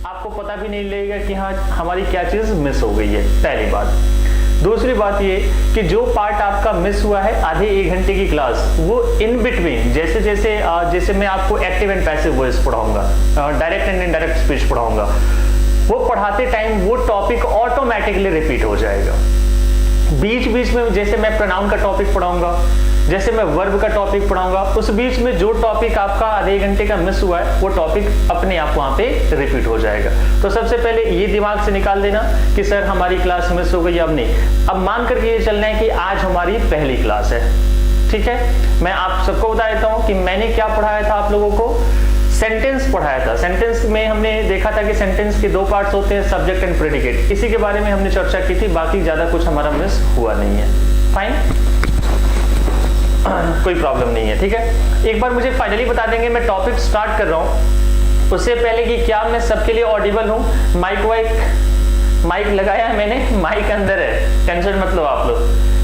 आपको पता भी नहीं लगेगा कि हाँ हमारी क्या चीज़ मिस हो गई है, पहली बात। दूसरी बात ये कि जो पार्ट आपका मिस हुआ है आधे 1 घंटे की क्लास, वो इन बिटवीन जैसे मैं आपको एक्टिव एंड पैसिव वॉइस पढ़ाऊंगा, डायरेक्ट एंड इनडायरेक्ट स्पीच पढ़ाऊंगा, वो पढ़ाते टाइम वो टॉपिक ऑटोमेटिकली रिपीट हो जाएगा। बीच बीच में जैसे मैं प्रोनाउन का टॉपिक पढ़ाऊंगा, जैसे मैं वर्ब का टॉपिक पढ़ाऊंगा, उस बीच में जो टॉपिक आपका आधे घंटे का मिस हुआ है वो टॉपिक अपने आप वहां पे रिपीट हो जाएगा। तो सबसे पहले ये दिमाग से निकाल देना कि सर हमारी क्लास मिस हो गई, अब नहीं। अब मान करके ये चलना है कि आज हमारी पहली क्लास है, ठीक है। मैं आप सबको बता देता हूँ कि मैंने क्या पढ़ाया था आप लोगों को, सेंटेंस पढ़ाया था। सेंटेंस में हमने देखा था कि सेंटेंस के 2 पार्ट्स होते हैं, सब्जेक्ट एंड प्रेडिकेट। इसी के बारे में हमने चर्चा की थी, बाकी ज्यादा कुछ हमारा मिस हुआ नहीं है। फाइन, कोई प्रॉब्लम नहीं है, ठीक है। एक बार मुझे फाइनली बता देंगे, मैं टॉपिक स्टार्ट कर रहा हूं उससे पहले कि क्या मैं सबके लिए ऑडिबल हूं। माइक लगाया है मैंने, माइक अंदर है, टेंशन मत लो आप लोग,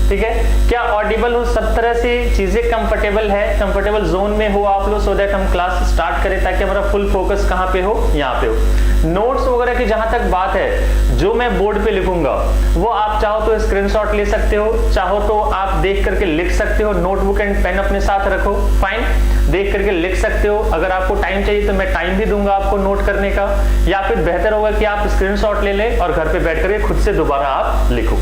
ठीक है। क्या ऑडिबल हूँ, सब तरह से चीजें कंफर्टेबल है, कंफर्टेबल जोन में हो आप लोग, सो दैट हम क्लास स्टार्ट करें, ताकि हमारा फुल फोकस कहाँ पे हो, यहाँ पे हो। नोट्स वगैरह की जहां तक बात है, जो मैं बोर्ड पे लिखूंगा वो आप चाहो तो स्क्रीनशॉट ले सकते हो, चाहो तो आप देख करके लिख सकते हो, नोटबुक एंड पेन अपने साथ रखो, फाइन, देख करके लिख सकते हो। अगर आपको टाइम चाहिए तो मैं टाइम भी दूंगा आपको नोट करने का, या फिर बेहतर होगा कि आप स्क्रीनशॉट ले लें और घर पे बैठ करके खुद से दोबारा आप लिखो,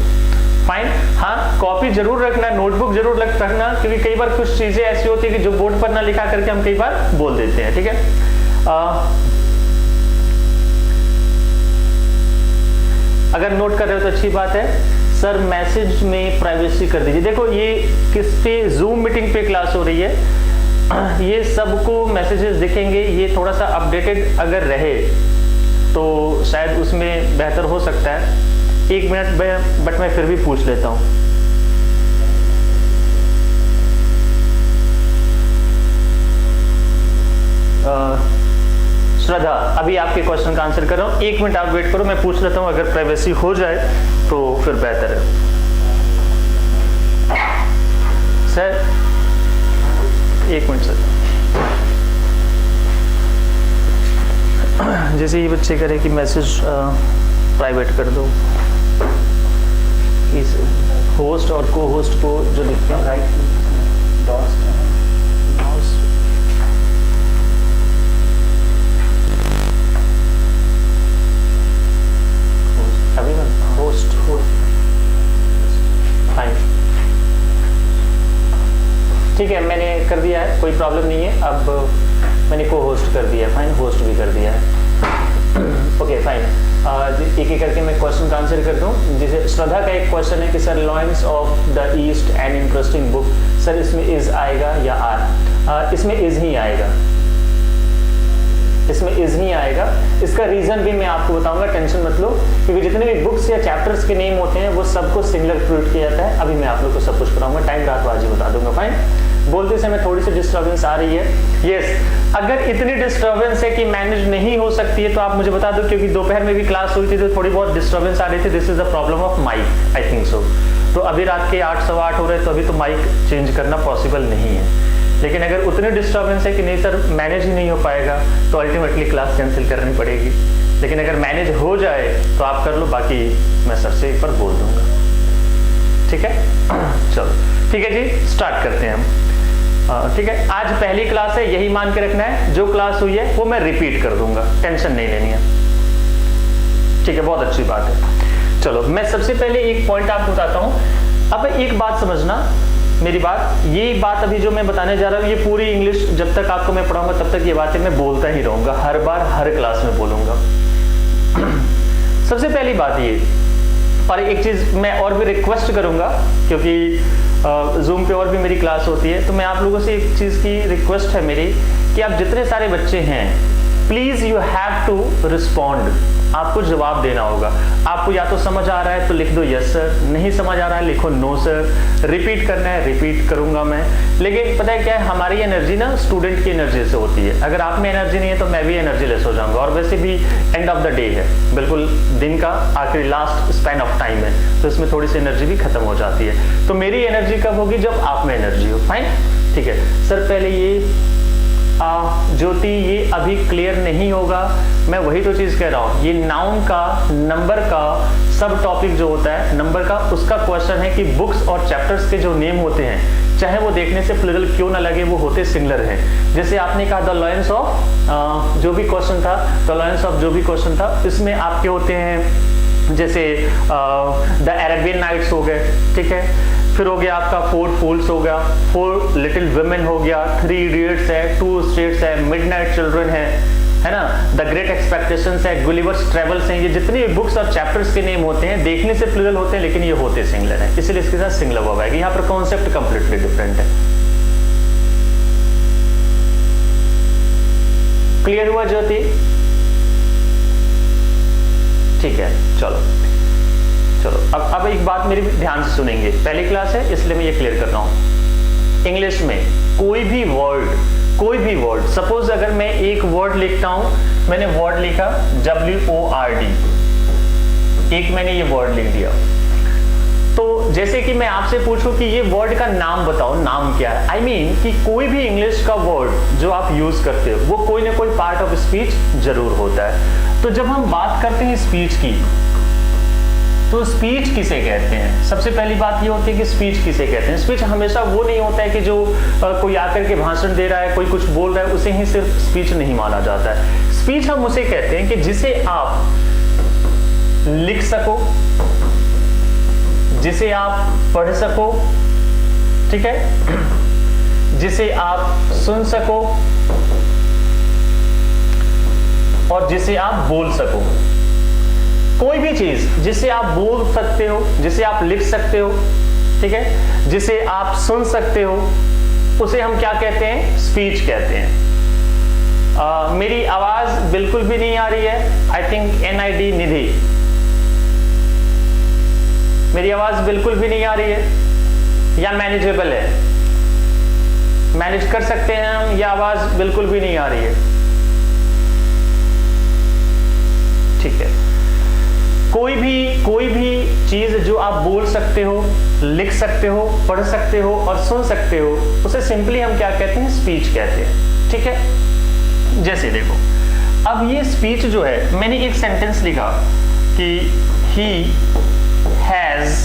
फाइन। हाँ, कॉपी जरूर रखना, नोटबुक जरूर रखना, क्योंकि कई बार कुछ चीजें ऐसी होती है कि जो बोर्ड पर ना लिखा करके हम कई बार बोल देते हैं, ठीक है। अगर नोट कर रहे हो तो अच्छी बात है। सर मैसेज में प्राइवेसी कर दीजिए। देखो ये किस पे, जूम मीटिंग पे क्लास हो रही है, ये सबको मैसेजेस दिखेंगे, ये थोड़ा सा अपडेटेड अगर रहे तो शायद उसमें बेहतर हो सकता है। 1 मिनट बट मैं फिर भी पूछ लेता हूँ। श्रद्धा, अभी आपके क्वेश्चन का आंसर कर रहा हूँ, 1 मिनट आप वेट करो, मैं पूछ लेता हूँ, अगर प्राइवेसी हो जाए तो फिर बेहतर है। Sir 1 minute sir. जैसे ये बच्चे करें कि मैसेज प्राइवेट कर दो, इस होस्ट और को होस्ट को जो लिखते हैं राइट होस्ट फाइन, ठीक है, मैंने कर दिया है, कोई प्रॉब्लम नहीं है। अब मैंने को होस्ट कर दिया है, फाइन, होस्ट भी कर दिया है, ओके फाइन। एक एक करके मैं क्वेश्चन का आंसर कर दूं। जैसे श्रद्धा का एक क्वेश्चन है कि sir lions of the east an interesting book, sir इसमें इज आएगा या आर? इसमें इज ही आएगा, इसमें इज ही आएगा। इसका रीजन भी मैं आपको बताऊंगा, टेंशन मत लो, क्योंकि जितने भी बुक्स या चैप्टर्स के नेम होते हैं वो सबको सिंगुलर प्रूव किया जाता है। अभी मैं आप लोग को सब कुछ कराऊंगा, टाइम रात को आज ही बता दूंगा, फाइन। बोलते समय थोड़ी सी डिस्टर्बेंस आ रही है, यस। अगर इतनी डिस्टर्बेंस है कि मैनेज नहीं हो सकती है तो आप मुझे बता दो, क्योंकि दोपहर में भी क्लास हुई थी तो थोड़ी बहुत डिस्टर्बेंस आ रही थी। This is the problem of mic, I think so. तो अभी रात के 8 सवा 8 हो रहे, तो अभी तो माइक चेंज करना पॉसिबल नहीं है। लेकिन अगर उतनी डिस्टर्बेंस है कि नहीं सर मैनेज ही नहीं हो पाएगा, तो अल्टीमेटली क्लास कैंसिल करनी पड़ेगी। लेकिन अगर मैनेज हो जाए तो आप कर लो, बाकी मैं सर से एक बार बोल दूंगा, ठीक है। चलो ठीक है जी, स्टार्ट करते हैं हम, ठीक है। आज पहली क्लास है, यही मान के रखना है, जो क्लास हुई है वो मैं रिपीट कर दूंगा, टेंशन नहीं लेनी है, ठीक है, बहुत अच्छी बात है। चलो मैं सबसे पहले एक पॉइंट आपको बताता हूं। अब एक बात समझना मेरी बात, ये बात अभी जो मैं बताने जा रहा हूँ, ये पूरी इंग्लिश जब तक आपको मैं पढ़ाऊंगा तब तक ये बातें मैं बोलता ही रहूंगा, हर बार हर क्लास में बोलूंगा। सबसे पहली बात ये, और एक चीज मैं और भी रिक्वेस्ट करूंगा, क्योंकि जूम पे और भी मेरी क्लास होती है, तो मैं आप लोगों से एक चीज की रिक्वेस्ट है मेरी कि आप जितने सारे बच्चे हैं, please you have to respond, आपको जवाब देना होगा। आपको या तो समझ आ रहा है तो लिख दो यस सर, नहीं समझ आ रहा है लिखो नो सर, रिपीट करना है रिपीट करूंगा मैं। लेकिन पता है क्या है, हमारी एनर्जी ना स्टूडेंट की एनर्जी से होती है। अगर आप में एनर्जी नहीं है तो मैं भी एनर्जी लेस हो जाऊंगा, और वैसे भी एंड ऑफ द डे है, बिल्कुल दिन का आखिरी लास्ट स्पैन ऑफ टाइम है, तो इसमें थोड़ी सी एनर्जी भी खत्म हो जाती है। तो मेरी एनर्जी कब होगी, जब आप में एनर्जी हो, फाइन, ठीक है सर। पहले ये ज्योति ये अभी क्लियर नहीं होगा, मैं वही तो चीज कह रहा हूँ। ये नाउन का, नंबर का सब टॉपिक जो होता है नंबर का, उसका क्वेश्चन है कि बुक्स और चैप्टर्स के जो नेम होते हैं, चाहे वो देखने से प्लूरल क्यों ना लगे, वो होते सिंगुलर हैं। जैसे आपने कहा द लॉयंस ऑफ जो भी क्वेश्चन था, द लॉयंस ऑफ जो भी क्वेश्चन था, इसमें आपके होते हैं जैसे द अरेबियन नाइट्स हो गए, ठीक है, फिर हो गया आपका 4 फूल्स हो गया, 4 लिटिल वुमेन हो गया, 3 इडियट्स है, 2 स्टेट्स है, मिडनाइट चिल्ड्रन है ना, द ग्रेट एक्सपेक्टेशंस है, गुलिवर्स ट्रेवल्स हैं। ये जितने भी बुक्स और चैप्टर्स के नेम होते हैं देखने से प्लूरल होते हैं लेकिन ये होते सिंगुलर हैं, इसलिए इसके साथ सिंगुलर वर्ब आएगा। यहाँ पर कॉन्सेप्ट कंप्लीटली डिफरेंट है। क्लियर हुआ ज्योति? ठीक है, चलो अब एक बात मेरी ध्यान से सुनेंगे, पहली क्लास है इसलिए मैं ये क्लियर कर रहा हूं। इंग्लिश में कोई भी वर्ड, सपोज अगर मैं एक वर्ड लिखता हूं, मैंने वर्ड लिखा WORD, एक मैंने ये वर्ड लिख दिया, तो जैसे कि मैं आपसे पूछूं कि ये वर्ड का नाम बताओ, नाम क्या है, I mean कि कोई भी इंग्लिश का वर्ड जो आप यूज करते हो वो कोई ना कोई पार्ट ऑफ स्पीच जरूर होता है। तो जब हम बात करते हैं स्पीच की, तो स्पीच किसे कहते हैं? सबसे पहली बात ये होती है कि स्पीच किसे कहते हैं। स्पीच हमेशा वो नहीं होता है कि जो कोई आकर के भाषण दे रहा है, कोई कुछ बोल रहा है, उसे ही सिर्फ स्पीच नहीं माना जाता है। स्पीच हम उसे कहते हैं कि जिसे आप लिख सको, जिसे आप पढ़ सको, ठीक है, जिसे आप सुन सको और जिसे आप बोल सको। कोई भी चीज जिसे आप बोल सकते हो, जिसे आप लिख सकते हो, ठीक है, जिसे आप सुन सकते हो, उसे हम क्या कहते हैं? स्पीच कहते हैं। मेरी आवाज बिल्कुल भी नहीं आ रही है, आई थिंक NID निधि, मेरी आवाज बिल्कुल भी नहीं आ रही है या मैनेजेबल है? मैनेज कर सकते हैं हम या आवाज बिल्कुल भी नहीं आ रही है? ठीक है, कोई भी चीज जो आप बोल सकते हो, लिख सकते हो, पढ़ सकते हो और सुन सकते हो, उसे सिंपली हम क्या कहते हैं? स्पीच कहते हैं, ठीक है। जैसे देखो, अब ये स्पीच जो है, मैंने एक सेंटेंस लिखा कि he has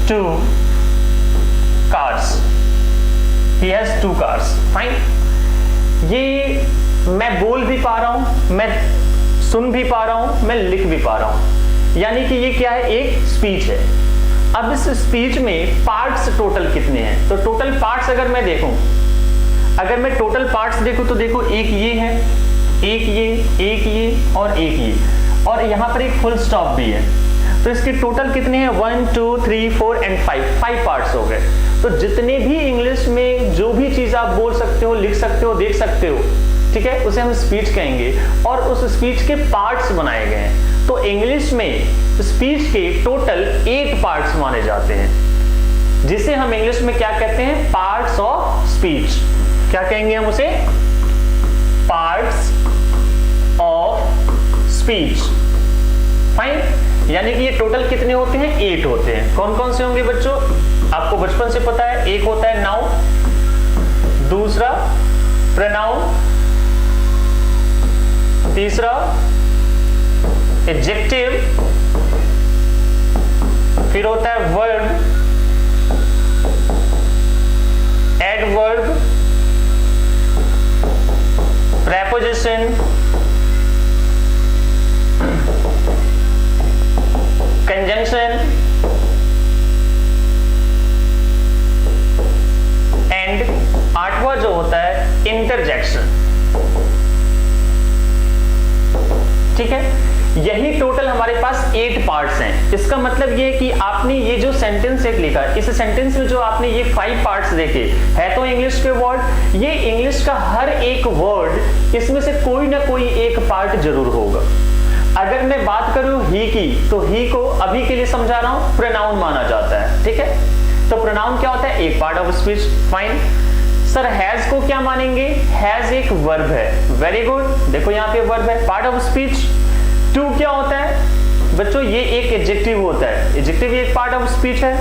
2 cars, he has 2 cars, fine. ये मैं बोल भी पा रहा हूं, मैं सुन भी पा रहा हूं, मैं लिख भी पा रहा हूं, यानी कि ये क्या है? एक स्पीच है। अब इस स्पीच में पार्ट्स टोटल कितने हैं? तो टोटल पार्ट्स अगर मैं देखूं, अगर मैं टोटल पार्ट्स देखूं तो देखो, एक ये है, एक ये और एक ये, और यहां पर एक फुल स्टॉप भी है। तो इसके टोटल कितने हैं? 1 2 3 4 एंड 5 पार्ट्स हो गए। तो जितने भी इंग्लिश में जो भी चीज आप बोल सकते हो, लिख सकते हो, देख सकते हो, ठीक है, उसे हम स्पीच कहेंगे और उस स्पीच के पार्ट्स बनाए गए हैं। तो इंग्लिश में स्पीच के टोटल 8 पार्ट्स माने जाते हैं, जिसे हम इंग्लिश में क्या कहते हैं? Parts of speech. क्या कहेंगे हम उसे? Parts of speech, fine. यानी कि ये टोटल कितने होते हैं? 8 होते हैं। कौन कौन से होंगे बच्चों? आपको बचपन से पता है, एक होता है नाउन, दूसरा प्रोनाउन, तीसरा एडजेक्टिव, फिर होता है verb, adverb, preposition, conjunction and 8वां जो होता है इंटरजेक्शन, ठीक है। यही टोटल हमारे पास 8 पार्ट्स हैं। इसका मतलब ये है कि आपने ये जो सेंटेंस एक लिखा, इस सेंटेंस में जो आपने ये 5 पार्ट्स देखे, है तो इंग्लिश के वर्ड, ये इंग्लिश का हर एक वर्ड, इसमें से कोई ना कोई एक पार्ट जरूर होगा। अगर मैं बात करूं ही की, तो ही को अभी के लिए समझा रहा हूं, प्रोनाउन माना जाता है, ठीक है। तो प्रोनाउन क्या होता है? एक part of speech, fine. Sir has को क्या मानेंगे? हैज एक वर्ब है, वेरी गुड, देखो यहाँ पे वर्ब है, पार्ट ऑफ स्पीच। टू क्या होता है बच्चों? ये एक एडजेक्टिव होता है, एडजेक्टिव एक पार्ट ऑफ स्पीच है।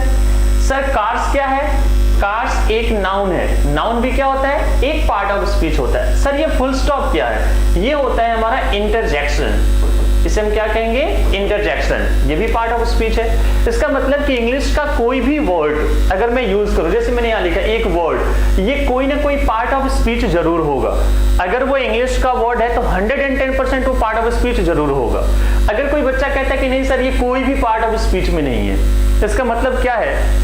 सर कार्स क्या है? कार्स एक नाउन है। नाउन भी क्या होता है? एक पार्ट ऑफ स्पीच होता है। सर ये फुल स्टॉप क्या है? ये होता है हमारा इंटरजेक्शन। इसे हम क्या कहेंगे? इंटरजेक्शन। ये भी पार्ट ऑफ स्पीच है। इसका मतलब कि इंग्लिश का कोई भी वर्ड अगर मैं यूज करूं, जैसे मैंने यहां लिखा एक वर्ड, ये कोई ना कोई पार्ट ऑफ स्पीच जरूर होगा। अगर वो इंग्लिश का वर्ड है तो 110% वो पार्ट ऑफ स्पीच जरूर होगा। अगर कोई बच्चा कहता है कि नहीं सर ये कोई भी पार्ट ऑफ स्पीच में नहीं है, इसका मतलब क्या है?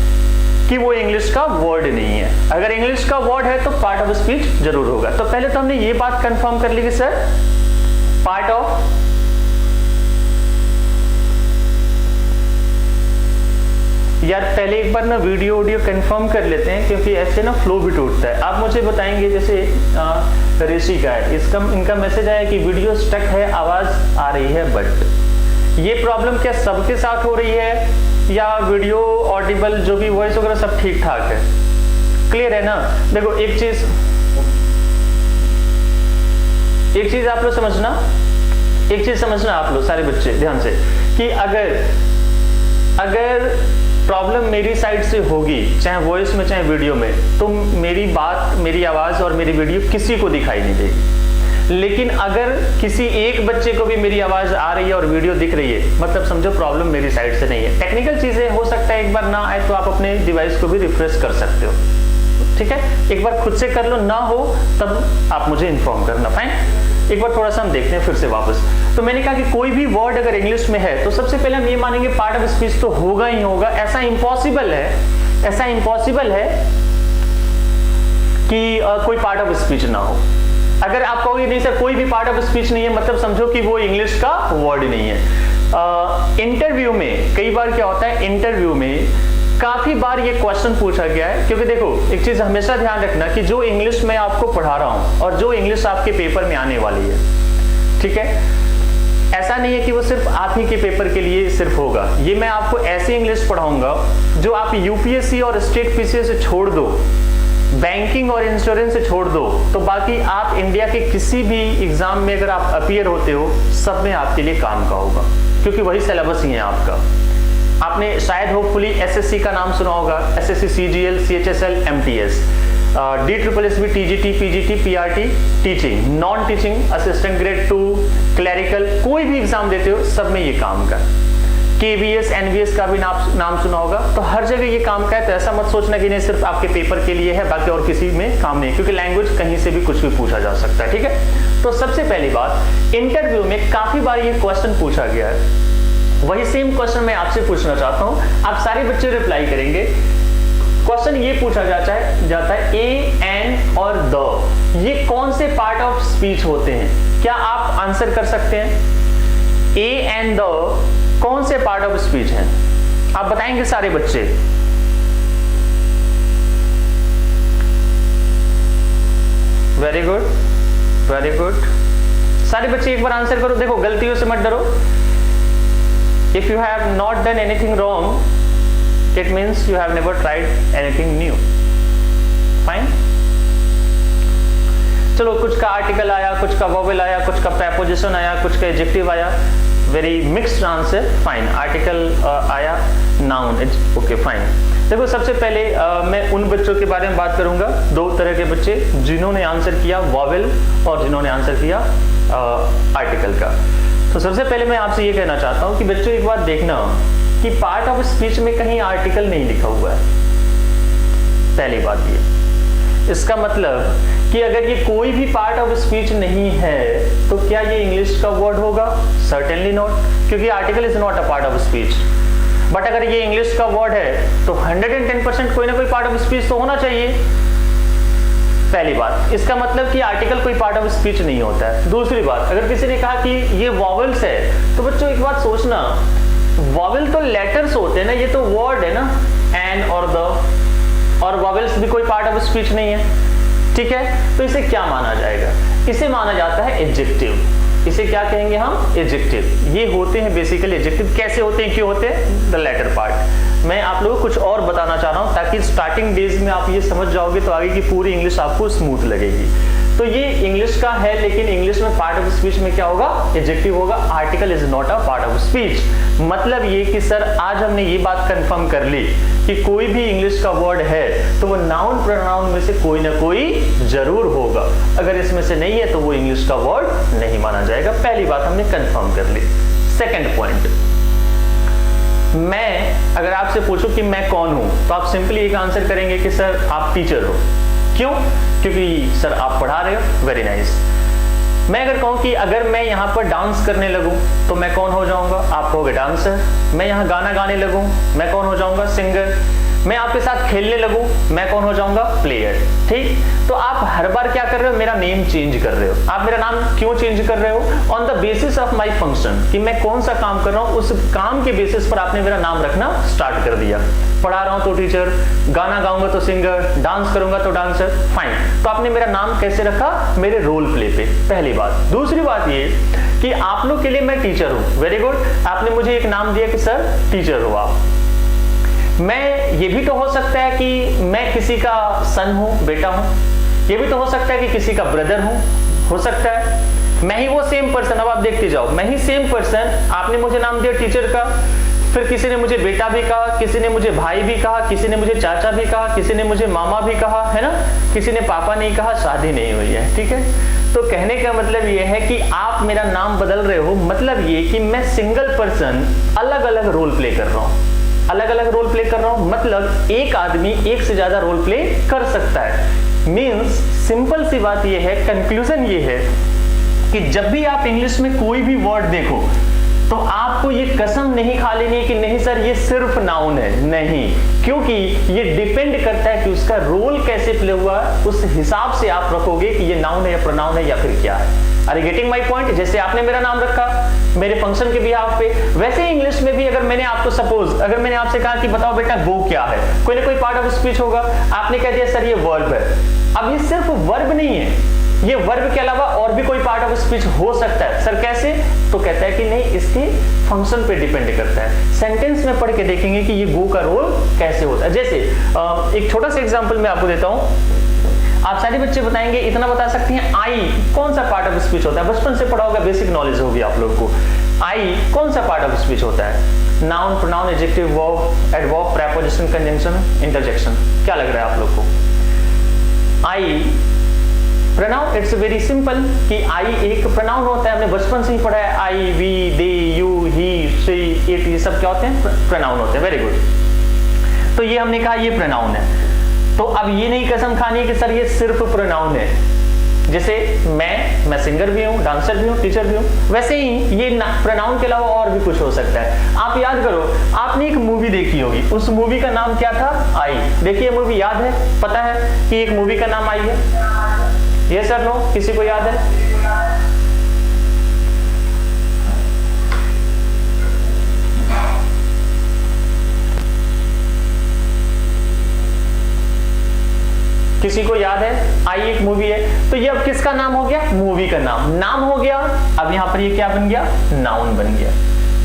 कि वो इंग्लिश का वर्ड नहीं है। अगर इंग्लिश का वर्ड है तो पार्ट ऑफ स्पीच जरूर होगा। तो पहले तो हमने ये बात कंफर्म कर ली कि सर पार्ट ऑफ, यार पहले एक बार ना वीडियो कंफर्म कर लेते हैं, क्योंकि ऐसे ना फ्लो भी टूटता है। आप मुझे बताएंगे, जैसे ऋषि का है, इनका मैसेज आया कि वीडियो स्टक है, आवाज आ रही है, बट ये प्रॉब्लम क्या सबके साथ हो रही है या वीडियो ऑडिबल जो भी वॉइस वगैरह सब ठीक ठाक है? क्लियर है ना? देखो एक चीज आप लोग समझना, आप लोग सारे बच्चे ध्यान से, कि अगर प्रॉब्लम मेरी साइड से होगी, चाहे वॉइस में चाहे वीडियो में, तो मेरी बात, मेरी आवाज और मेरी वीडियो किसी को दिखाई नहीं देगी। लेकिन अगर किसी एक बच्चे को भी मेरी आवाज आ रही है और वीडियो दिख रही है, मतलब समझो प्रॉब्लम मेरी साइड से नहीं है। टेक्निकल चीजें हो सकता है एक बार ना आए तो आप अपने डिवाइस को भी रिफ्रेश कर सकते हो, ठीक है? एक बार खुद से कर लो, ना हो तब आप मुझे इन्फॉर्म करना। फाइन, एक बार थोड़ा सा हम देखते हैं फिर से वापस। तो मैंने कहा कि कोई भी वर्ड अगर इंग्लिश में है तो सबसे पहले हम ये मानेंगे पार्ट ऑफ स्पीच तो होगा ही होगा। ऐसा इम्पॉसिबल है कि कोई पार्ट ऑफ स्पीच ना हो। अगर आप कहोगे नहीं सर कोई भी पार्ट ऑफ स्पीच नहीं है, मतलब समझो कि वो इंग्लिश का वर्ड नहीं है। इंटरव्यू में कई बार क्या होता है, इंटरव्यू में काफी बार ये क्वेश्चन पूछा गया है, क्योंकि देखो एक चीज हमेशा ध्यान रखना कि जो इंग्लिश मैं आपको पढ़ा रहा हूं और जो इंग्लिश आपके पेपर में आने वाली है, ठीक है, ऐसा नहीं है कि वो सिर्फ आप ही के पेपर के लिए सिर्फ होगा। ये मैं आपको ऐसी इंग्लिश पढ़ाऊंगा जो आप यूपीएससी और स्टेट पीसीएस से छोड़ दो, बैंकिंग और इंश्योरेंस से छोड़ दो, तो बाकी आप इंडिया के किसी भी एग्जाम में अगर आप अपीयर होते हो, सब में आपके लिए काम का होगा, क्योंकि वही सिलेबस ही है आपका। आपने शायद होपफुली एसएससी का नाम सुना होगा, SSC, CGL, CHSL, MTS, DSSB, TGT, PGT, PRT, teaching, non teaching, assistant grade 2, clerical, कोई भी एग्जाम देते हो सब में ये काम का। KVS, NVS का भी नाम सुना होगा। तो हर जगह ये काम का है। तो ऐसा मत सोचना कि नहीं सिर्फ आपके पेपर के लिए है, बाकी और किसी में काम नहीं, क्योंकि लैंग्वेज कहीं से भी कुछ भी पूछा जा सकता है, ठीक है? तो सबसे पहली बात, इंटरव्यू में काफी बार ये क्वेश्चन पूछा गया है। वही सेम क्वेश्चन मैं आपसे पूछना चाहता हूं, आप सारे बच्चे रिप्लाई करेंगे। क्वेश्चन ये पूछा जाता है ए, एन और द, ये कौन से पार्ट ऑफ स्पीच होते हैं? क्या आप आंसर कर सकते हैं? ए, एन, द कौन से पार्ट ऑफ स्पीच हैं? आप बताएंगे सारे बच्चे। Very good, very good. सारे बच्चे एक बार आंसर करो। देखो गलतियों से मत डरो। If you have not done anything wrong, it means you have never tried anything new. Fine? चलो, कुछ का आर्टिकल आया, कुछ का वोवेल आया, कुछ का प्रेपोजिशन आया, कुछ का एडजेक्टिव आया। Very mixed answer. Fine. Article आया, नाउन, इट्स ओके, फाइन। देखो सबसे पहले मैं उन बच्चों के बारे में बात करूंगा, दो तरह के बच्चे, जिन्होंने आंसर किया वोवेल और जिन्होंने आंसर किया आर्टिकल का। तो सबसे पहले मैं आपसे ये कहना चाहता हूं कि बच्चों एक बात देखना कि पार्ट ऑफ स्पीच में कहीं आर्टिकल नहीं लिखा हुआ है। पहली बात ये, इसका मतलब कि अगर ये कोई भी पार्ट ऑफ स्पीच नहीं है तो क्या ये इंग्लिश का वर्ड होगा? सर्टेनली नॉट, क्योंकि article is not a part of speech. But अगर ये इंग्लिश का वर्ड है तो 110% कोई ना कोई पार्ट ऑफ स्पीच तो होना चाहिए। पहली बात, इसका मतलब कि आर्टिकल कोई पार्ट ऑफ स्पीच नहीं होता है। दूसरी बात, अगर किसी ने कहा कि ये वॉवेल्स है, तो बच्चों एक बात सोचना, वॉवेल तो लेटर्स होते हैं ना, ये तो वर्ड है ना, एन और द, और वॉवेल्स भी कोई पार्ट ऑफ स्पीच नहीं है, ठीक है? तो इसे क्या माना जाएगा? इसे माना जाता है एडजेक्टिव। इसे क्या कहेंगे हम? एडजेक्टिव। ये होते हैं बेसिकली एडजेक्टिव। कैसे होते हैं, क्यों होते हैं? The latter part. मैं आप लोगों को कुछ और बताना चाह रहा हूं ताकि स्टार्टिंग डेज में आप ये समझ जाओगे तो आगे की पूरी इंग्लिश आपको स्मूथ लगेगी। तो ये इंग्लिश का है, लेकिन इंग्लिश में पार्ट ऑफ स्पीच में क्या होगा, एडजेक्टिव होगा। Article is not a part of speech. मतलब ये कि सर आज हमने ये बात कंफर्म कर ली कि कोई भी इंग्लिश का वर्ड है तो वो नाउन प्रोनाउन में से कोई ना कोई जरूर होगा। अगर इसमें से नहीं है तो वो इंग्लिश का वर्ड नहीं माना जाएगा। पहली बात हमने कंफर्म कर ली। सेकंड पॉइंट, मैं अगर आपसे पूछूं कि मैं कौन हूं तो आप सिंपली एक आंसर करेंगे कि सर आप टीचर हो। क्यों? क्योंकि सर आप पढ़ा रहे हो। Very nice. मैं अगर कहूं कि अगर मैं यहां पर डांस करने लगूं तो मैं कौन हो जाऊंगा, आप कहोगे डांसर। मैं यहां गाना गाने लगूं मैं कौन हो जाऊंगा, सिंगर। मैं आपके साथ खेलने लगूं मैं कौन हो जाऊंगा, प्लेयर। ठीक, तो आप हर बार क्या कर रहे हो, मेरा नेम चेंज कर रहे हो। आप मेरा नाम क्यों चेंज कर रहे हो, on the basis of my function, कि मैं कौन सा काम कर रहा हूं उस काम के बेसिस पर आपने मेरा नाम रखना स्टार्ट कर दिया। पढ़ा रहा हूं तो टीचर, गाना गाऊंगा तो सिंगर, डांस करूंगा तो डांसर। फाइन, तो आपने मेरा नाम कैसे रखा, मेरे रोल प्ले पे। पहली बात। दूसरी बात ये कि आप लोग के लिए मैं टीचर हूं। वेरी गुड, आपने मुझे एक नाम दिया कि सर टीचर हो आप। मैं ये भी तो हो सकता है कि मैं किसी का सन हूं, बेटा हूं। ये भी तो हो सकता है कि किसी का ब्रदर हूं, हो सकता है। मैं ही वो सेम पर्सन, अब आप देखते जाओ, मैं ही सेम पर्सन। आपने मुझे नाम दिया टीचर का, फिर किसी ने मुझे बेटा भी कहा, किसी ने मुझे भाई भी कहा, किसी ने मुझे चाचा भी कहा, किसी ने मुझे मामा भी कहा, है ना। किसी ने पापा नहीं कहा, शादी नहीं हुई है। ठीक है, तो कहने का मतलब ये है कि आप मेरा नाम बदल रहे हो। मतलब ये कि मैं सिंगल पर्सन अलग अलग रोल प्ले कर रहा हूं, अलग अलग रोल प्ले कर रहा हूं। मतलब एक आदमी एक से ज्यादा रोल प्ले कर सकता है। मींस सिंपल सी बात यह है, कंक्लूजन ये है कि जब भी आप इंग्लिश में कोई भी वर्ड देखो तो आपको ये कसम नहीं खा लेनी है कि नहीं सर ये सिर्फ नाउन है। नहीं, क्योंकि ये डिपेंड करता है कि उसका रोल कैसे प्ले हुआ, उस हिसाब से आप रखोगे कि ये नाउन है या प्रोनाउन है या फिर क्या है। Are you getting my point? जैसे आपने मेरा नाम रखा मेरे फंक्शन के बिहाफ पे, वैसे ही इंग्लिश में भी अगर मैंने आपको सपोज अगर मैंने आपसे कहा कि बताओ बेटा गो क्या है, कोई ना कोई पार्ट ऑफ स्पीच होगा। आपने कह दिया सर ये वर्ब है। अब ये सिर्फ वर्ब नहीं है, ये वर्ब के अलावा और भी कोई पार्ट ऑफ स्पीच हो सकता है। सर कैसे? तो कहता है कि नहीं, इसके फंक्शन पे डिपेंड करता है। सेंटेंस में पढ़ के देखेंगे कि ये गो का रोल कैसे होता है। जैसे एक छोटा सा एग्जांपल मैं आपको देता हूं। आप सारे बच्चे बताएंगे, इतना बता सकती हैं आई कौन सा पार्ट ऑफ स्पीच होता है। बचपन से पढ़ा होगा, बेसिक नॉलेज होगी आप लोग को। आई कौन सा पार्ट ऑफ स्पीच होता है? Noun, pronoun, adjective, verb, adverb, preposition, conjunction, interjection. क्या लग रहा है आप लोग को? आई प्रोनाउन, इट्स वेरी सिंपल कि आई एक प्रोनाउन होता है। हमने बचपन से ही पढ़ा है, I, we, they, you, he, she, it, ये सब क्या होते हैं? प्रोनाउन होते हैं। Very good. तो ये हमने कहा ये प्रोनाउन है। तो अब ये नहीं कसम खानी कि सर ये सिर्फ प्रोनाउन है। जैसे मैं सिंगर भी हूं, डांसर भी हूं, टीचर भी हूं, वैसे ही ये प्रोनाउन के अलावा और भी कुछ हो सकता है। आप याद करो, आपने एक मूवी देखी होगी, उस मूवी का नाम क्या था? आई। देखिए मूवी याद है, पता है कि एक मूवी का नाम आई है? ये सर नो, किसी को याद है? किसी को याद है? आई एक मूवी है। तो ये अब किसका नाम हो गया? मूवी का नाम हो गया। अब यहां पर ये क्या बन गया? नाउन बन गया।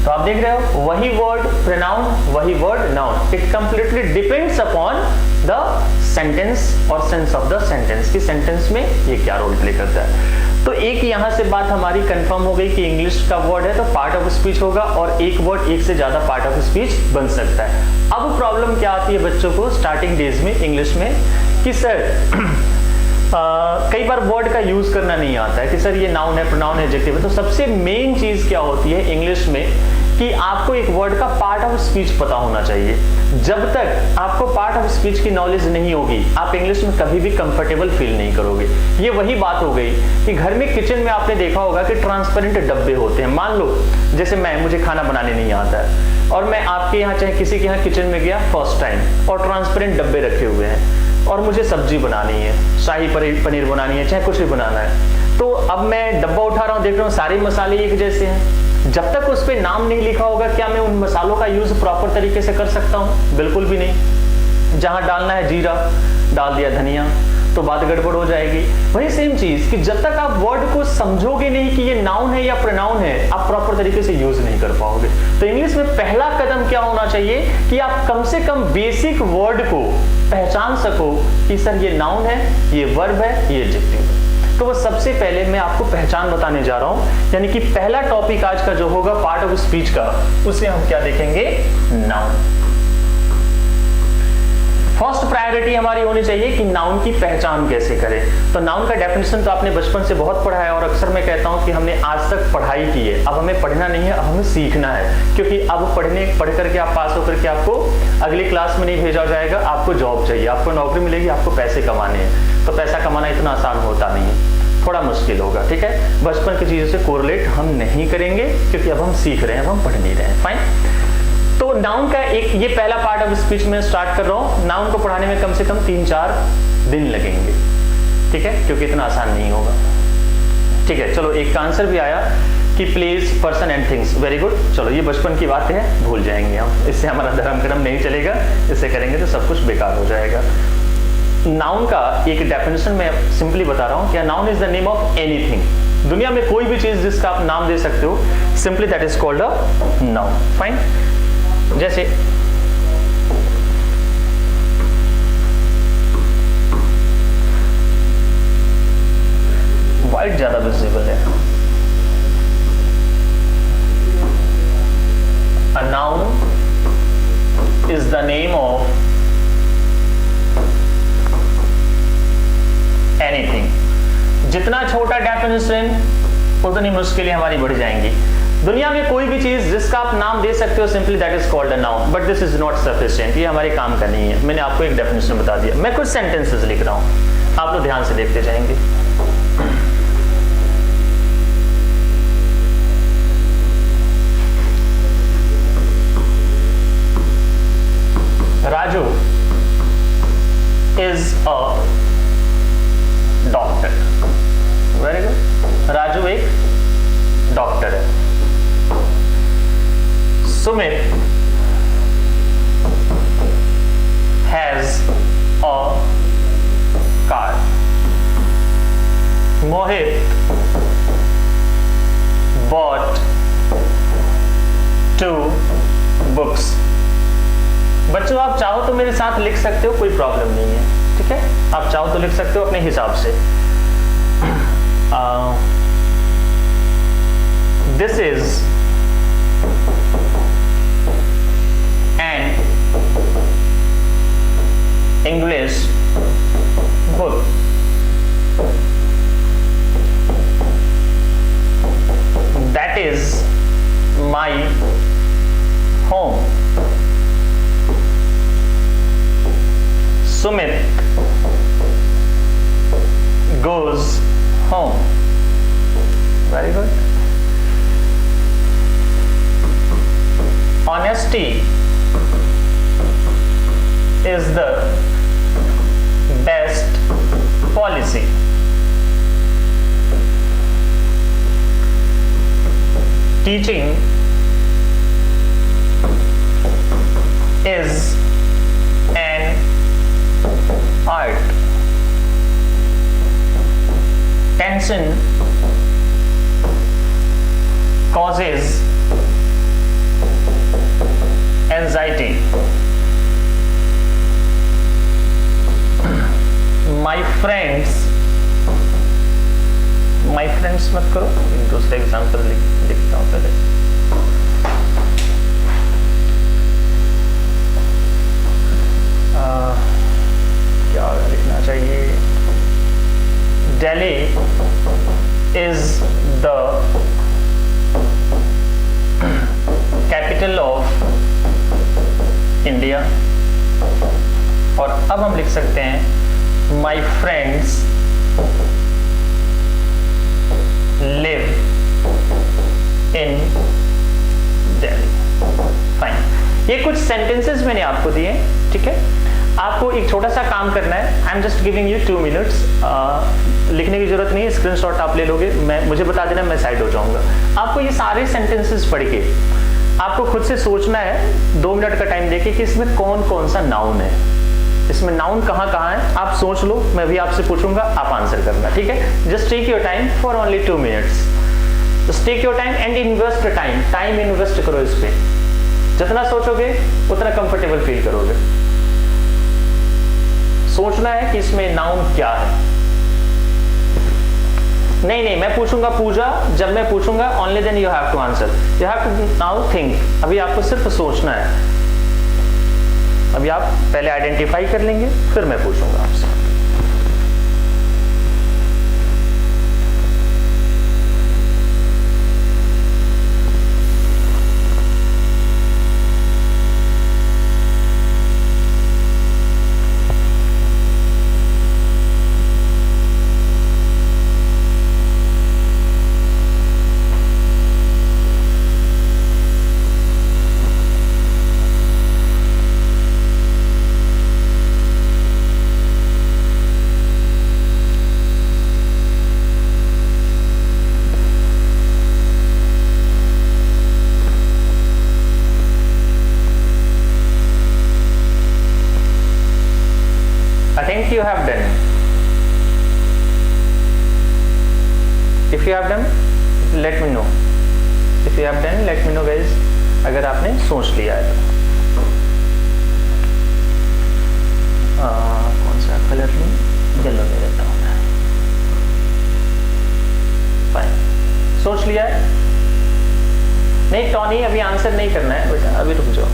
तो आप देख रहे हो, वही वर्ड प्रोनाउन, वही word noun. It completely depends upon the sentence और सेंस ऑफ द सेंटेंस, कि सेंटेंस में ये क्या रोल प्ले करता है। तो एक यहां से बात हमारी कंफर्म हो गई कि इंग्लिश का वर्ड है तो पार्ट ऑफ स्पीच होगा, और एक वर्ड एक से ज्यादा पार्ट ऑफ स्पीच बन सकता है। अब प्रॉब्लम क्या आती है बच्चों को स्टार्टिंग डेज में इंग्लिश में, कि सर कई बार वर्ड का यूज करना नहीं आता है कि सर ये नाउन है, प्रोनाउन है, एडजेक्टिव है। तो सबसे मेन चीज क्या होती है इंग्लिश में कि आपको एक वर्ड का पार्ट ऑफ स्पीच पता होना चाहिए। जब तक आपको पार्ट ऑफ स्पीच की नॉलेज नहीं होगी, आप इंग्लिश में कभी भी कंफर्टेबल फील नहीं करोगे। ये वही बात हो गई कि घर में किचन में आपने देखा होगा कि ट्रांसपेरेंट डब्बे होते हैं। मान लो जैसे मुझे खाना बनाने नहीं आता है और मैं आपके यहाँ चाहे किसी के यहाँ किचन में गया फर्स्ट टाइम, और ट्रांसपेरेंट डब्बे रखे हुए हैं और मुझे सब्जी बनानी है, शाही पनीर बनानी है, चाहे कुछ भी बनाना है। तो अब मैं डब्बा उठा रहा हूँ, देख रहा हूँ सारे मसाले एक जैसे हैं। जब तक उस पे नाम नहीं लिखा होगा, क्या मैं उन मसालों का यूज प्रॉपर तरीके से कर सकता हूँ? बिल्कुल भी नहीं। जहां डालना है जीरा डाल दिया, धनिया, तो बात गड़बड़ हो जाएगी। वही सेम चीज कि जब तक आप वर्ड को समझोगे नहीं कि ये नाउन है या प्रोनाउन है, आप प्रॉपर तरीके से यूज नहीं कर पाओगे। तो इंग्लिश में पहला कदम क्या होना चाहिए कि आप कम से कम बेसिक वर्ड को पहचान सको कि सर ये नाउन है, ये वर्ब है, ये एडजेक्टिव है। तो वो सबसे पहले मैं आपको पहचान बताने जा रहा हूं, यानी कि पहला टॉपिक आज का जो होगा पार्ट ऑफ स्पीच का, उसे हम क्या देखेंगे, नाउन। फर्स्ट प्रायोरिटी हमारी होनी चाहिए कि नाउन की पहचान कैसे करें। तो नाउन का डेफिनेशन तो आपने बचपन से बहुत पढ़ा है, और अक्सर मैं कहता हूं कि हमने आज तक पढ़ाई की है, अब हमें पढ़ना नहीं है, अब हमें सीखना है। क्योंकि अब पढ़ करके आप पास होकर के आपको अगली क्लास में नहीं भेजा जाएगा, आपको जॉब चाहिए, आपको नौकरी मिलेगी, आपको पैसे कमाने हैं। तो पैसा कमाना इतना आसान होता नहीं है, थोड़ा मुश्किल होगा, ठीक है। बचपन की चीजों से कोरिलेट हम नहीं करेंगे, क्योंकि अब हम सीख रहे हैं, अब हम पढ़ नहीं रहे हैं। फाइन। तो नाउन का एक ये पहला पार्ट ऑफ स्पीच में स्टार्ट कर रहा हूं। नाउन को पढ़ाने में कम से कम 3-4 दिन लगेंगे, ठीक है, क्योंकि इतना आसान नहीं होगा, ठीक है। चलो, एक का आंसर भी आया कि place, person and things, very good. चलो, ये बचपन की बात है, भूल जाएंगे हम, इससे हमारा धर्म कर्म नहीं चलेगा, इससे करेंगे तो सब कुछ बेकार हो जाएगा। नाउन का एक डेफिनेशन मैं सिंपली बता रहा हूं कि noun is the name of anything. दुनिया में कोई भी चीज जिसका आप नाम दे सकते हो, simply that is called a noun. Fine. जैसे वाइट ज्यादा विजिबल है। A noun is the name of anything। जितना छोटा डेफिनेशन उतनी मुश्किलें हमारी बढ़ जाएंगी। दुनिया में कोई भी चीज जिसका आप नाम दे सकते हो, simply that is called a noun, but this is not sufficient. ये हमारे काम का नहीं है। मैंने आपको एक डेफिनेशन बता दिया, मैं कुछ सेंटेंसेस लिख रहा हूं, आप लोग ध्यान से देखते जाएंगे। Raju is a doctor. Very good. Raju एक डॉक्टर है। Sumit has a car। Mohit bought 2 books। बच्चों, आप चाहो तो मेरे साथ लिख सकते हो, कोई प्रॉब्लम नहीं है, ठीक है। आप चाहो तो लिख सकते हो अपने हिसाब से। This is English book। That is my home। Sumit goes home। Very good। Honesty is the best policy। Teaching is an art। Tension causes anxiety। My friends मत करो, एक दूसरे एग्जाम्पल लिखता हूँ पहले। क्या लिखना चाहिए? Delhi is the capital of India। और अब हम लिख सकते हैं My friends live in Delhi। Fine. ये कुछ सेंटेंसेस मैंने आपको दिए, ठीक है। आपको एक छोटा सा काम करना है। I am just giving you 2 minutes. लिखने की जरूरत नहीं है, स्क्रीनशॉट आप ले लोगे, मुझे बता देना, मैं साइड हो जाऊंगा। आपको ये सारे सेंटेंसेस पढ़ के आपको खुद से सोचना है 2 मिनट का टाइम देके कि इसमें कौन कौन सा नाउन है, इसमें नाउन कहाँ कहाँ है। आप सोच लो, मैं भी आपसे पूछूंगा, आप आंसर करना, ठीक है। Just take your time for only 2 minutes. Just take your time and invest time invest करो इस पे। जितना सोचोगे उतना कंफर्टेबल फील करोगे। सोचना है कि इसमें नाउन क्या है। नहीं नहीं, मैं पूछूंगा पूजा, जब मैं पूछूंगा only then you have to answer, you have to now think. अभी आपको सिर्फ सोचना है। अभी आप पहले आइडेंटिफाई कर लेंगे, फिर मैं पूछूंगा आपसे। You have done. If you have done, let me know. If you have done, let me know guys. अगर आपने सोच लिया है तो कौन सा कलर लूं? येलो ले लेता हूँ मैं। फाइन, सोच लिया है? नहीं टॉनी, अभी आंसर नहीं करना है बेटा, अभी रुक जाओ।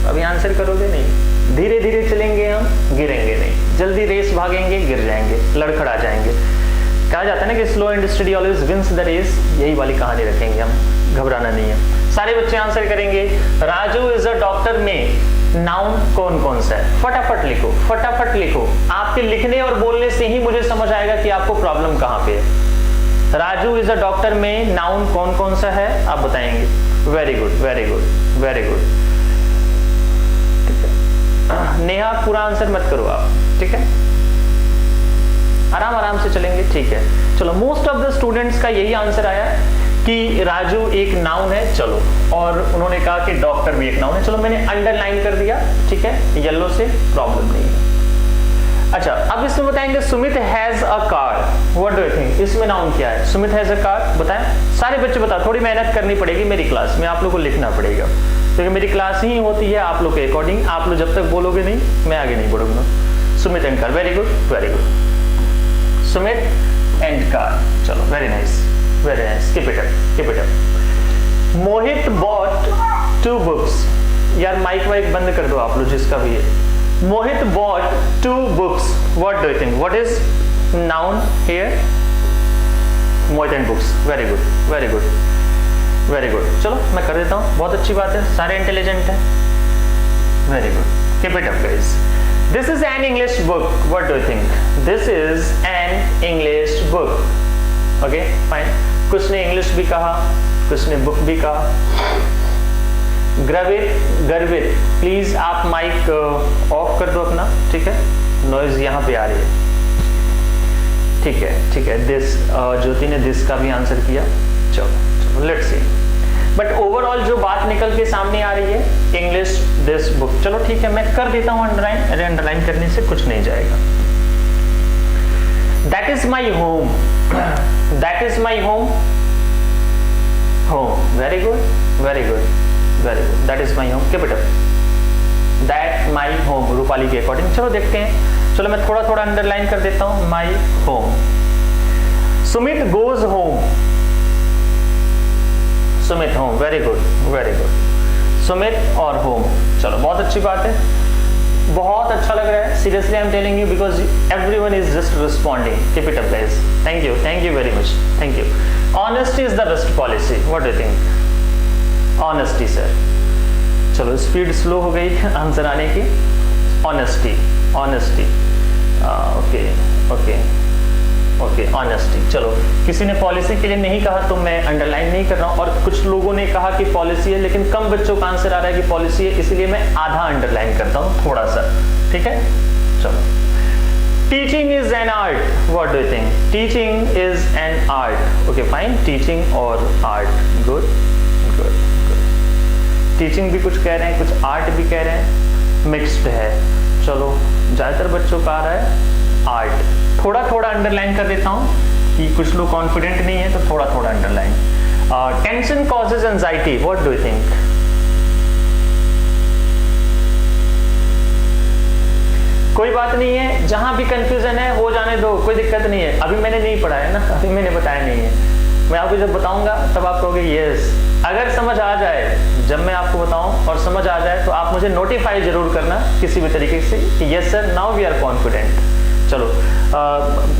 अभी आंसर करोगे नहीं, धीरे धीरे चलेंगे हम, गिरेंगे नहीं। जल्दी रेस भागेंगे, गिर जाएंगे, लड़खड़ा जाएंगे। कहा जाता है ना कि slow and study always wins the race, यही वाली कहानी रखेंगे हम, घबराना नहीं है। सारे बच्चे आंसर करेंगे। राजू इज अ डॉक्टर में नाउन कौन कौन सा है? फटाफट लिखो, फटाफट लिखो। आपके लिखने और बोलने से ही मुझे समझ आएगा कि आपको प्रॉब्लम कहाँ पे है। राजू इज अ डॉक्टर में नाउन कौन कौन सा है, आप बताएंगे। Very good, very good, very good. Neha पूरा आंसर मत करो आप, ठीक है, आराम आराम से चलेंगे, ठीक है। चलो, मोस्ट ऑफ द स्टूडेंट्स का यही आंसर आया कि राजू एक नाउन है। चलो, और उन्होंने कहा कि डॉक्टर भी एक नाउन है। चलो, मैंने अंडरलाइन कर दिया, ठीक है, येलो से, प्रॉब्लम नहीं है। अच्छा, अब इसमें बताएंगे Sumit has a car, what do you think? इसमें नाउन क्या है? सुमित हैज अ कार, बताएं सारे बच्चे बताओ। थोड़ी मेहनत करनी पड़ेगी मेरी क्लास में, आप लोग को लिखना पड़ेगा, क्योंकि मेरी क्लास ही होती है आप लोग के अकॉर्डिंग। आप लोग जब तक बोलोगे नहीं, मैं आगे नहीं बढ़ूंगा। Sumit and car, very good, very good. Sumit and car, चलो, very nice, very nice, keep it up, keep it up. Mohit bought 2 books, यार माइक वाइक बंद कर दो आप लोग जिसका भी है। Mohit bought 2 books, what do you think? What is noun here? Mohit and books, very good, very good, very good. चलो, मैं कर देता हूँ, बहुत अच्छी बात है, सारे इंटेलिजेंट हैं, very good, keep it up guys. This is an English book, what do you think? This is an English book, okay fine. कुछ ने इंग्लिश भी कहा, कुछ ने बुक भी कहा। गर्वित, गर्वित, प्लीज आप माइक ऑफ कर दो अपना, ठीक है, नॉइज यहाँ पे आ रही है, ठीक है, ठीक है। दिस, ज्योति ने दिस का भी आंसर किया। चलो, लेट्स सी, बट ओवरऑल जो बात निकल के सामने आ रही है, इंग्लिश दिस बुक। चलो ठीक है, मैं कर देता हूँ अंडरलाइन। अरे अंडरलाइन करने से कुछ नहीं जाएगा। That is my home, that is my home, home, very good, very good, very good, that is my home, keep it up. That my home, Rupali के अकॉर्डिंग। चलो देखते हैं, चलो मैं थोड़ा थोड़ा अंडरलाइन कर देता हूँ। My home. Sumit goes home, Sumit home, very good, very good. Sumit और होम, चलो बहुत अच्छी बात है, बहुत अच्छा लग रहा है। Seriously I am telling you because everyone is just responding. Keep it up guys, thank you very much, thank you. Honesty is the best policy, what do you think? Honesty sir, चलो speed slow हो गई answer आने की। Honesty, honesty, okay okay okay, honesty. चलो, किसी ने policy के लिए नहीं कहा तो मैं अंडरलाइन नहीं कर रहा हूँ, और कुछ लोगों ने कहा कि पॉलिसी है, लेकिन कम बच्चों का आंसर आ रहा है कि पॉलिसी है, इसलिए मैं आधा अंडरलाइन करता हूँ, थोड़ा सा, ठीक है। चलो, teaching is an art, what do you think? Teaching is an art, okay fine, teaching और art, good good good. Teaching भी कुछ कह रहे हैं, कुछ आर्ट भी कह रहे हैं, मिक्स्ड है। चलो, ज्यादातर बच्चों का आ रहा है आर्ट। थोड़ा थोड़ा अंडरलाइन कर देता हूं कि कुछ लोग कॉन्फिडेंट नहीं है, तो थोड़ा थोड़ा underline. Tension causes anxiety, what do you think? कोई बात नहीं है, जहां भी कंफ्यूजन है हो जाने दो, कोई दिक्कत नहीं है। अभी मैंने नहीं पढ़ा है ना, अभी मैंने बताया नहीं है, मैं आपको जब बताऊंगा तब आप कहोगे यस। अगर समझ आ जाए, जब मैं आपको बताऊं और समझ आ जाए तो आप मुझे नोटिफाई जरूर करना किसी भी तरीके से कि yes sir now we are confident. चलो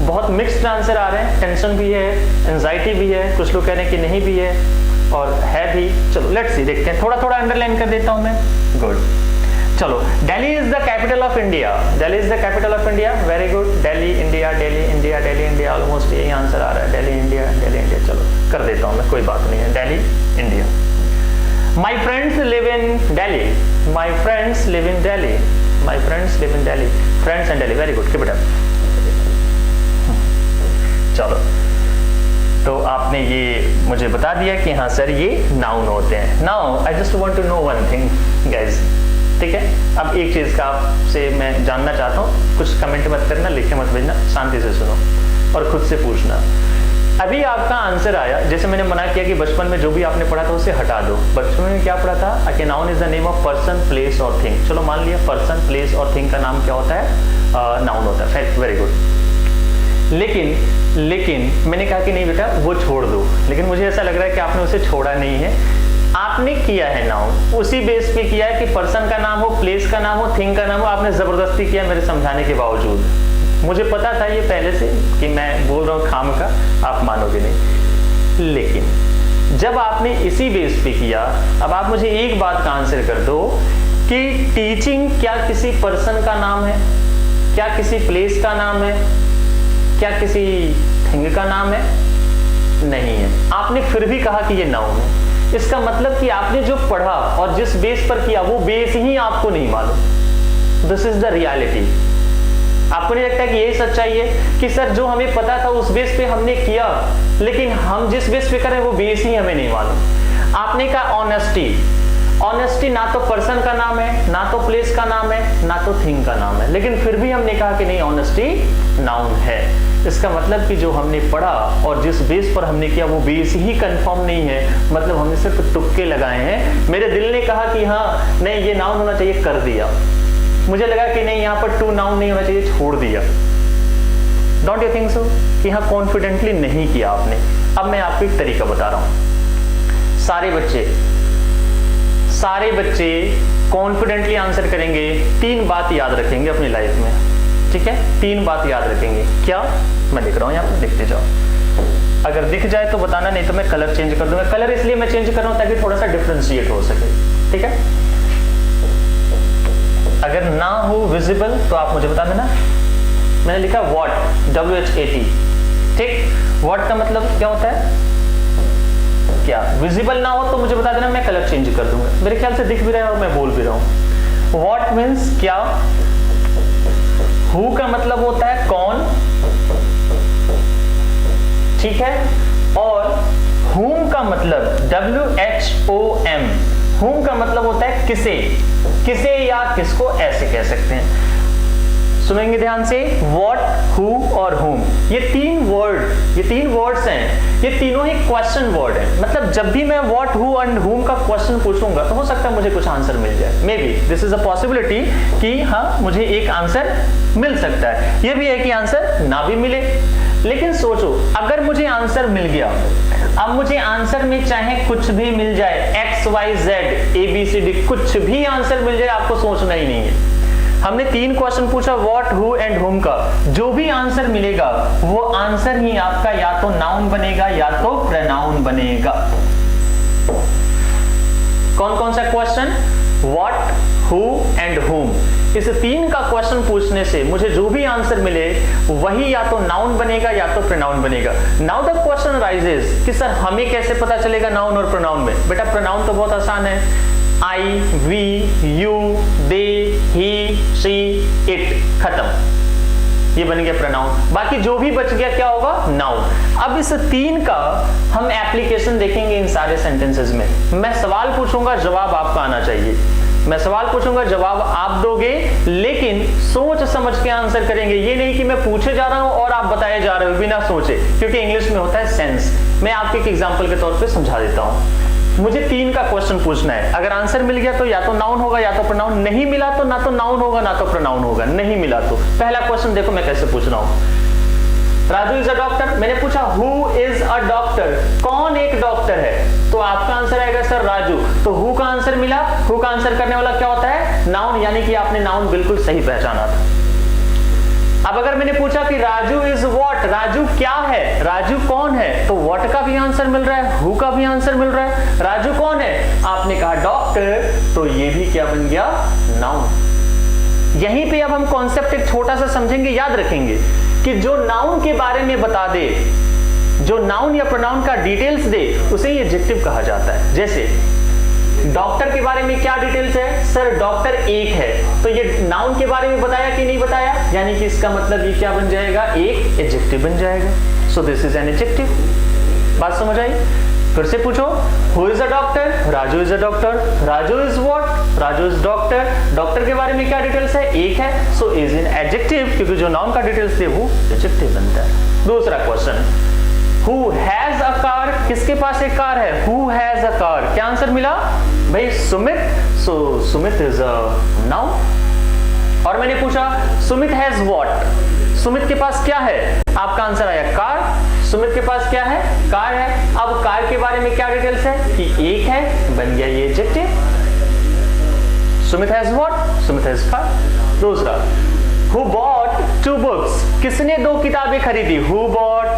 बहुत मिक्स्ड आंसर आ रहे हैं, टेंशन भी है, एंजाइटी भी है, कुछ लोग कह रहे हैं कि नहीं भी है और है भी। चलो लेट्स सी, देखते हैं, थोड़ा थोड़ा अंडरलाइन कर देता हूं मैं। गुड, चलो Delhi is the capital of India, Delhi is the capital of India, very good. Delhi India, Delhi India, Delhi India, almost यही आंसर आ रहा है, दिल्ली इंडिया, दिल्ली इंडिया। चलो कर देता हूं मैं, कोई बात नहीं है, Delhi India. My friends live in Delhi, my friends live in Delhi, my friends live in Delhi, friends and Delhi, very good, keep it up. चलो तो आपने ये मुझे बता दिया कि हाँ सर ये नाउन होते हैं। Now I just want to know one thing guys, ठीक है। अब एक चीज का आपसे मैं जानना चाहता हूँ, कुछ कमेंट मत करना, लिखे मत भेजना, शांति से सुनो और खुद से पूछना। अभी आपका आंसर आया, जैसे मैंने मना किया कि बचपन में जो भी आपने पढ़ा था उसे हटा दो। बचपन में क्या पढ़ा था कि noun is the name of person, place और थिंग। चलो मान लिया पर्सन, प्लेस और थिंग का नाम क्या होता है, नाउन होता है, वेरी गुड। लेकिन मैंने कहा कि नहीं बेटा वो छोड़ दो, लेकिन मुझे ऐसा लग रहा है कि आपने उसे छोड़ा नहीं है, आपने किया है नाउन, उसी बेस पे किया है कि पर्सन का नाम हो, प्लेस का नाम हो, थिंग का नाम हो, आपने जबरदस्ती किया मेरे समझाने के बावजूद। मुझे पता था ये पहले से कि मैं बोल रहा हूँ खाम का, आप मानोगे नहीं। लेकिन जब आपने इसी बेस पे किया, अब आप मुझे एक बात का आंसर कर दो कि टीचिंग क्या किसी पर्सन का नाम है, क्या किसी प्लेस का नाम है, क्या किसी थिंग का नाम है? नहीं है। आपने फिर भी कहा कि ये नाउन है, इसका मतलब कि आपने जो पढ़ा और जिस बेस पर किया वो बेस ही आपको नहीं मालूम। This is the reality. आपको नहीं लगता कि यही सच्चाई है कि सर जो हमें पता था उस बेस पे हमने किया, लेकिन हम जिस बेस पे करें वो बेस ही हमें नहीं मालूम। आपने कहा ऑनेस्टी, ऑनेस्टी ना तो पर्सन का नाम है, ना तो प्लेस का नाम है, ना तो थिंग का नाम है, लेकिन फिर भी हमने कहा कि नहीं ऑनेस्टी नाउन है। इसका मतलब कि जो हमने पढ़ा और जिस बेस पर हमने किया वो बेस ही कंफर्म नहीं है, मतलब हमने सिर्फ तुक्के लगाए हैं। मेरे दिल ने कहा कि हाँ नहीं ये नाउन होना चाहिए, कर दिया। मुझे लगा कि नहीं यहाँ पर टू नाउन नहीं होना चाहिए, छोड़ दिया। डोंट यू थिंक सो कि हाँ कॉन्फिडेंटली नहीं किया आपने। अब मैं आपको एक तरीका बता रहा हूं। सारे बच्चे कॉन्फिडेंटली आंसर करेंगे, 3 बात याद रखेंगे अपनी लाइफ में, ठीक है? 3 बात याद रखेंगे। क्या? मैं लिख रहा हूं, यहाँ पर लिखते जाओ। अगर दिख जाए तो बताना, नहीं तो मैं कलर चेंज कर दूंगा। कलर इसलिए मैं चेंज कर रहा हूं ताकि थोड़ा सा डिफरेंशिएट हो सके, ठीक है? अगर ना हो विजिबल तो आप मुझे बता देना। मैंने लिखा वॉट, WHAT, ठीक? वॉट का मतलब क्या होता है? क्या? विजिबल ना हो तो मुझे बता देना, मैं कलर चेंज कर दूंगा। मेरे ख्याल से दिख भी रहा है और मैं बोल भी रहा हूं। वॉट मीन्स क्या? हु का मतलब होता है कौन, ठीक है? और whom का मतलब WHOM, whom का मतलब होता है किसे, किसे या किसको ऐसे कह सकते हैं। सुनेंगे ध्यान से, what, who और whom, ये 3 वर्ड्स हैं, ये तीनों ही क्वेश्चन वर्ड हैं। मतलब जब भी मैं what, who एंड whom का क्वेश्चन पूछूंगा तो हो सकता है मुझे कुछ आंसर मिल जाए। May be this is a possibility कि हाँ मुझे एक आंसर मिल सकता है। ये भी है कि आंसर ना भी मिले। लेकिन सोचो अगर मुझे आंसर मिल गया, अब मुझे आंसर में चाहे कुछ भी मिल जाए, XYZ ABCD कुछ भी आंसर मिल जाए, आपको सोचना ही नहीं है। हमने 3 क्वेश्चन पूछा, व्हाट, हु एंड हुम का, जो भी आंसर मिलेगा वो आंसर ही आपका या तो नाउन बनेगा या तो प्रोनाउन बनेगा। कौन कौन सा क्वेश्चन? व्हाट, हु एंड हुम। इस 3 का क्वेश्चन पूछने से मुझे जो भी आंसर मिले वही या तो नाउन बनेगा या तो प्रोनाउन बनेगा। नाउ द क्वेश्चन राइजेस कि सर हमें कैसे पता चलेगा नाउन और प्रोनाउन में? बेटा प्रोनाउन तो बहुत आसान है, I, we, you, they, he, she, it, खत्म, ये बन गया प्रोनाउन। बाकी जो भी बच गया क्या होगा? नाउन। अब इस 3 का हम एप्लीकेशन देखेंगे इन सारे सेंटेंसेस में। मैं सवाल पूछूंगा, जवाब आपका आना चाहिए। मैं सवाल पूछूंगा, जवाब आप दोगे, लेकिन सोच समझ के आंसर करेंगे। ये नहीं कि मैं पूछे जा रहा हूं और आप बताए जा रहे हो बिना सोचे, क्योंकि इंग्लिश में होता है सेंस। मैं आपके एक एग्जांपल के तौर पे समझा देता हूं। मुझे 3 का क्वेश्चन पूछना है। अगर आंसर मिल गया तो या तो नाउन होगा या तो प्रोनाउन, नहीं मिला तो ना तो नाउन होगा ना तो प्रोनाउन होगा। नहीं मिला तो पहला क्वेश्चन देखो मैं कैसे पूछ रहा हूं। राजू इज अ डॉक्टर, मैंने पूछा हु इज अ डॉक्टर, कौन एक डॉक्टर है, तो आपका आंसर आएगा सर राजू। तो हु का आंसर मिला, हु का आंसर करने वाला क्या होता है, नाउन, यानी कि आपने नाउन बिल्कुल सही पहचाना था। अब अगर मैंने पूछा कि राजू इज व्हाट, राजू क्या है, राजू कौन है, तो व्हाट का भी आंसर मिल रहा है, हु का भी आंसर मिल रहा है। राजू कौन है, आपने कहा डॉक्टर, तो ये भी क्या बन गया, नाउन। यहीं पे अब हम कॉन्सेप्ट एक छोटा सा समझेंगे, याद रखेंगे कि जो नाउन के बारे में बता दे, जो नाउन या प्रोनाउन का डिटेल्स दे, उसे एडजेक्टिव कहा जाता है। जैसे डॉक्टर के बारे में क्या डिटेल्स है, सर डॉक्टर एक है, तो ये नाउन के बारे में बताया कि नहीं बताया, यानी कि इसका मतलब ये क्या बन जाएगा, एक एडजेक्टिव बन जाएगा। सो दिस इज एन एडजेक्टिव। बात समझ आई? फिर से पूछो, who is a doctor, Raju is a doctor, Raju is what, Raju is doctor, doctor के बारे में क्या डिटेल्स है, एक है, सो इज इन एडजेक्टिव, क्योंकि जो नाउन का डिटेल्स थे वो एडजेक्टिव बनता है। दूसरा question, Who has a car, किसके पास एक कार है, Who has a car, क्या आंसर मिला भाई, Sumit, so Sumit is a noun। और मैंने पूछा सुमित has what, सुमित के पास क्या है, आपका आंसर आया कार, सुमित के पास क्या है, कार है। अब कार के बारे में क्या डिटेल्स है कि एक है, बन गया ये adjective. Sumit has what, Sumit has car। दूसरा, Who bought 2 books, किसने 2 किताबें खरीदी, Who bought,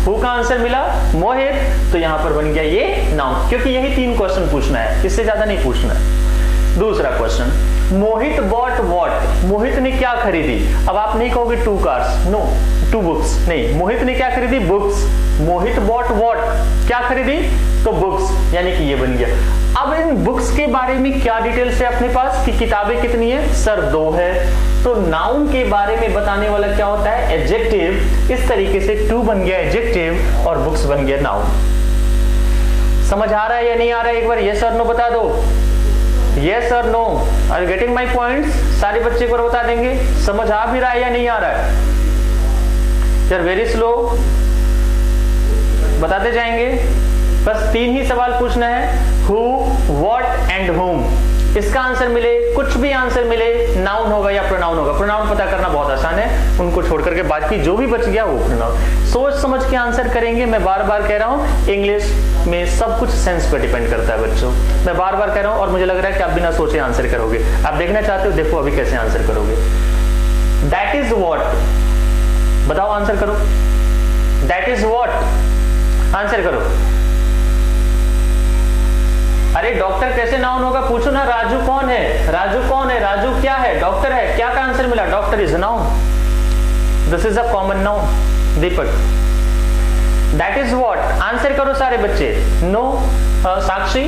हु का आंसर मिला मोहित, तो यहां पर बन गया ये नाउन, क्योंकि यही 3 क्वेश्चन पूछना है, इससे ज्यादा नहीं पूछना है। दूसरा क्वेश्चन, मोहित बॉट व्हाट, मोहित ने क्या खरीदी। अब आप नहीं कहोगे 2 कार्स, नो 2 बुक्स, नहीं, मोहित ने क्या खरीदी, बुक्स। मोहित बॉट व्हाट, क्या खरीदी, तो बुक्स, यानी कि ये बन गया। अब इन बुक्स के बारे में क्या डिटेल्स है अपने पास कि किताबें कितनी है, सर 2 है, तो नाउन के बारे में बताने वाला क्या होता है, एडजेक्टिव। इस तरीके से 2 बन गया एडजेक्टिव और बुक्स बन गया नाउन। समझ आ रहा है या नहीं आ रहा है, एक बार यस और नो बता दो, यस और no, are you getting my points. सारे बच्चे को बता देंगे, समझ आ भी रहा है या नहीं आ रहा है, यार वेरी स्लो बताते जाएंगे। बस 3 ही सवाल पूछना है, हु, व्हाट एंड हुम। इसका आंसर मिले, कुछ भी आंसर मिले, नाउन होगा या प्रोनाउन होगा। प्रोनाउन पता करना बहुत आसान है, उनको छोड़ करके बाकी जो भी बच गया वो प्रोनाउन। सोच समझ के आंसर करेंगे। मैं बार बार कह रहा हूं, इंग्लिश में सब कुछ सेंस पे डिपेंड करता है बच्चों, मैं बार बार कह रहा हूं, और मुझे लग रहा है कि आप बिना सोचे आंसर करोगे। आप देखना चाहते हो, देखो अभी कैसे आंसर करोगे। दैट इज व्हाट, बताओ आंसर करो, दैट इज व्हाट, आंसर करो। अरे डॉक्टर कैसे नाउन होगा, पूछो ना, राजू कौन है, राजू कौन है, राजू क्या है, डॉक्टर है, क्या का आंसर मिला, doctor is noun, this is a common noun. Deepak, that is what, answer करो सारे बच्चे। नो साक्षी,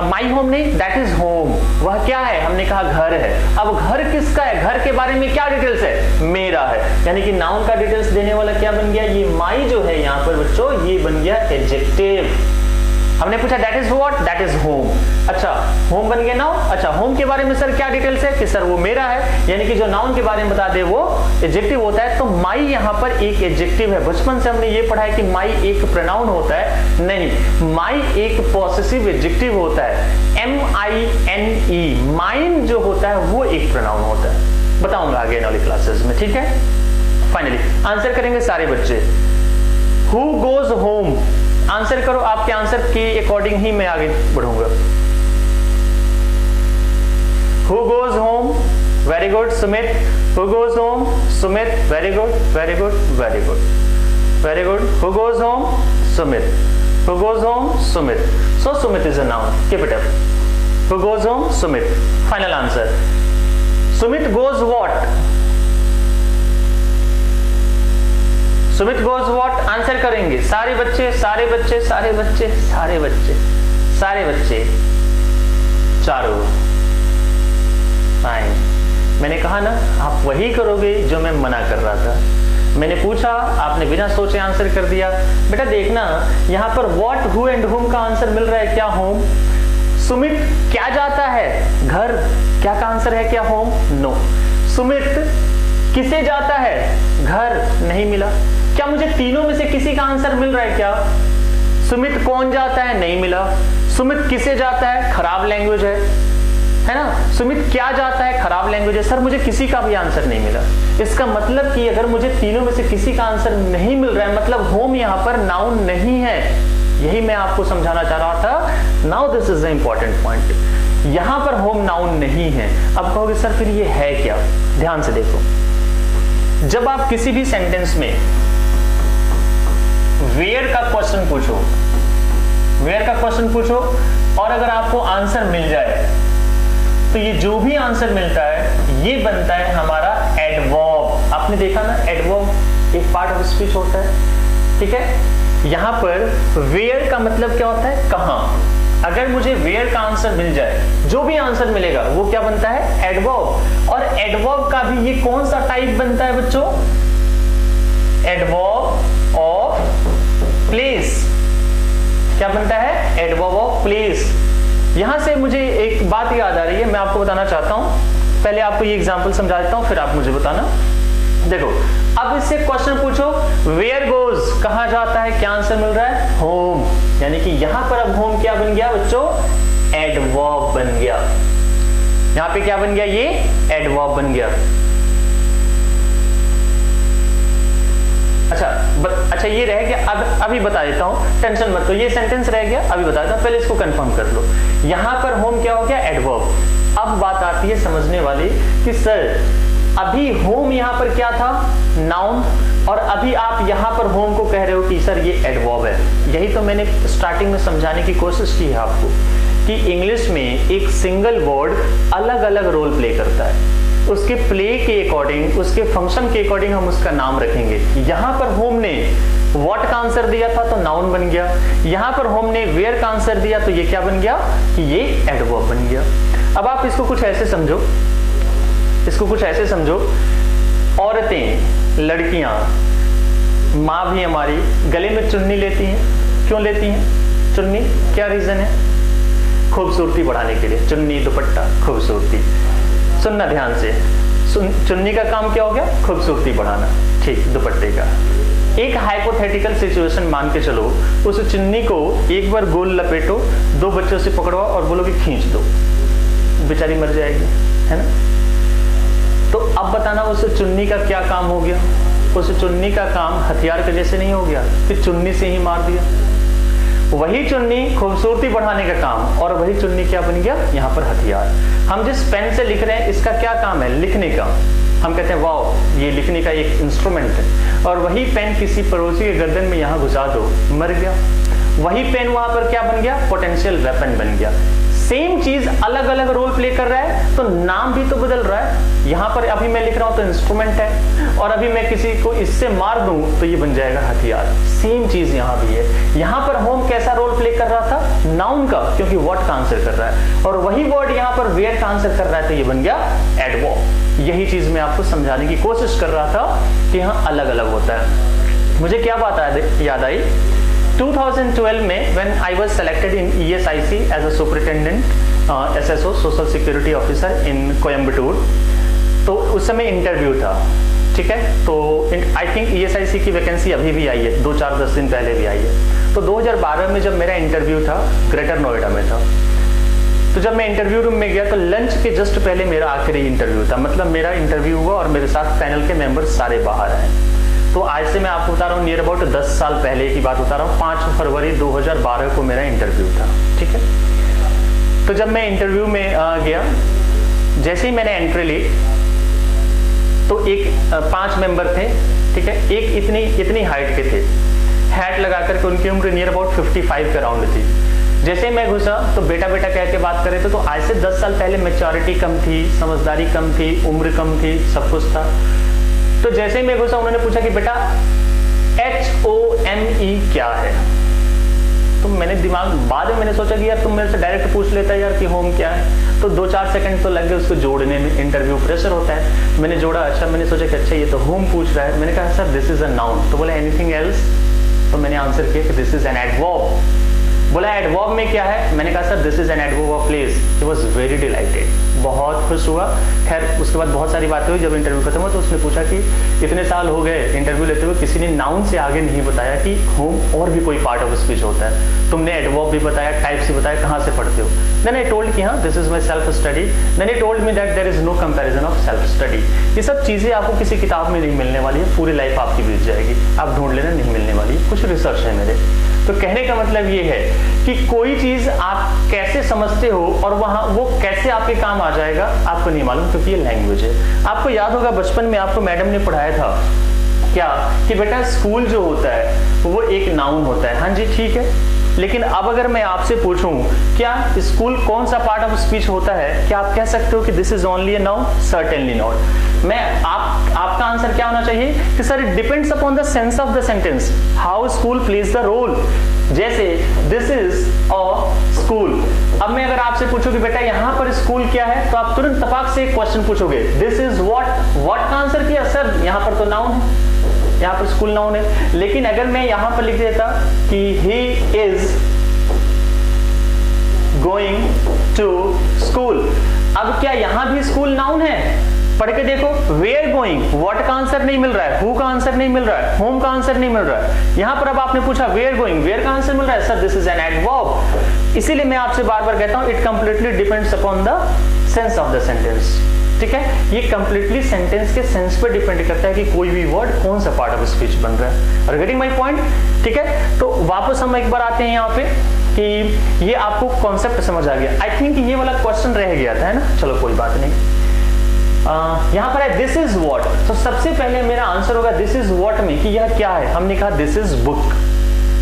माई होम नहीं, दैट इज होम, वह क्या है, हमने कहा घर है। अब घर किसका है, घर के बारे में क्या डिटेल्स है, मेरा है, यानी कि नाउन का डिटेल्स देने वाला क्या बन गया, ये माई जो है यहाँ पर बच्चों, ये बन गया एडजेक्टिव। हमने पूछा that is what, that is home, अच्छा होम बन गया नाउन। अच्छा होम के बारे में सर क्या डिटेल्स है कि सर वो मेरा है, यानी कि जो नाउन के बारे में बता दे वो एडजेक्टिव होता है। तो माई यहाँ पर एक एडजेक्टिव है। बचपन से हमने ये पढ़ा है कि माई एक प्रोनाउन होता है, नहीं, माई एक पॉसेसिव एडजेक्टिव होता है, MINE, माइन जो होता है वो एक प्रोनाउन होता है। बताऊंगा आगे वाली क्लासेस में, ठीक है। फाइनली आंसर करेंगे सारे बच्चे। हु गोज होम, आंसर करो, आपके आंसर के अकॉर्डिंग ही मैं आगे बढ़ूंगा। Who goes home, very good Sumit, who goes home, Sumit, very good very good very good very good, who goes home, Sumit, who goes home, Sumit, so Sumit is a noun, keep it up, who goes home, Sumit. Final answer, Sumit goes what, Sumit goes what, answer करेंगे सारे बच्चे सारे बच्चे सारे बच्चे सारे बच्चे सारे बच्चे, चारों। फाइन, मैंने कहा ना आप वही करोगे जो मैं मना कर रहा था। मैंने पूछा, आपने बिना सोचे आंसर कर दिया। बेटा देखना यहाँ पर व्हाट, हु एंड हुम का आंसर मिल रहा है क्या, होम। सुमित क्या जाता है, घर, क्या का आंसर है क्या, होम, नो। सुमित किसे जाता है, घर, नहीं मिला। क्या मुझे तीनों में से किसी का आंसर मिल रहा है क्या, सुमित कौन जाता है, नहीं मिला। सुमित किसे जाता है, खराब लैंग्वेज है ना। सुमित क्या जाता है, खराब लैंग्वेज है। सर मुझे किसी का भी आंसर नहीं मिला। इसका मतलब कि अगर मुझे तीनों में से किसी का आंसर नहीं मिल रहा है, मतलब होम यहाँ पर नाउन नहीं है। यही मैं आपको समझाना चाह रहा था। Now this is the important point. यहां पर होम नाउन नहीं है। अब कहोगे सर फिर ये है क्या? ध्यान से देखो, जब आप किसी भी सेंटेंस में वेयर का क्वेश्चन पूछो, वेयर का क्वेश्चन पूछो और अगर आपको आंसर मिल जाए तो ये जो भी आंसर मिलता है ये बनता है हमारा एडवर्ब। आपने देखा ना, एडवर्ब एक पार्ट ऑफ स्पीच होता है, ठीक है। यहां पर वेयर का मतलब क्या होता है, कहां। अगर मुझे वेयर का आंसर मिल जाए, जो भी आंसर मिलेगा वो क्या बनता है, एडवर्ब। और एडवर्ब का भी ये कौन सा टाइप बनता है बच्चों, एडवर्ब ऑफ प्लेस। क्या बनता है, एडवर्ब ऑफ प्लेस। यहां से मुझे एक बात याद आ रही है, मैं आपको बताना चाहता हूं। पहले आपको ये एग्जांपल समझा देता हूं, फिर आप मुझे बताना। देखो, अब इससे क्वेश्चन पूछो, वेयर गोज, कहां जाता है, क्या आंसर मिल रहा है, होम। यानी कि यहां पर अब होम क्या बन गया बच्चों, एडवर्ब बन गया। यहां पे क्या बन गया, ये एडवर्ब बन गया। अच्छा ये रह गया। अब अभी बता देता हूं, टेंशन मत लो, ये सेंटेंस रह गया, अभी बता देता हूं, पहले इसको कंफर्म कर लो। यहां पर होम क्या हो गया, एडवर्ब। अब बात आती है समझने वाली कि सर अभी होम यहां पर क्या था, नाउन, और अभी आप यहां पर होम को कह रहे हो कि सर ये एडवर्ब है। यही तो मैंने स्टार्टिंग में समझाने की कोशिश की है आपको कि इंग्लिश में एक सिंगल वर्ड अलग अलग रोल प्ले करता है। उसके प्ले के अकॉर्डिंग, उसके फंक्शन के अकॉर्डिंग हम उसका नाम रखेंगे। यहां पर होम ने व्हाट का आंसर दिया था तो नाउन बन गया। यहां पर होम ने वेयर का आंसर दिया तो ये क्या बन गया, कि ये एडवर्ब बन गया। अब आप इसको कुछ ऐसे समझो, इसको कुछ ऐसे समझो, औरतें, लड़कियां, माँ भी हमारी गले में चुन्नी लेती हैं। क्यों लेती हैं चुन्नी, क्या रीजन है, खूबसूरती बढ़ाने के लिए। चुन्नी, दुपट्टा, खूबसूरती। सुनना ध्यान से, चुन्नी का काम क्या हो गया, खूबसूरती बढ़ाना, ठीक। दुपट्टे का एक हाइपोथेटिकल सिचुएशन मान के चलो, उस चुन्नी को एक बार गोल लपेटो, दो बच्चों से पकड़वाओ और बोलो कि खींच दो, बेचारी मर जाएगी, है ना। तो अब बताना उस चुन्नी का क्या काम हो गया, उस चुन्नी का काम हथियार के जैसे नहीं हो गया कि चुन्नी से ही मार दिया। वही चुन्नी खूबसूरती बढ़ाने का काम, और वही चुन्नी क्या बन गया, यहाँ पर हथियार। हम जिस पेन से लिख रहे हैं इसका क्या काम है, लिखने का। हम कहते हैं वाओ ये लिखने का एक इंस्ट्रूमेंट है, और वही पेन किसी पड़ोसी के गर्दन में यहाँ घुसा दो, मर गया। वही पेन वहां पर क्या बन गया, पोटेंशियल वेपन बन गया। सेम चीज अलग अलग रोल प्ले कर रहा है तो नाम भी तो बदल रहा है। यहां पर अभी मैं लिख रहा हूं तो इंस्ट्रूमेंट है, और अभी मैं किसी को इससे मार दूं तो ये बन जाएगा हथियार। सेम चीज यहां भी है। यहां पर होम कैसा रोल प्ले कर रहा था, नाउन का, क्योंकि व्हाट का आंसर कर रहा है, और वही वर्ड यहां पर वेयर का आंसर कर रहा है तो ये बन गया एडवर्ब। यही चीज मैं आपको समझाने की कोशिश कर रहा था कि यहाँ अलग अलग होता है। मुझे क्या बात याद आई, 2012 में when I was selected in ESIC as a superintendent SSO Social Security Officer in Coimbatore, तो उस समय इंटरव्यू था, ठीक है। तो आई थिंक ESIC की वैकेंसी अभी भी आई है, 2-4-10 दिन पहले भी आई है। तो 2012 में जब मेरा इंटरव्यू था, ग्रेटर नोएडा में था, तो जब मैं इंटरव्यू रूम में गया तो लंच के जस्ट पहले मेरा आखिरी इंटरव्यू था। मतलब मेरा इंटरव्यू हुआ और मेरे साथ पैनल के मेंबर्स सारे बाहर आए। तो आज से मैं आपको बता रहा हूँ नियर अबाउट 10 साल पहले की बात बता रहा हूँ। 5 फरवरी 2012 को मेरा इंटरव्यू था, ठीक है। तो जब मैं इंटरव्यू में गया, जैसे ही मैंने एंट्री ली तो एक 5 मेंबर थे, ठीक है। एक इतनी हाइट के थे, हैट लगा करके, उनकी उम्र नियर अबाउट 55 के राउंड थी। जैसे मैं घुसा तो बेटा बेटा कह के बात करे तो आज से 10 साल पहले मैच्योरिटी कम थी, समझदारी कम थी, उम्र कम थी, सब कुछ था। तो जैसे ही मैं घुसा उन्होंने पूछा कि बेटा HOME क्या है। तो मैंने बाद में मैंने सोचा कि यार तुम मेरे से डायरेक्ट पूछ लेता यार कि होम क्या है। तो 2-4 सेकंड तो लग गए उसको जोड़ने में, इंटरव्यू प्रेशर होता है। मैंने जोड़ा, अच्छा, मैंने सोचा कि अच्छा ये तो होम पूछ रहा है। मैंने कहा sir this is a noun. तो बोला एनीथिंग एल्स। तो मैंने आंसर किया कि दिस इज एन एडवर्ब। बोला एडवर्ब में क्या है, मैंने कहा sir this is an adverb of place. He was very dilated, बहुत खुश हुआ। खैर उसके बाद बहुत सारी बातें हुई। जब इंटरव्यू खत्म हुआ तो उसने पूछा कि इतने साल हो गए इंटरव्यू लेते हुए, किसी ने नाउन से आगे नहीं बताया कि होम और भी कोई पार्ट ऑफ स्पीच होता है। तुमने एडवर्ब भी बताया, टाइप्स भी बताया, कहाँ से पढ़ते हो। देन आई टोल्ड कि हाँ this is my self study. Then I told me that there is no comparison of self study. ये सब चीज़ें आपको किसी किताब में नहीं मिलने वाली है, पूरी लाइफ आपकी बीत जाएगी, आप ढूंढ लेना, नहीं मिलने वाली, कुछ रिसर्च है मेरे। तो कहने का मतलब ये है कि कोई चीज आप कैसे समझते हो और वहां वो कैसे आपके काम आ जाएगा आपको नहीं मालूम, क्योंकि ये लैंग्वेज है। आपको याद होगा बचपन में आपको मैडम ने पढ़ाया था क्या कि बेटा स्कूल जो होता है वो एक नाउन होता है। हाँ जी ठीक है, लेकिन अब अगर मैं आपसे पूछूं क्या स्कूल कौन सा पार्ट ऑफ स्पीच होता है, क्या आप कह सकते हो कि this is only a noun? Certainly not. आपका आंसर क्या होना चाहिए कि sir it depends upon the sense of the sentence, how school plays the role. जैसे दिस इज अ स्कूल। अब मैं अगर आपसे पूछूं कि बेटा यहाँ पर स्कूल क्या है, तो आप तुरंत तपाक से एक क्वेश्चन पूछोगे, दिस इज व्हाट का आंसर किया सर, यहाँ पर तो नाउन है, यहाँ पर स्कूल नाउन है। लेकिन अगर मैं यहां पर लिख देता कि he is going to school, अब क्या यहां भी स्कूल नाउन है? पढ़ के देखो, वेयर गोइंग, व्हाट का आंसर नहीं मिल रहा है, हु का आंसर नहीं मिल रहा है, होम का आंसर नहीं मिल रहा है। यहां पर अब आपने पूछा वेयर गोइंग, वेयर का आंसर मिल रहा है, sir this is an adverb. इसीलिए मैं आपसे बार बार कहता हूं it completely depends upon the sense of the sentence. ठीक है, ये कंप्लीटली सेंटेंस के सेंस पे डिपेंड करता है कि कोई भी वर्ड कौन सा पार्ट ऑफ स्पीच बन रहा है। Are getting my point? ठीक है, तो वापस हम एक बार आते हैं यहाँ पे कि ये आपको कॉन्सेप्ट समझ आ गया। आई थिंक ये वाला क्वेश्चन रह गया था, है ना? चलो कोई बात नहीं। यहाँ पर है दिस इज व्हाट, तो सबसे पहले मेरा आंसर होगा दिस इज व्हाट में कि यह क्या है। हमने कहा दिस इज बुक।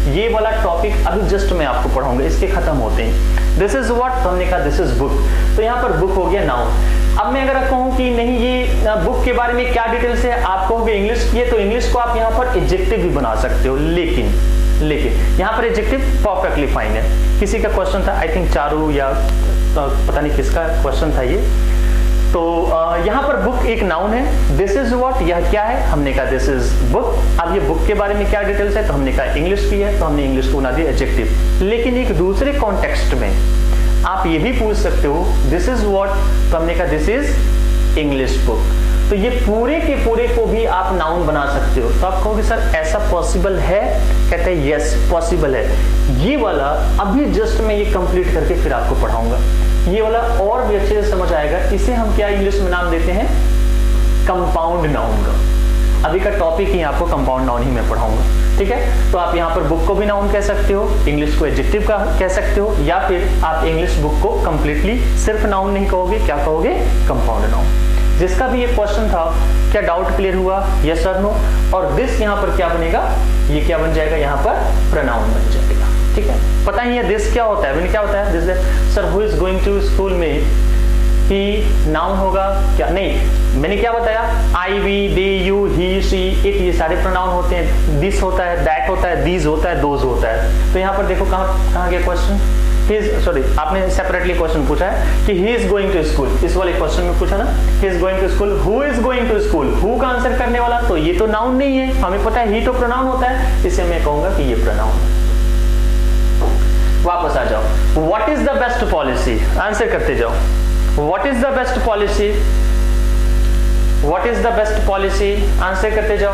ये वाला टॉपिक अभी जस्ट मैं आपको पढ़ाऊंगा, इसके खत्म होते हैं। दिस इज व्हाट, तो हमने कहा दिस इज बुक, तो यहाँ पर बुक हो गया नाउन। अब मैं अगर कहूं कि नहीं ये बुक के बारे में क्या डिटेल्स है, आप कहोगे इंग्लिश की है, तो इंग्लिश को आप यहाँ पर एडजेक्टिव भी बना सकते हो। लेकिन यहाँ पर एडजेक्टिव परफेक्टली फाइन है। किसी का क्वेश्चन था, आई थिंक चारू या पता नहीं किसका क्वेश्चन था ये, तो यहाँ पर बुक एक नाउन है, दिस इज व्हाट यह क्या है, हमने कहा दिस इज बुक। अब ये बुक के बारे में क्या डिटेल्स है, तो हमने कहा इंग्लिश की है, तो हमने इंग्लिश को बना दिया एडजेक्टिव। लेकिन एक दूसरे कॉन्टेक्स्ट में आप ये भी पूछ सकते हो दिस इज व्हाट, तो हमने कहा दिस इज इंग्लिश बुक। तो ये पूरे के पूरे को भी आप नाउन बना सकते हो। तो आप कहोगे सर ऐसा पॉसिबल है? कहते हैं यस पॉसिबल है। ये वाला अभी जस्ट मैं ये कंप्लीट करके फिर आपको पढ़ाऊंगा। ये वाला और भी अच्छे से समझ आएगा। इसे हम क्या इंग्लिश में नाम देते हैं? कंपाउंड नाउन का। अभी का टॉपिक ही आपको कंपाउंड नाउन ही मैं पढ़ाऊंगा। ठीक है, तो आप यहाँ पर बुक को भी नाउन कह सकते हो, इंग्लिश को एडजेक्टिव का कह सकते हो, या फिर आप इंग्लिश बुक को कंप्लीटली सिर्फ नाउन नहीं कहोगे, क्या कहोगे? Compound noun. जिसका भी ये क्वेश्चन था, क्या डाउट क्लियर हुआ? यस और नो। और दिस यहाँ पर क्या बनेगा? ये क्या बन जाएगा? यहाँ पर प्रोनाउन बन जाएगा। ठीक है, पता ही है दिस क्या होता है? मैंने क्या होता है this? Sir who is going to school में ही नाउन होगा क्या? नहीं, मैंने क्या बताया? I, we, they, you, he, she, it, ये सारे प्रोनाउन होते हैं। दिस होता है, दैट होता है, दीज होता है, दोज होता है। तो यहाँ पर देखो कहाँ गया क्वेश्चन? सॉरी, आपने सेपरेटली क्वेश्चन पूछा है कि he is going to school, इस वाले क्वेश्चन में पूछा ना, he is going to school, who is going to school, who का आंसर करने वाला, तो ये तो नाउन नहीं है, हमें पता है ही तो प्रोनाउन होता है, इसे मैं कहूंगा कि ये प्रोनाउन है। वापस आ जाओ, what is the best policy? Answer करते जाओ, what is the best policy? What is the best policy? Answer करते जाओ।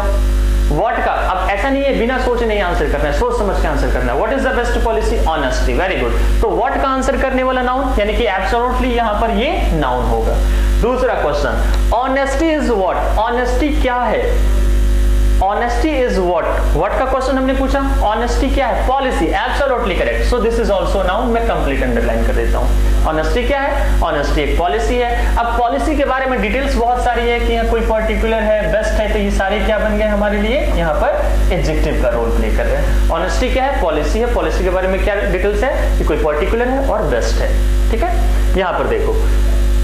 व्हाट का अब ऐसा नहीं है बिना सोचे नहीं आंसर करना है, सोच समझ के आंसर करना है। What is the best policy? Honesty. Very good. तो व्हाट का आंसर करने वाला नाउन, यानी कि एब्सोल्युटली यहां पर ये नाउन होगा। दूसरा question, honesty is what? Honesty क्या है? Honesty is what? व्हाट का क्वेश्चन हमने पूछा, ऑनेस्टी क्या है? Policy. Absolutely correct. So this is also known, मैं कंप्लीट अंडरलाइन कर देता हूं। ऑनेस्टी क्या है? ऑनेस्टी एक पॉलिसी है। अब पॉलिसी के बारे में डिटेल्स बहुत सारी है कि यहाँ कोई पर्टिकुलर है, बेस्ट है, तो ये सारे क्या बन गए हमारे लिए? यहाँ पर एडजेक्टिव का रोल प्ले कर रहे हैं। ऑनेस्टी क्या है? पॉलिसी है। पॉलिसी के बारे में क्या डिटेल्स है कि कोई पर्टिकुलर है और बेस्ट है। ठीक है, यहाँ पर देखो,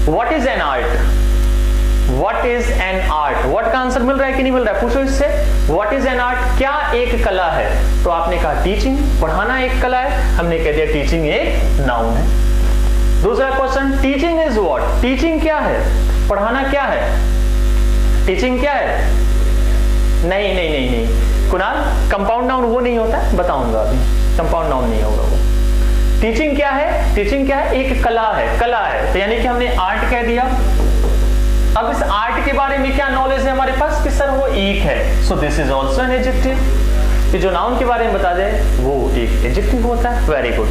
what is an art? What is an art? What का आंसर मिल रहा है कि नहीं मिल रहा है? पूछो इससे, What is an art? क्या एक कला है? तो आपने कहा टीचिंग, पढ़ाना एक कला है, हमने कह दिया टीचिंग एक नाउन है। दूसरा question, teaching is what? Teaching क्या है? पढ़ाना क्या है? टीचिंग क्या है? नहीं कुणाल, कंपाउंड नाउन वो नहीं होता, बताऊंगा अभी, कंपाउंड नाउन नहीं होगा वो। टीचिंग क्या है? टीचिंग क्या है? एक कला है, कला है। तो यानी कि हमने आर्ट कह दिया। अब इस आर्ट के बारे में क्या नॉलेज है हमारे पास कि सर वो एक है, सो this is also an adjective. कि जो नाउन के बारे में बता दे वो एक एडजेक्टिव होता है। Very good.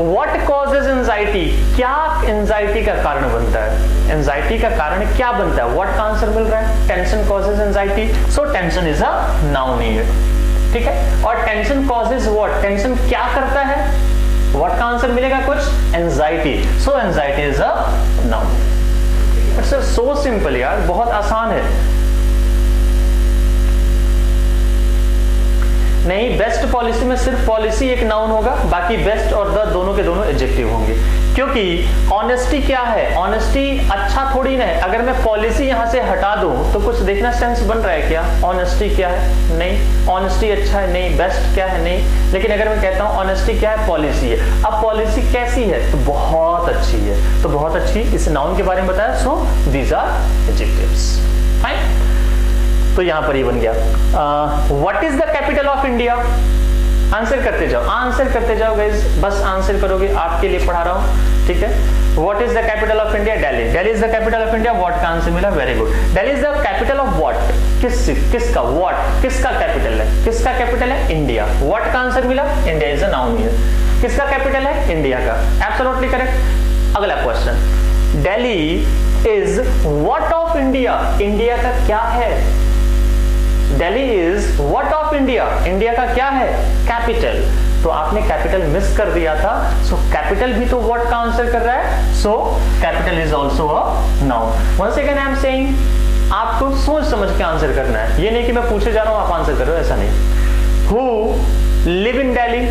What causes anxiety? क्या एंजाइटी का कारण बनता है? एंजाइटी का कारण क्या बनता है? व्हाट का आंसर मिल रहा है? Tension causes anxiety, so tension is a noun here. ठीक है। और टेंशन कॉजेज व्हाट? टेंशन क्या करता है? व्हाट का आंसर मिलेगा कुछ? Anxiety, so anxiety is a noun. It's so simple यार, बहुत आसान है। नहीं, बेस्ट पॉलिसी में सिर्फ पॉलिसी एक नाउन होगा, बाकी बेस्ट और द दोनों के दोनों एडजेक्टिव होंगे। क्योंकि ऑनेस्टी क्या है? ऑनेस्टी अच्छा थोड़ी ना है। अगर मैं पॉलिसी यहां से हटा दूं तो कुछ देखना सेंस बन रहा है क्या? ऑनेस्टी क्या है? नहीं। ऑनेस्टी अच्छा है? नहीं। बेस्ट क्या है? नहीं। लेकिन अगर मैं कहता हूं ऑनेस्टी क्या है? पॉलिसी है। अब पॉलिसी कैसी है? तो बहुत अच्छी है। तो बहुत अच्छी, इस नाउन के बारे में बताया, so these are adjectives. Fine. तो यहां पर ये बन गया। What is the capital of India? Answer करते जाओ, आंसर करते जाओ गाइस, बस आंसर करोगे, आपके लिए पढ़ा रहा हूं। ठीक है। What is the capital of India? Delhi. Delhi is the capital of India. What का आंसर मिला? Very good. Delhi is the capital of what? किसका? व्हाट किसका कैपिटल है? किसका कैपिटल है? इंडिया। व्हाट का आंसर मिला? India is a noun here. किसका कैपिटल है? इंडिया का। Absolutely correct. अगला question, Delhi is what of India? India का क्या है? Delhi is what of India? India का क्या है? कैपिटल। तो आपने कैपिटल मिस कर दिया था, सो कैपिटल भी तो व्हाट का आंसर कर रहा है, so capital is also a noun. Once again I am saying, आपको सोच समझ के आंसर करना है, ये नहीं कि मैं पूछे जा रहा हूं आप आंसर करो, ऐसा नहीं। Who live in Delhi?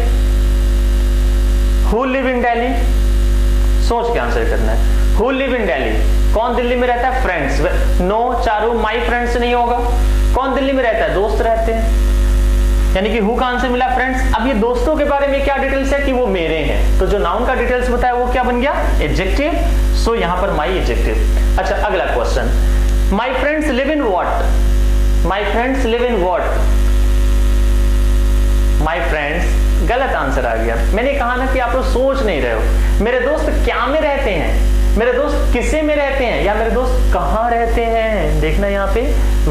Who live in Delhi? सोच के आंसर करना है। Who live in Delhi? कौन दिल्ली में रहता है? Friends. No Charu, my friends नहीं होगा। कौन दिल्ली में रहता है? दोस्त रहते हैं। यानी कि हु का आंसर मिला फ्रेंड्स। अब ये दोस्तों के बारे में क्या डिटेल्स है कि वो मेरे हैं, तो जो नाउन का डिटेल्स बताया वो क्या बन गया? एडजेक्टिव। सो यहां पर माई एडजेक्टिव। अच्छा, अगला question, my friends live in what? My friends live in what? My friends गलत आंसर आ गया। मैंने कहा ना कि आप लोग सोच नहीं रहे हो। मेरे दोस्त क्या में रहते हैं? मेरे दोस्त किसे में रहते हैं? या मेरे दोस्त कहां रहते हैं? देखना यहाँ पे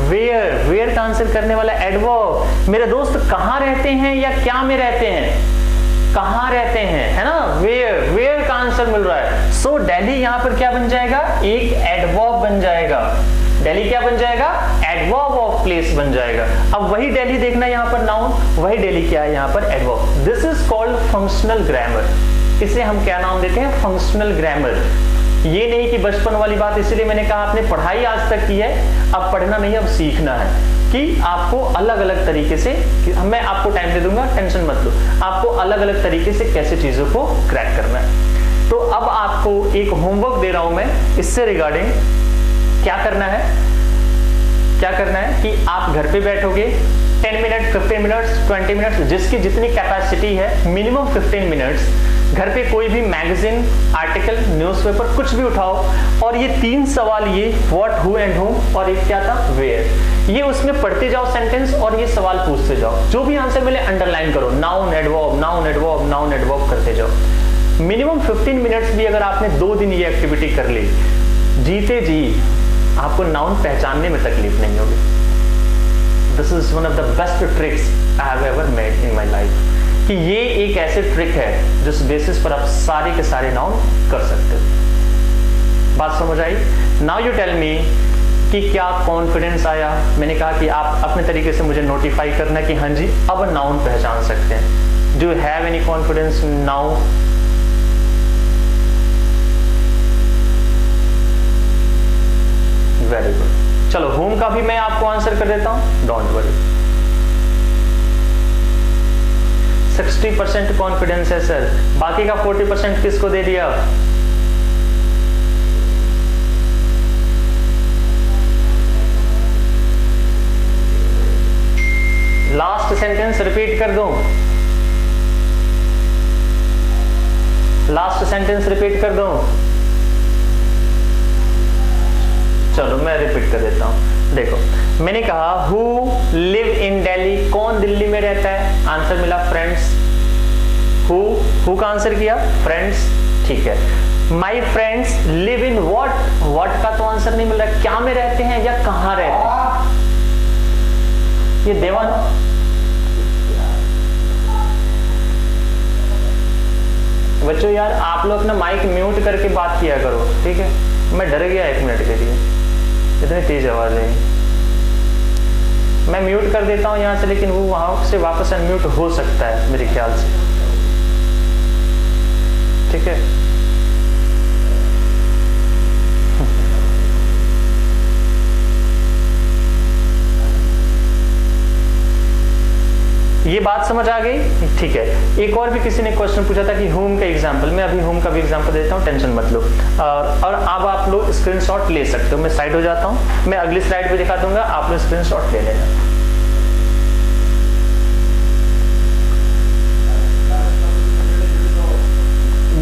वेयर, वेयर का आंसर करने वाला एडवर्ब। मेरे दोस्त कहां रहते हैं या क्या में रहते हैं? कहां रहते हैं, है ना? वेयर, वेयर का आंसर मिल रहा है। सो दिल्ली यहां पर क्या बन जाएगा? एक एडवर्ब बन जाएगा। दिल्ली क्या बन जाएगा? एडवर्ब ऑफ प्लेस बन जाएगा। अब वही दिल्ली देखना यहाँ पर नाउन, वही दिल्ली क्या है यहाँ पर? Adverb. This is called functional grammar. इसे हम क्या नाम देते हैं? Functional grammar. ये नहीं कि बचपन वाली बात, इसलिए मैंने कहा आपने पढ़ाई आज तक की है, अब पढ़ना नहीं, अब सीखना है कि आपको अलग अलग तरीके से, मैं आपको टाइम दे दूंगा, टेंशन मत लो, आपको अलग अलग तरीके से कैसे चीजों को क्रैक करना है। तो अब आपको एक होमवर्क दे रहा हूं मैं, इससे रिगार्डिंग क्या करना है? क्या करना है कि आप घर पे बैठोगे 10 मिनट, 15 मिनट्स, 20 मिनट्स, जिसकी जितनी कैपेसिटी है, मिनिमम 15 मिनट्स घर पे कोई भी मैगजीन, आर्टिकल, न्यूज़पेपर कुछ भी उठाओ और ये 3 सवाल, ये व्हाट, हु एंड होम, और एक क्या था? वेयर, ये उसमें पढ़ते जाओ सेंटेंस और ये सवाल पूछते जाओ। जो भी आंसर मिले अंडरलाइन करो, noun adverb, noun adverb, noun adverb करते जाओ। मिनिमम 15 मिनट्स भी अगर आपने 2 दिन ये एक्टिविटी कर ली, जीते जी आपको नाउन पहचानने में तकलीफ नहीं होगी। This is one of the best tricks I have ever made in my life, कि ये एक ऐसे ट्रिक है जिस बेसिस पर आप सारे के सारे नाउन कर सकते हो। बात समझ आई? नाउ यू टेल मी कि क्या कॉन्फिडेंस आया? मैंने कहा कि आप अपने तरीके से मुझे नोटिफाई करना कि हाँ जी अब नाउन पहचान सकते हैं। Do you have any confidence now? Very good. चलो होम का भी मैं आपको आंसर कर देता हूं, डोंट वरी। 60% कॉन्फिडेंस है सर, बाकी का 40% किसको दे दिया? लास्ट सेंटेंस रिपीट कर दूं? लास्ट सेंटेंस रिपीट कर दूं? चलो मैं रिपीट कर देता हूं। देखो, मैंने कहा हु लिव इन दिल्ली, कौन दिल्ली में रहता है? आंसर मिला फ्रेंड्स। हु का आंसर किया, फ्रेंड्स, ठीक है। My friends live in what, what का तो आंसर नहीं मिल रहा, क्या में रहते हैं या कहां रहते हैं, ये देवान, बच्चों यार आप लोग ना माइक म्यूट करके बात किया करो, ठीक है। मैं डर गया 1 मिनट के लिए, इतनी तेज आवाज है। मैं म्यूट कर देता हूं यहां से, लेकिन वो वहां से वापस अनम्यूट हो सकता है मेरे ख्याल से, ठीक है। ये बात समझ आ गई, ठीक है। एक और भी किसी ने क्वेश्चन पूछा था कि होम का एग्जांपल, मैं अभी होम का भी एग्जांपल देता हूँ, टेंशन मत लो। और अब आप लोग स्क्रीनशॉट ले सकते हो, मैं साइड हो जाता हूँ, मैं अगली स्लाइड पे दिखा दूंगा, आप लोग स्क्रीनशॉट ले लेना।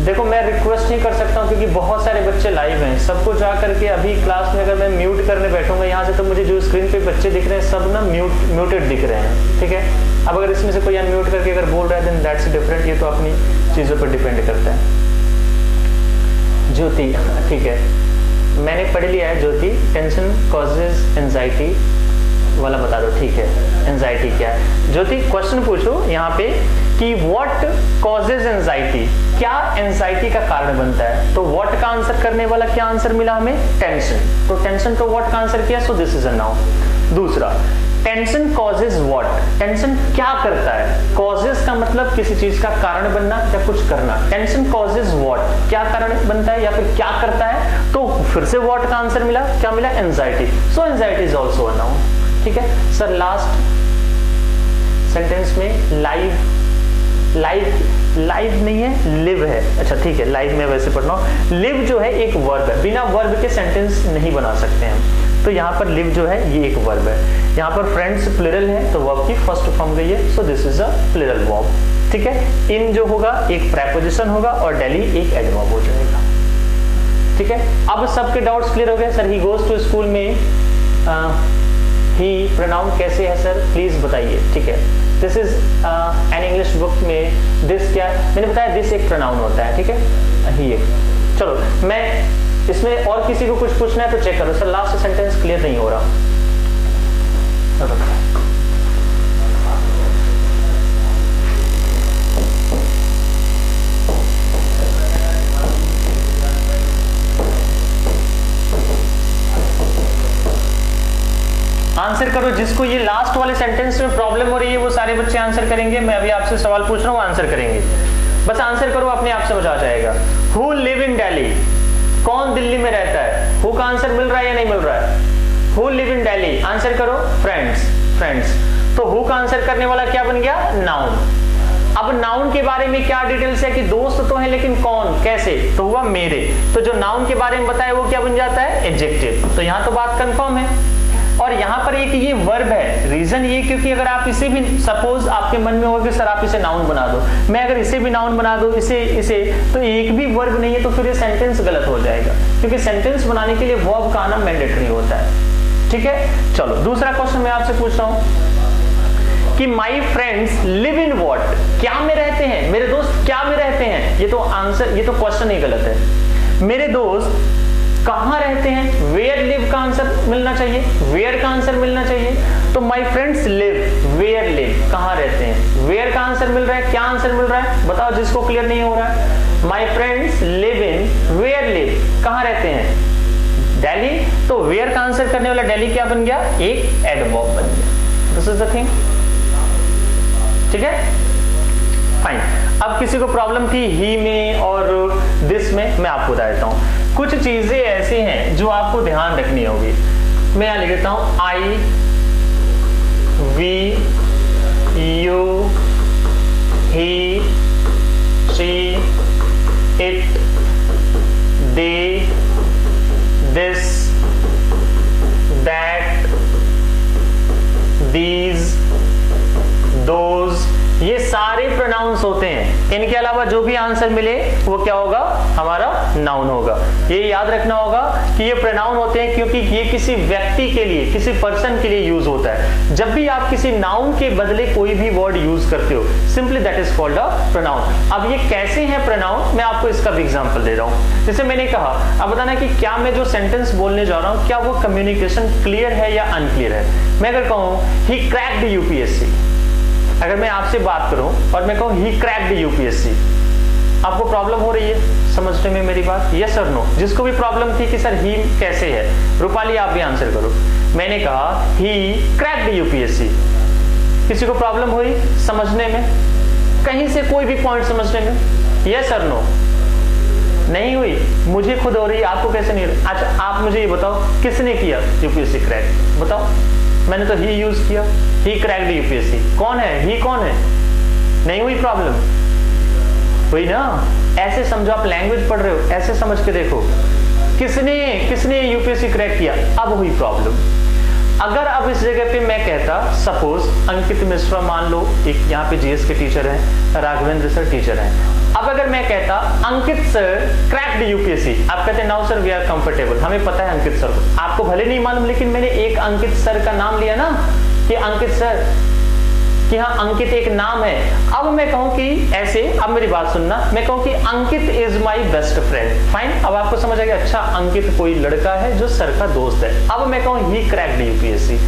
देखो मैं रिक्वेस्ट नहीं कर सकता हूँ क्योंकि बहुत सारे बच्चे लाइव हैं, सबको जा करके अभी क्लास में अगर मैं म्यूट करने बैठूंगा यहाँ से, तो मुझे जो स्क्रीन पे बच्चे दिख रहे हैं सब ना म्यूटेड दिख रहे हैं, ठीक है। अब अगर इसमें से कोई अनम्यूट करके अगर बोल रहा है देन दैट्स डिफरेंट, ये तो अपनी चीजों पर डिपेंड करता है। ज्योति, ठीक है, मैंने पढ़ लिया है ज्योति, टेंशन कॉजेज एंजाइटी वाला बता दो, ठीक है। एंजाइटी क्या है ज्योति, क्वेश्चन पूछो यहाँ पे कि व्हाट कॉजेज एंजाइटी, क्या एंजाइटी का कारण बनता है। तो व्हाट का आंसर करने वाला क्या आंसर मिला हमें, टेंशन, तो टेंशन तो व्हाट का आंसर किया, सो दिस इज अ नाउन। दूसरा, टेंशन कॉजेज व्हाट, टेंशन क्या करता है, कॉजेज का मतलब किसी चीज का कारण बनना या कुछ करना, टेंशन कॉजेज व्हाट, क्या कारण बनता है या फिर क्या करता है, तो फिर से व्हाट का आंसर मिला, क्या मिला, anxiety, so anxiety is also a noun, ठीक है। सर लास्ट सेंटेंस में लाइव नहीं है, लिव है, अच्छा ठीक है, लाइव में वैसे पढ़ना, लिव जो है एक वर्ब है, बिना वर्ब के सेंटेंस नहीं बना सकते हम, तो यहाँ पर लिव जो है ये एक वर्ब है। यहाँ पर फ्रेंड्स प्लुरल है तो वर्ब की फर्स्ट फॉर्म गई है, सो this is a plural verb, ठीक है। इन जो होगा एक प्रेपोजिशन होगा और डेली एक एडवर्ब हो जाएगा, ठीक है। अब सबके डाउट्स क्लियर हो गए। Sir he goes to school में ही प्रोनाउन कैसे है सर, प्लीज बताइए, ठीक है। This is an English book में दिस क्या, मैंने बताया दिस एक प्रोनाउन होता है, ठीक है, ही एक। चलो मैं इसमें और किसी को कुछ पूछना है तो चेक करो। सर लास्ट सेंटेंस क्लियर नहीं हो रहा, आंसर करो। जिसको ये लास्ट वाले सेंटेंस में प्रॉब्लम हो रही है वो सारे बच्चे आंसर करेंगे। मैं अभी आपसे सवाल पूछ रहा हूँ, आंसर करेंगे, बस आंसर करो, अपने आप समझ आ जाएगा। हु लिव इन दिल्ली, कौन दिल्ली में रहता है, हु का आंसर मिल रहा है या नहीं मिल रहा है, who live in Delhi, answer करो, फ्रेंड्स, फ्रेंड्स। तो हु का आंसर करने वाला क्या बन गया, नाउन। अब नाउन के बारे में क्या डिटेल्स है कि दोस्त तो है लेकिन कौन, कैसे, तो हुआ मेरे, तो जो नाउन के बारे में बताया वो क्या बन जाता है, एडजेक्टिव। तो यहाँ तो बात कंफर्म है। और यहाँ पर एक ये वर्ब है, रीजन ये क्योंकि अगर आप इसे भी, सपोज आपके मन में होगा कि सर आप इसे नाउन बना दो, मैं अगर इसे भी नाउन बना दूं, इसे तो एक भी वर्ब नहीं है तो फिर ये सेंटेंस गलत हो जाएगा, क्योंकि सेंटेंस बनाने के लिए वर्ब का आना मैंडेटरी होता है, ठीक है। चलो दूसरा क्वेश्चन मैं आपसे पूछ रहा हूं कि माई फ्रेंड्स लिव इन वॉट, क्या में रहते हैं, मेरे दोस्त क्या में रहते हैं, ये तो आंसर, ये तो क्वेश्चन ही गलत है। मेरे दोस्त कहां रहते हैं, वेयर लिव का आंसर मिलना चाहिए, वेयर का आंसर मिलना चाहिए। तो my friends live, where live, कहां रहते हैं, वेयर का आंसर मिल रहा है, क्या आंसर मिल रहा है बताओ, जिसको क्लियर नहीं हो रहा है। My friends live in, where live, कहां रहते हैं, दिल्ली, तो वेयर का आंसर करने वाला दिल्ली क्या बन गया, एक एडवर्ब बन गया। दिस इज द थिंग, ठीक है, फाइन। अब किसी को प्रॉब्लम थी ही में और दिस में, मैं आपको बता देता हूं। कुछ चीजें ऐसी हैं जो आपको ध्यान रखनी होगी। मैं यहां लिख देता हूं, I, we, you, he, she, it, they, this, that, these, those, ये सारे प्रोनाउंस होते हैं। इनके अलावा जो भी आंसर मिले वो क्या होगा, हमारा नाउन होगा। ये याद रखना होगा कि ये प्रोनाउन होते हैं क्योंकि ये किसी व्यक्ति के लिए, किसी पर्सन के लिए यूज होता है। जब भी आप किसी नाउन के बदले कोई भी वर्ड यूज करते हो, simply that is called a pronoun. अब ये कैसे हैं प्रोनाउन, मैं आपको इसका भी एग्जांपल दे रहा हूं। जैसे मैंने कहा, अब बताना कि क्या मैं जो सेंटेंस बोलने जा रहा हूं क्या वो कम्युनिकेशन क्लियर है या अनक्लियर है। मैं अगर कहूं ही क्रैक्ड यूपीएससी, अगर मैं आपसे बात करूं और मैं कहूं ही क्रैक्ड यूपीएससी, आपको प्रॉब्लम हो रही है समझने में मेरी बात, यस और नो? जिसको भी प्रॉब्लम थी कि सर ही कैसे है, रूपाली आप भी आंसर करो। मैंने कहा ही क्रैक्ड यूपीएससी, किसी को प्रॉब्लम हुई समझने में, कहीं से कोई भी पॉइंट समझने में, यस और नो? नहीं हुई, मुझे खुद हो रही है, आपको कैसे नहीं हो रही? अच्छा आप मुझे ये बताओ किसने किया यूपीएससी क्रैक, बताओ। मैंने तो ही यूज किया, ही क्रैक्ड यूपीएससी। कौन है ही, कौन है? नहीं हुई प्रॉब्लम, हुई ना? ऐसे समझो, आप लैंग्वेज पढ़ रहे हो, ऐसे समझ के देखो, किसने यूपीएससी क्रैक किया, अब हुई प्रॉब्लम। अगर अब इस जगह पे मैं कहता, सपोज अंकित मिश्रा मान लो, एक यहाँ पे जीएस के टीचर हैं, राघवेंद्र सर टीचर हैं। अब अगर मैं कहता अंकित सर क्रैक्ड यूपीएससी, आप कहते now sir we are comfortable, हमें पता है अंकित सर को, आपको भले नहीं मालूम लेकिन मैंने एक अंकित सर का नाम लिया ना कि अंकित सर, कि हाँ अंकित एक नाम है। अब मैं कहूं कि ऐसे, अब मेरी बात सुनना, मैं कहूं कि Ankit is my best friend, fine. अब आपको समझ आ गया, अच्छा अंकित कोई लड़का है जो सर का दोस्त है। अब मैं कहूं ही क्रैक्ड यूपीएससी,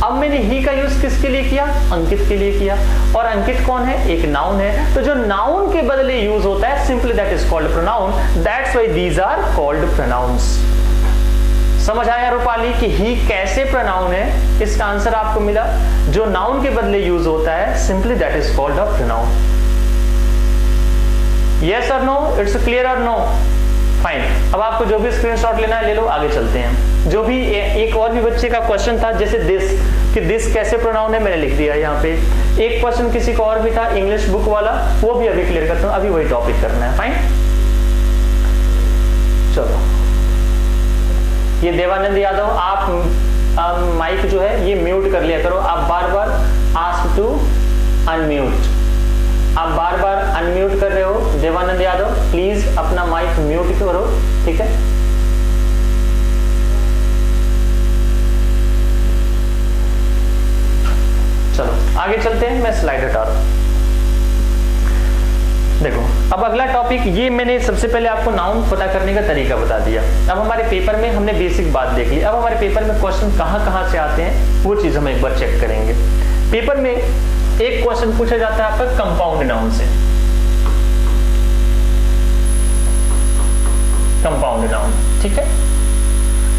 अब मैंने ही का यूज किसके लिए किया, अंकित के लिए किया। और अंकित कौन है, एक नाउन है, तो जो नाउन के बदले यूज होता है simply that is called pronoun, that's why these are called pronouns. समझ आया रूपाली कि ही कैसे प्रोनाउन है? इसका आंसर आपको मिला, जो नाउन के बदले यूज होता है simply that is called a pronoun. Yes और नो, इट्स क्लियर और नो? फाइन। अब आपको जो भी स्क्रीनशॉट लेना है ले लो, आगे चलते हैं। जो भी एक और भी बच्चे का क्वेश्चन था, जैसे दिस, कि दिस कैसे प्रोनाउन है, मैंने लिख दिया यहाँ पे। एक क्वेश्चन किसी का और भी था इंग्लिश बुक वाला, वो भी अभी क्लियर करता हूँ, अभी वही टॉपिक करना है। फाइन, चलो। ये देवानंद यादव, आप माइक जो है ये म्यूट कर लिया करो, आप बार बार आस्क टू अनम्यूट, आप बार बार अनम्यूट कर रहे हो। देवानंद यादव प्लीज अपना माइक म्यूट करो, ठीक है? चलो आगे चलते हैं, मैं स्लाइड हटा रहा हूं। देखो अब अगला टॉपिक, ये मैंने सबसे पहले आपको नाउन पता करने का तरीका बता दिया। अब हमारे पेपर में हमने बेसिक बात देख ली, अब हमारे पेपर में क्वेश्चन कहां से आते हैं वो चीज हम एक बार चेक करेंगे। पेपर में एक क्वेश्चन पूछा जाता है आपका कंपाउंड नाउन से, कंपाउंड नाउन, ठीक है?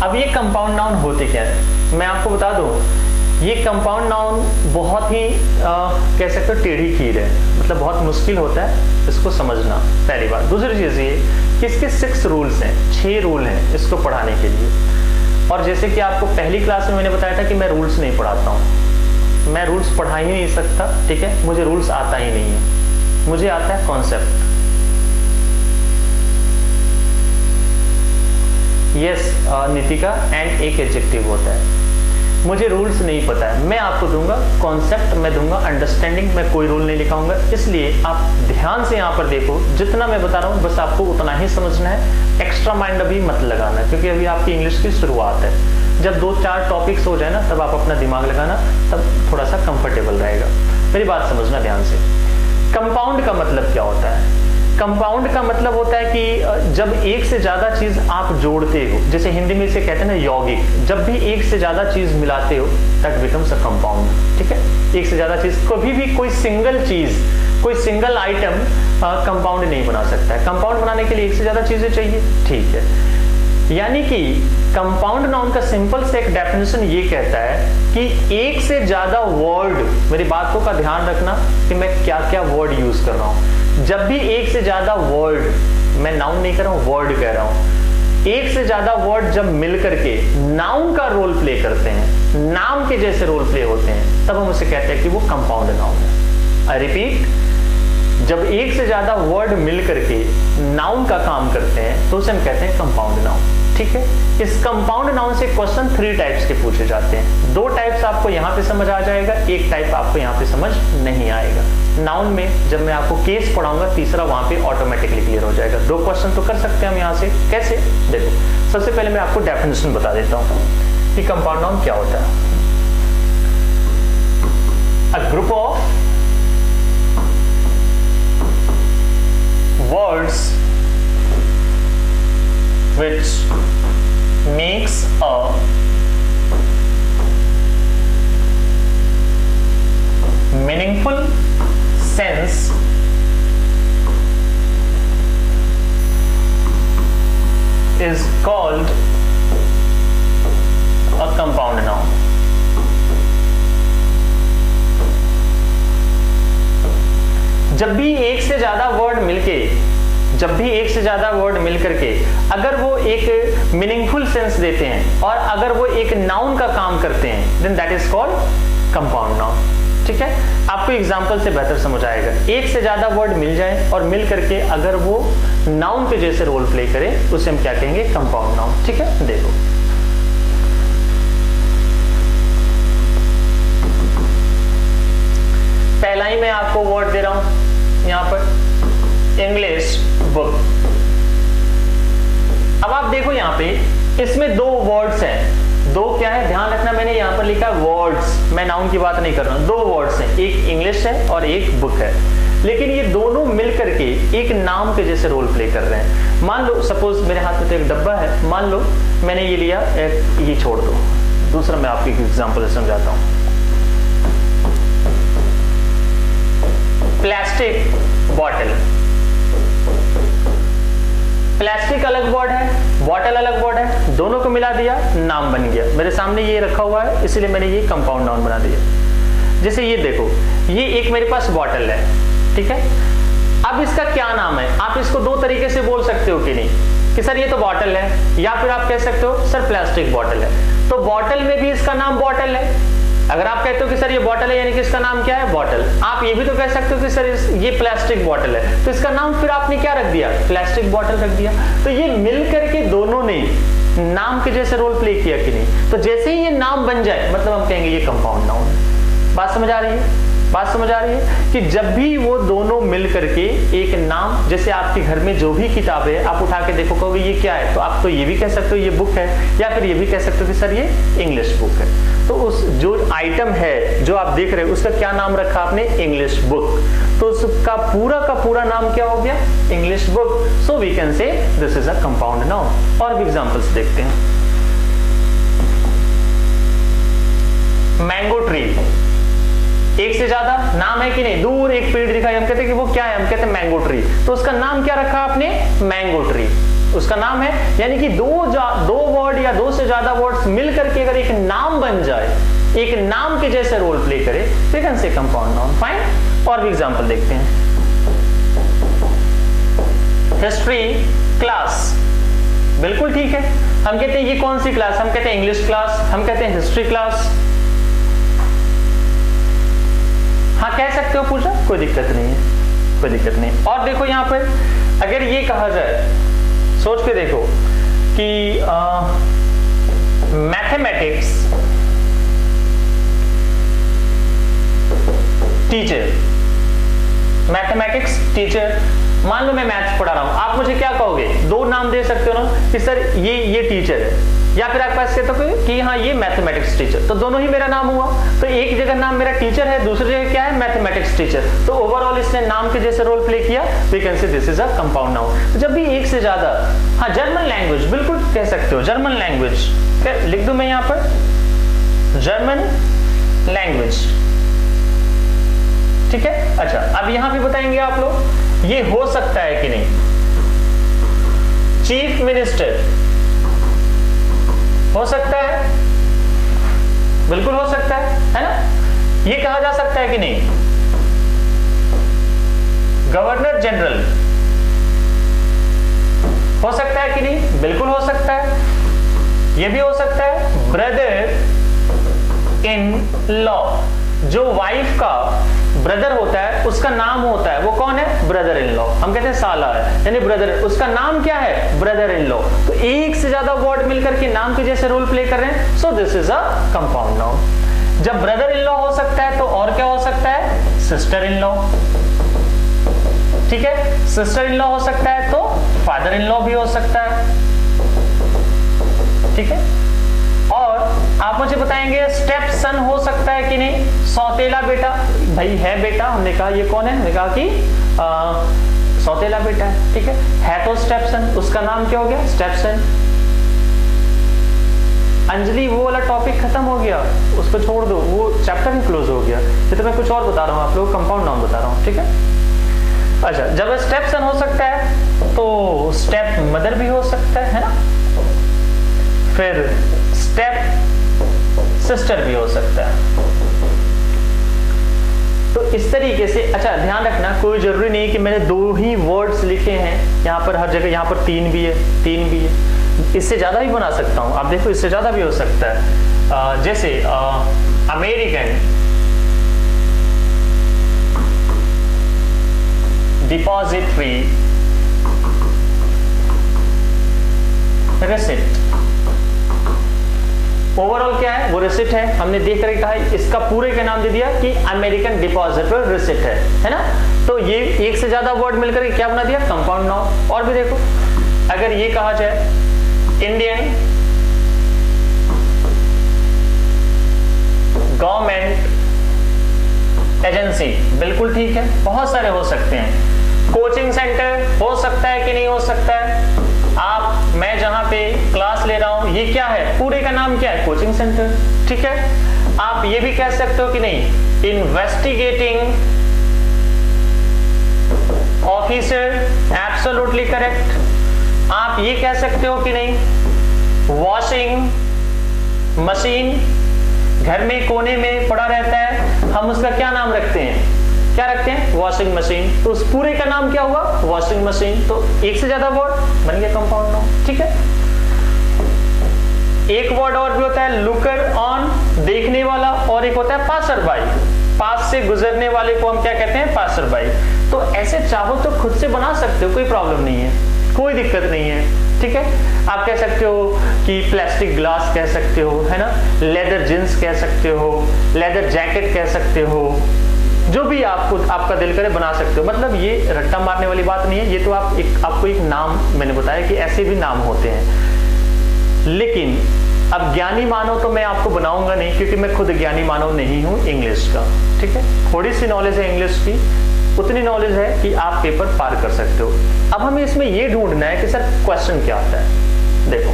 अब ये कंपाउंड नाउन होते क्या है मैं आपको बता दूं। ये कंपाउंड नाउन बहुत ही कह सकते हो टेढ़ी खीर है, मतलब बहुत मुश्किल होता है इसको समझना, पहली बात। दूसरी चीज ये कि इसके 6 रूल्स हैं, 6 रूल हैं इसको पढ़ाने के लिए। और जैसे कि आपको पहली क्लास में मैंने बताया था कि मैं रूल्स नहीं पढ़ाता हूँ, मैं रूल्स पढ़ा ही नहीं सकता, ठीक है? मुझे रूल्स आता ही नहीं है, मुझे आता है कॉन्सेप्ट। यस नितिका, एंड एक एडजेक्टिव होता है। मुझे रूल्स नहीं पता है, मैं आपको दूंगा कॉन्सेप्ट, मैं दूंगा अंडरस्टैंडिंग, मैं कोई रूल नहीं लिखाऊंगा। इसलिए आप ध्यान से यहाँ पर देखो, जितना मैं बता रहा हूँ बस आपको उतना ही समझना है, एक्स्ट्रा माइंड अभी मत लगाना, क्योंकि अभी आपकी इंग्लिश की शुरुआत है। जब 2-4 टॉपिक्स हो जाए ना तब आप अपना दिमाग लगाना, तब थोड़ा सा कंफर्टेबल रहेगा। मेरी बात समझना ध्यान से। कंपाउंड का मतलब क्या होता है? कंपाउंड का मतलब होता है कि जब एक से ज्यादा चीज आप जोड़ते हो, जैसे हिंदी में इसे कहते हैं ना यौगिक, जब भी एक से ज्यादा चीज मिलाते हो दैट बिकम्स अ कंपाउंड, ठीक है? एक से ज्यादा चीज, कभी भी कोई सिंगल चीज, कोई सिंगल आइटम कंपाउंड नहीं बना सकता है। कंपाउंड बनाने के लिए एक से ज्यादा चीजें चाहिए, ठीक है? यानी कि कंपाउंड नाउन का सिंपल से एक डेफिनेशन ये कहता है कि एक से ज्यादा वर्ड, मेरी बातों का ध्यान रखना कि मैं क्या क्या वर्ड यूज कर रहा हूं। जब भी एक से ज्यादा वर्ड, मैं नाउन नहीं कर रहा हूं, वर्ड कह रहा हूं, एक से ज्यादा वर्ड जब मिल करके नाउन का रोल प्ले करते हैं, नाम के जैसे रोल प्ले होते हैं, तब हम उसे कहते हैं कि वो कंपाउंड नाउन है। आई रिपीट, जब एक से ज्यादा वर्ड मिल करके नाउन का काम करते हैं तो उसे हम कहते हैं कंपाउंड नाउन। ठीक है। इस कंपाउंड नाउन से क्वेश्चन 3 टाइप्स के पूछे जाते हैं। 2 टाइप्स आपको यहाँ पे समझ आ जाएगा, एक टाइप आपको यहाँ पे समझ नहीं आएगा। नाउन में जब मैं आपको केस पढ़ाऊंगा, तीसरा वहां पे ऑटोमेटिकली क्लियर हो जाएगा। 2 क्वेश्चन तो कर सकते हैं हम यहाँ से। कैसे? देखो, सबसे पहले मैं आपको डेफिनेशन बता देता हूँ कि कंपाउंड नाउन क्या होता है। A group of words which makes a meaningful sense is called a compound noun. जब भी एक से ज्यादा वर्ड मिल करके अगर वो एक मीनिंगफुल सेंस देते हैं और अगर वो एक नाउन का काम करते हैं, then that is called compound noun. ठीक है, आपको एग्जांपल से बेहतर समझ आएगा। एक से ज्यादा वर्ड मिल जाए और मिल करके अगर वो नाउन के जैसे रोल प्ले करे, उसे हम क्या कहेंगे? Compound noun. ठीक है, देखो पहला ही मैं आपको वर्ड दे रहा हूं यहां पर, इंग्लिश बुक। अब आप देखो यहां पे इसमें 2 वर्ड्स हैं। 2 क्या है? ध्यान रखना, मैंने यहां पर लिखा वर्ड्स, मैं नाउन की बात नहीं कर रहा हूं। 2 वर्ड्स हैं, एक इंग्लिश है और एक बुक है, लेकिन ये दोनों मिलकर के एक नाम के जैसे रोल प्ले कर रहे हैं। मान लो सपोज मेरे हाथ में तो एक डब्बा है, मान लो मैंने ये लिया, ये छोड़ दो। दूसरा मैं आपको एक एग्जांपल समझाता हूं। प्लास्टिक बॉटल, प्लास्टिक अलग वर्ड है, बॉटल अलग वर्ड है, दोनों को मिला दिया, नाम बन गया। मेरे सामने ये रखा हुआ है, इसलिए मैंने ये कंपाउंड नाउन बना दिया। जैसे ये देखो, ये एक मेरे पास बॉटल है, ठीक है। अब इसका क्या नाम है? आप इसको 2 तरीके से बोल सकते हो कि नहीं, कि सर ये तो बॉटल है, या फिर आप कह सकते हो सर प्लास्टिक बॉटल है। तो बॉटल में भी इसका नाम बॉटल है। अगर आप कहते हो कि सर ये बॉटल है, यानी कि इसका नाम क्या है? बॉटल। आप ये भी तो कह सकते हो कि सर ये प्लास्टिक बॉटल है, तो इसका नाम फिर आपने क्या रख दिया? प्लास्टिक बॉटल रख दिया। तो ये मिल करके दोनों ने नाम के जैसे रोल प्ले किया कि नहीं? तो जैसे ही ये नाम बन जाए, मतलब हम कहेंगे ये कंपाउंड नाउन है। बात समझ आ रही है? बात समझ आ रही है कि जब भी वो दोनों मिल करके एक नाम, जैसे आपके घर में जो भी किताबें है, आप उठा के देखो, कहोगे ये क्या है, तो आप तो ये भी कह सकते हो ये बुक है, या फिर ये भी कह सकते हो कि सर ये इंग्लिश बुक है। तो उस जो आइटम है जो आप देख रहे हो, उसका क्या नाम रखा आपने? English book. तो उसका पूरा का पूरा नाम क्या हो गया? English book. So we can say this is a compound noun. और भी एग्जांपल्स देखते हैं। मैंगो ट्री, एक से ज्यादा नाम है कि नहीं? दूर एक पेड़ दिखाई, हम कहते हैं कि वो क्या है? हम कहते हैं मैंगो ट्री। तो उसका नाम क्या रखा आपने? मैंगो ट्री उसका नाम है। यानी कि दो वर्ड या 2 से ज्यादा वर्ड्स मिल करके अगर एक नाम बन जाए, एक नाम के जैसे रोल प्ले करे, तो can say compound noun. Fine. और भी एग्जांपल देखते हैं। हिस्ट्री क्लास, बिल्कुल ठीक है। हम कहते हैं ये कौन सी क्लास? हम कहते हैं इंग्लिश क्लास, हम कहते हैं हिस्ट्री क्लास। हाँ कह सकते हो, पूछा, कोई दिक्कत नहीं है, कोई दिक्कत नहीं। और देखो यहां पर अगर ये कहा जाए, सोच के देखो कि मैथमेटिक्स टीचर, मैथमेटिक्स टीचर, मान लो मैं मैथ्स पढ़ा रहा हूं, आप मुझे क्या कहोगे? 2 नाम दे सकते हो ना कि सर ये टीचर है, या फिर आप पास कहते हो कि हाँ ये मैथमेटिक्स टीचर। तो दोनों ही मेरा नाम हुआ। तो एक जगह नाम मेरा टीचर है, दूसरी जगह क्या है? Mathematics teacher. तो ओवरऑल इसने नाम के जैसे रोल प्ले किया, we can say this is a compound noun. तो जब भी एक से ज्यादा, हाँ जर्मन लैंग्वेज, बिल्कुल कह सकते हो जर्मन लैंग्वेज, लिख दूं मैं यहां पर जर्मन लैंग्वेज, ठीक है। अच्छा, अब यहां भी बताएंगे आप लोग ये हो सकता है कि नहीं? चीफ मिनिस्टर हो सकता है, बिल्कुल हो सकता है ना? ये कहा जा सकता है कि नहीं? गवर्नर जनरल हो सकता है कि नहीं? बिल्कुल हो सकता है। ये भी हो सकता है ब्रदर इन लॉ, जो वाइफ का ब्रदर होता है उसका नाम होता है, वो कौन है? Brother in law. हम कहते हैं साला है, यानी ब्रदर, उसका नाम क्या है? Brother in law. तो एक से ज्यादा वर्ड मिलकर के नाम के जैसे रोल प्ले कर रहे हैं, सो this is a compound noun. जब ब्रदर इन लॉ हो सकता है तो और क्या हो सकता है? Sister in law. ठीक है, सिस्टर इन लॉ हो सकता है तो फादर इन लॉ भी हो सकता है। ठीक है, और आप मुझे बताएंगे स्टेप सन हो सकता है कि नहीं? सौतेला बेटा, भाई है बेटा, हमने कहा ये कौन है? हमने कहा कि सौतेला बेटा है। ठीक है तो स्टेप सन, उसका नाम क्या हो गया? स्टेप सन। अंजलि वो वाला टॉपिक खत्म हो गया, उसको छोड़ दो, वो चैप्टर ही क्लोज हो गया। ये तो मैं कुछ और बता रहा हूँ, आप लोग कंपाउंड नाउन बता रहा हूँ। ठीक है, अच्छा, जब स्टेप सन हो सकता है तो स्टेप मदर भी हो सकता है ना, फिर स्टेप सिस्टर भी हो सकता है। तो इस तरीके से, अच्छा ध्यान रखना, कोई जरूरी नहीं कि मैंने 2 ही वर्ड्स लिखे हैं यहाँ पर, हर जगह यहाँ पर 3 भी है, 3 भी है, इससे ज्यादा भी बना सकता हूं। आप देखो इससे ज्यादा भी हो सकता है। जैसे अमेरिकन डिपॉजिटरी रिसिप्ट, ओवरऑल क्या है? वो रिसिप्ट है। हमने देख कर कहा इसका पूरे का नाम दे दिया कि अमेरिकन डिपॉजिटरी रिसिप्ट है ना। तो ये एक से ज्यादा वर्ड मिलकर क्या बना दिया? Compound noun. और भी देखो, अगर ये कहा जाए इंडियन गवर्नमेंट एजेंसी, बिल्कुल ठीक है, बहुत सारे हो सकते हैं। कोचिंग सेंटर हो सकता है कि नहीं हो सकता है? मैं जहां पे क्लास ले रहा हूं, ये क्या है? पूरे का नाम क्या है? Coaching centre. ठीक है, आप ये भी कह सकते हो कि नहीं, इन्वेस्टिगेटिंग ऑफिसर, एब्सोल्युटली करेक्ट। आप ये कह सकते हो कि नहीं, वॉशिंग मशीन घर में कोने में पड़ा रहता है, हम उसका क्या नाम रखते हैं? क्या रखते हैं? Washing machine. तो उस पूरे का नाम क्या हुआ? Washing machine. तो एक से ज्यादा वर्ड बन गया कंपाउंड नाउन। ठीक है, एक वर्ड और भी होता है लुकर ऑन, देखने वाला, और एक होता है पासर बाई, पास से गुजरने वाले को हम क्या कहते हैं? Passer by. तो ऐसे चाहो तो खुद से बना सकते हो, कोई प्रॉब्लम नहीं है, कोई दिक्कत नहीं है। ठीक है, आप कह सकते हो कि प्लास्टिक ग्लास कह सकते हो, है ना, लेदर जींस कह सकते हो, लेदर जैकेट कह सकते हो, जो भी आपका दिल करे बना सकते हो। मतलब ये रट्टा मारने वाली बात नहीं है, ये तो आपको एक नाम मैंने बताया कि ऐसे भी नाम होते हैं। लेकिन अब ज्ञानी मानव तो मैं आपको बनाऊंगा नहीं, क्योंकि मैं खुद ज्ञानी मानव नहीं हूं इंग्लिश का। ठीक है, थोड़ी सी नॉलेज है इंग्लिश की, उतनी नॉलेज है कि आप पेपर पार कर सकते हो। अब हमें इसमें यह ढूंढना है कि सर क्वेश्चन क्या आता है। देखो,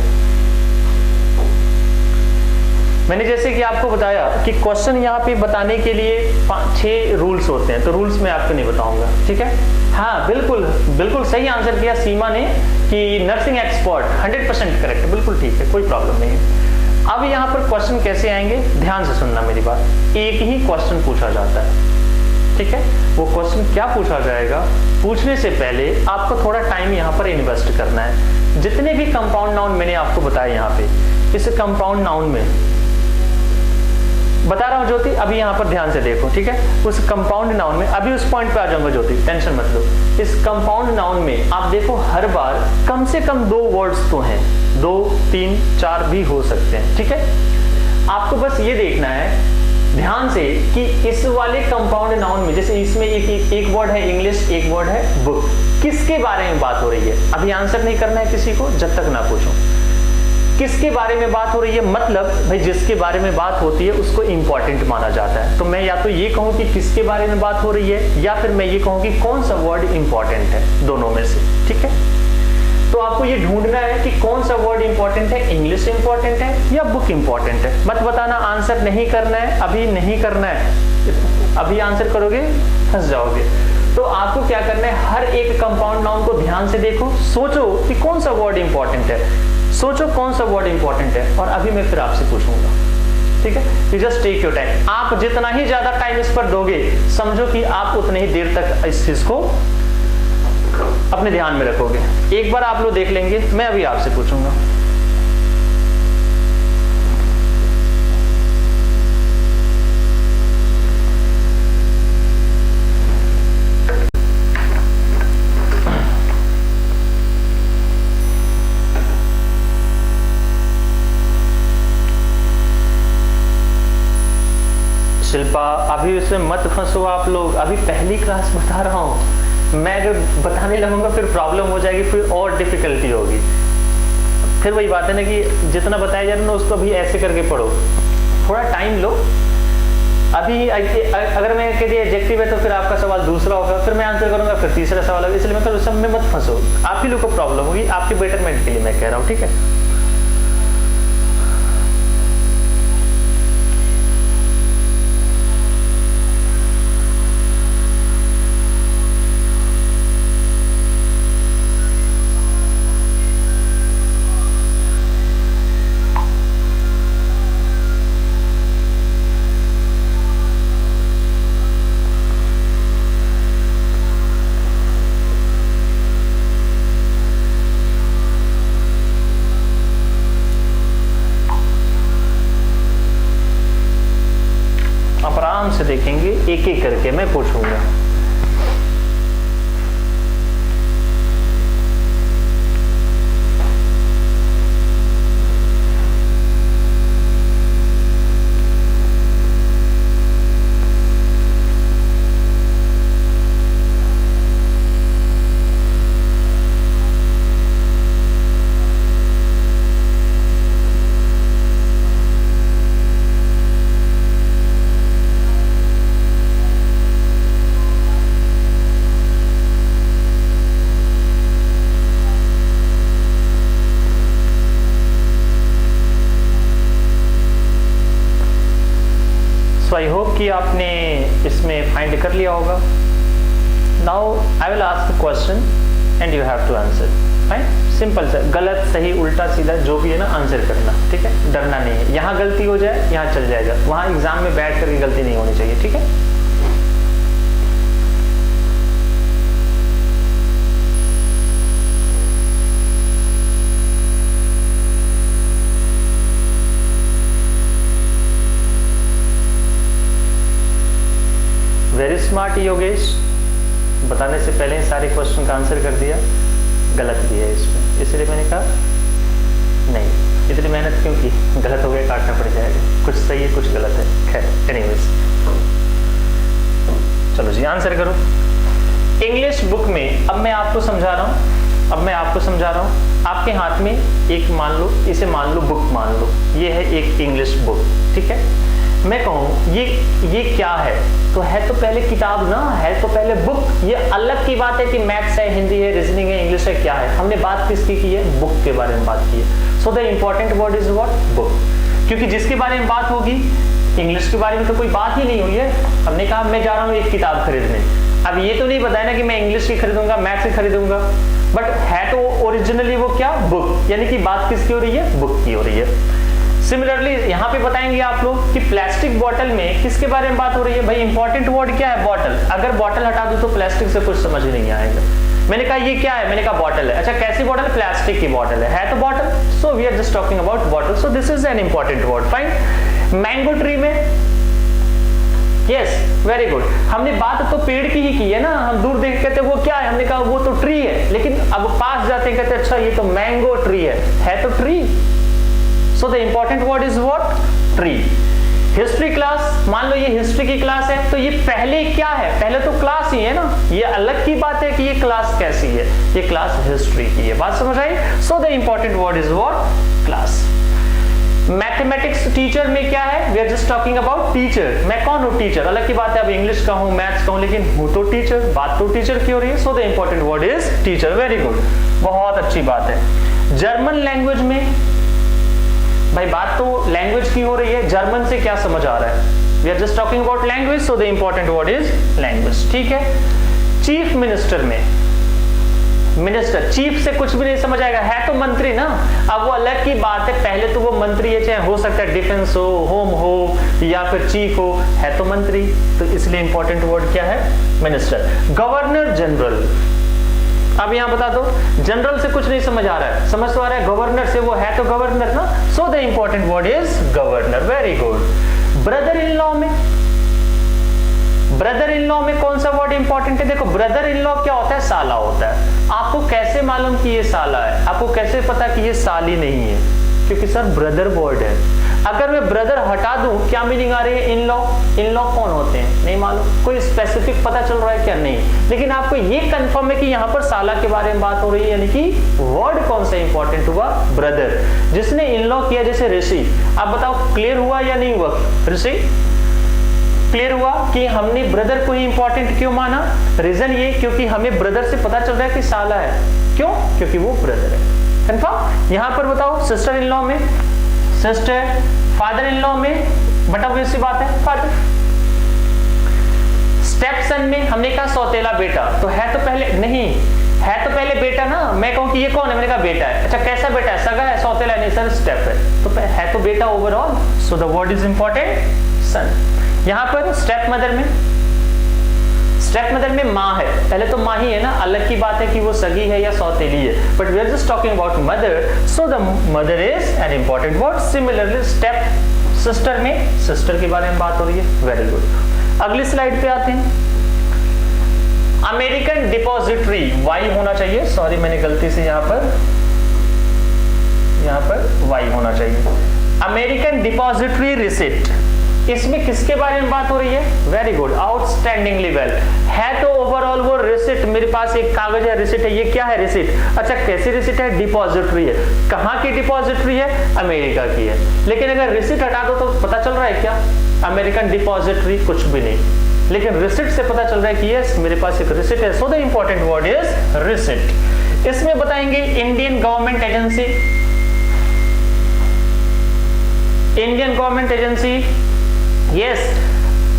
मैंने जैसे कि आपको बताया कि क्वेश्चन यहाँ पे बताने के लिए 5-6 रूल्स होते हैं, तो रूल्स मैं आपको नहीं बताऊंगा। ठीक है, हाँ बिल्कुल बिल्कुल सही आंसर किया सीमा ने कि नर्सिंग एक्सपर्ट, 100% करेक्ट, बिल्कुल ठीक है, कोई प्रॉब्लम नहीं है। अब यहाँ पर क्वेश्चन कैसे आएंगे, ध्यान से सुनना मेरी बात। एक ही क्वेश्चन पूछा जाता है, ठीक है, वो क्वेश्चन क्या पूछा जाएगा, पूछने से पहले आपको थोड़ा टाइम यहाँ पर इन्वेस्ट करना है। जितने भी कंपाउंड नाउन मैंने आपको बताए यहाँ पे, इस कंपाउंड नाउन में बता रहा हूं ज्योति, अभी यहां पर ध्यान से देखो। ठीक है, उस कंपाउंड नाउन में, अभी उस पॉइंट पे आ जाऊंगा ज्योति, टेंशन मत लो। इस कंपाउंड नाउन में आप देखो हर बार कम से कम 2 वर्ड्स तो हैं, 2, 3, 4 भी हो सकते हैं। ठीक है, आपको बस ये देखना है ध्यान से कि इस वाले कंपाउंड नाउन में, जैसे इसमें एक वर्ड है इंग्लिश, एक वर्ड है बुक, किसके बारे में बात हो रही है? अभी आंसर नहीं करना है किसी को जब तक ना पूछूं किसके बारे में बात हो रही है। मतलब भाई जिसके बारे में बात होती है उसको इंपॉर्टेंट माना जाता है। तो मैं या तो ये कहूं कि किसके बारे में बात हो रही है, या फिर मैं ये कहूं कि कौन सा वर्ड इंपॉर्टेंट है, दोनों में से। ठीक है, तो आपको ये ढूंढना है कि कौन सा वर्ड इंपॉर्टेंट है, इंग्लिश इंपॉर्टेंट है या बुक इंपॉर्टेंट है। मत बताना आंसर नहीं करना है, अभी नहीं करना है, अभी आंसर करोगे फंस जाओगे। तो आपको क्या करना है, हर एक कंपाउंड नाउन को ध्यान से देखो, सोचो कि कौन सा वर्ड इंपॉर्टेंट है, सोचो कौन सा वर्ड इंपॉर्टेंट है, और अभी मैं फिर आपसे पूछूंगा। ठीक है, you just take your time. आप जितना ही ज्यादा टाइम इस पर दोगे, समझो कि आप उतने ही देर तक इस चीज को अपने ध्यान में रखोगे। एक बार आप लोग देख लेंगे, मैं अभी आपसे पूछूंगा। शिल्पा अभी उसमें मत फंसो आप लोग, अभी पहली क्लास बता रहा हूँ, मैं अगर बताने लगूंगा फिर प्रॉब्लम हो जाएगी, फिर और डिफिकल्टी होगी। फिर वही बात है ना कि जितना बताया जा रहा है ना उसको अभी ऐसे करके पढ़ो, थोड़ा टाइम लो। अभी अगर मैं कह दिया एडजेक्टिव है तो फिर आपका सवाल दूसरा होगा, फिर मैं आंसर करूंगा, फिर तीसरा सवाल होगा, इसलिए मैं कह सब में मत फंसो, आप ही लोग को प्रॉब्लम होगी, आपके बेटरमेंट के लिए मैं कह रहा हूँ, ठीक है। से देखेंगे एक एक करके मैं पूछूंगा। आई होप कि आपने इसमें फाइंड कर लिया होगा। Now I will ask the question and you have to answer. Fine, simple सा, गलत सही उल्टा सीधा जो भी है ना आंसर करना, ठीक है, डरना नहीं है। यहाँ गलती हो जाए यहाँ चल जाएगा, वहाँ एग्जाम में बैठ करके गलती नहीं होनी चाहिए, ठीक है। वेरी स्मार्ट योगेश, बताने से पहले ही सारे क्वेश्चन का आंसर कर दिया। गलत भी है इसमें, इसलिए मैंने कहा नहीं, इतनी मेहनत क्यों की, गलत हो गया काटना पड़ जाएगा, कुछ सही है कुछ गलत है। खैर एनीवेज, चलो जी आंसर करो। इंग्लिश बुक में अब मैं आपको समझा रहा हूँ, आपके हाथ में एक मान लो, इसे मान लो बुक मान लो, ये है एक इंग्लिश बुक, ठीक है। मैं कहूँ ये क्या है, तो है तो पहले किताब ना, है तो पहले बुक। ये अलग की बात है कि मैथ्स है, हिंदी है, रीजनिंग है, इंग्लिश है, क्या है। हमने बात किसकी की है, बुक के बारे में बात की है। सो the important word is what, book, क्योंकि जिसके बारे में बात होगी, इंग्लिश के बारे में तो कोई बात ही नहीं हुई है। हमने कहा मैं जा रहा हूँ एक किताब खरीदने, अब ये तो नहीं बताया ना कि मैं इंग्लिश की खरीदूंगा, मैथ्स की खरीदूंगा, बट है तो ओरिजिनली वो क्या, बुक, यानी कि बात किसकी हो रही है, बुक की हो रही है। सिमिलरली यहाँ पे बताएंगे आप लोग कि प्लास्टिक बॉटल में किसके बारे में बात हो रही है। भाई इंपॉर्टेंट वर्ड क्या है, बॉटल। अगर बॉटल हटा दो तो प्लास्टिक से कुछ समझ नहीं आएगा। मैंने कहा ये क्या है, मैंने कहा बॉटल है। अच्छा कैसी बॉटल, प्लास्टिक की बॉटल है तो bottle. So we are just talking about bottle, so this is an important word. Fine. Mango tree में, यस वेरी गुड, हमने बात तो पेड़ की ही की है ना। हम दूर देख कहते वो क्या है, हमने कहा वो तो ट्री है, लेकिन अब पास जाते कहते अच्छा ये तो मैंगो ट्री है तो tree. So the important word is what, tree। History class, मान लो ये हिस्ट्री की क्लास है, तो ये पहले क्या है, पहले तो क्लास ही है ना। ये अलग की बात है कि ये क्लास कैसी है, ये क्लास हिस्ट्री की है। बात समझ आई। So the important word is what, class. Mathematics teacher में क्या है, we are just talking about teacher. मैं कौन हूँ, टीचर। अलग की बात है, अब इंग्लिश का हूँ, मैथ्स का हूँ, लेकिन हूँ तो टीचर, बात तो टीचर की हो रही है। So the important word is teacher. Very good, बहुत अच्छी बात है। जर्मन लैंग्वेज में, भाई बात तो लैंग्वेज की हो रही है, जर्मन से क्या समझ आ रहा है, we are just talking about language, so the important word is language, ठीक है। चीफ मिनिस्टर में, मिनिस्टर, चीफ से कुछ भी नहीं समझ आएगा, है तो मंत्री ना। अब वो अलग की बात है, पहले तो वो मंत्री है, चाहे हो सकता है डिफेंस हो, होम हो, या फिर चीफ हो, है तो मंत्री, तो इसलिए इंपॉर्टेंट वर्ड क्या है, मिनिस्टर। गवर्नर जनरल, अब यहां बता दो, जनरल से कुछ नहीं समझ आ रहा है, समझ तो आ रहा है गवर्नर से, वो है तो गवर्नर ना। सो the important word is governor. Very good. Brother in law में, ब्रदर इन लॉ में कौन सा वर्ड इंपॉर्टेंट है, देखो ब्रदर इन लॉ क्या होता है, साला होता है। आपको कैसे मालूम कि ये साला है, आपको कैसे पता कि ये साली नहीं है, क्योंकि सर ब्रदर वर्ड है। अगर मैं ब्रदर हटा दूं, क्या मीनिंग आ रही है? In law. इन लॉ कौन होते हैं? नहीं मालूम। कोई स्पेसिफिक पता चल रहा है क्या? नहीं। लेकिन आपको ये कंफर्म है कि यहाँ पर साला के बारे में बात हो रही है, यानी कि वर्ड कौन सा इंपॉर्टेंट हुआ? ब्रदर। जिसने इन लॉ किया जैसे ऋषि, आप बताओ क्लियर हुआ या नहीं हुआ? ऋषि क्लियर हुआ कि हमने ब्रदर को ही इंपॉर्टेंट क्यों माना? रीजन ये, क्योंकि हमें ब्रदर से पता चल रहा है कि साला है। क्यों? क्योंकि वो ब्रदर है। कंफर्म? यहां पर बताओ सिस्टर इन लॉ में सिस्टर, फादर इन लॉ में बट ऑब्वियस सी बात है फादर। स्टेप सन में हमने कहा सौतेला बेटा, तो है तो पहले नहीं है तो पहले बेटा ना। मैं कहूं कि ये कौन है? मैंने कहा बेटा है। अच्छा कैसा बेटा है? सगा है? सौतेला नहीं सर, स्टेप है, तो है तो बेटा overall. So the word is important son. यहां पर स्टेप मदर में माँ है। पहले तो माँ ही है ना, अलग की बात है कि वो सगी है या सौतेली है, but we are just talking about mother, so the mother is an important word. Similarly step sister में सिस्टर के बारे में बात हो रही है। Very good. अगली स्लाइड पे आते हैं। अमेरिकन डिपॉजिटरी, वाई होना चाहिए, सॉरी मैंने गलती से यहाँ पर वाई होना चाहिए। अमेरिकन डिपॉजिटरी रिसिप्ट, इसमें किसके बारे में बात हो रही है? Very good, outstandingly well. है तो ओवरऑल वो रिसिप्ट, मेरे पास एक कागज है रिसिप्ट है, ये क्या है? रिसिप्ट। अच्छा कैसी रिसिप्ट है? डिपॉजिटरी है। कहाँ की डिपॉजिटरी है? अमेरिका की है। लेकिन अगर रिसिप्ट हटा दो तो पता चल रहा है क्या? अमेरिकन डिपॉजिटरी कुछ भी नहीं, लेकिन रिसिप्ट से पता चल रहा है कि यस मेरे पास एक रिसिप्ट है। सो the important word is receipt. इसमें बताएंगे Indian government agency, Indian government agency, yes.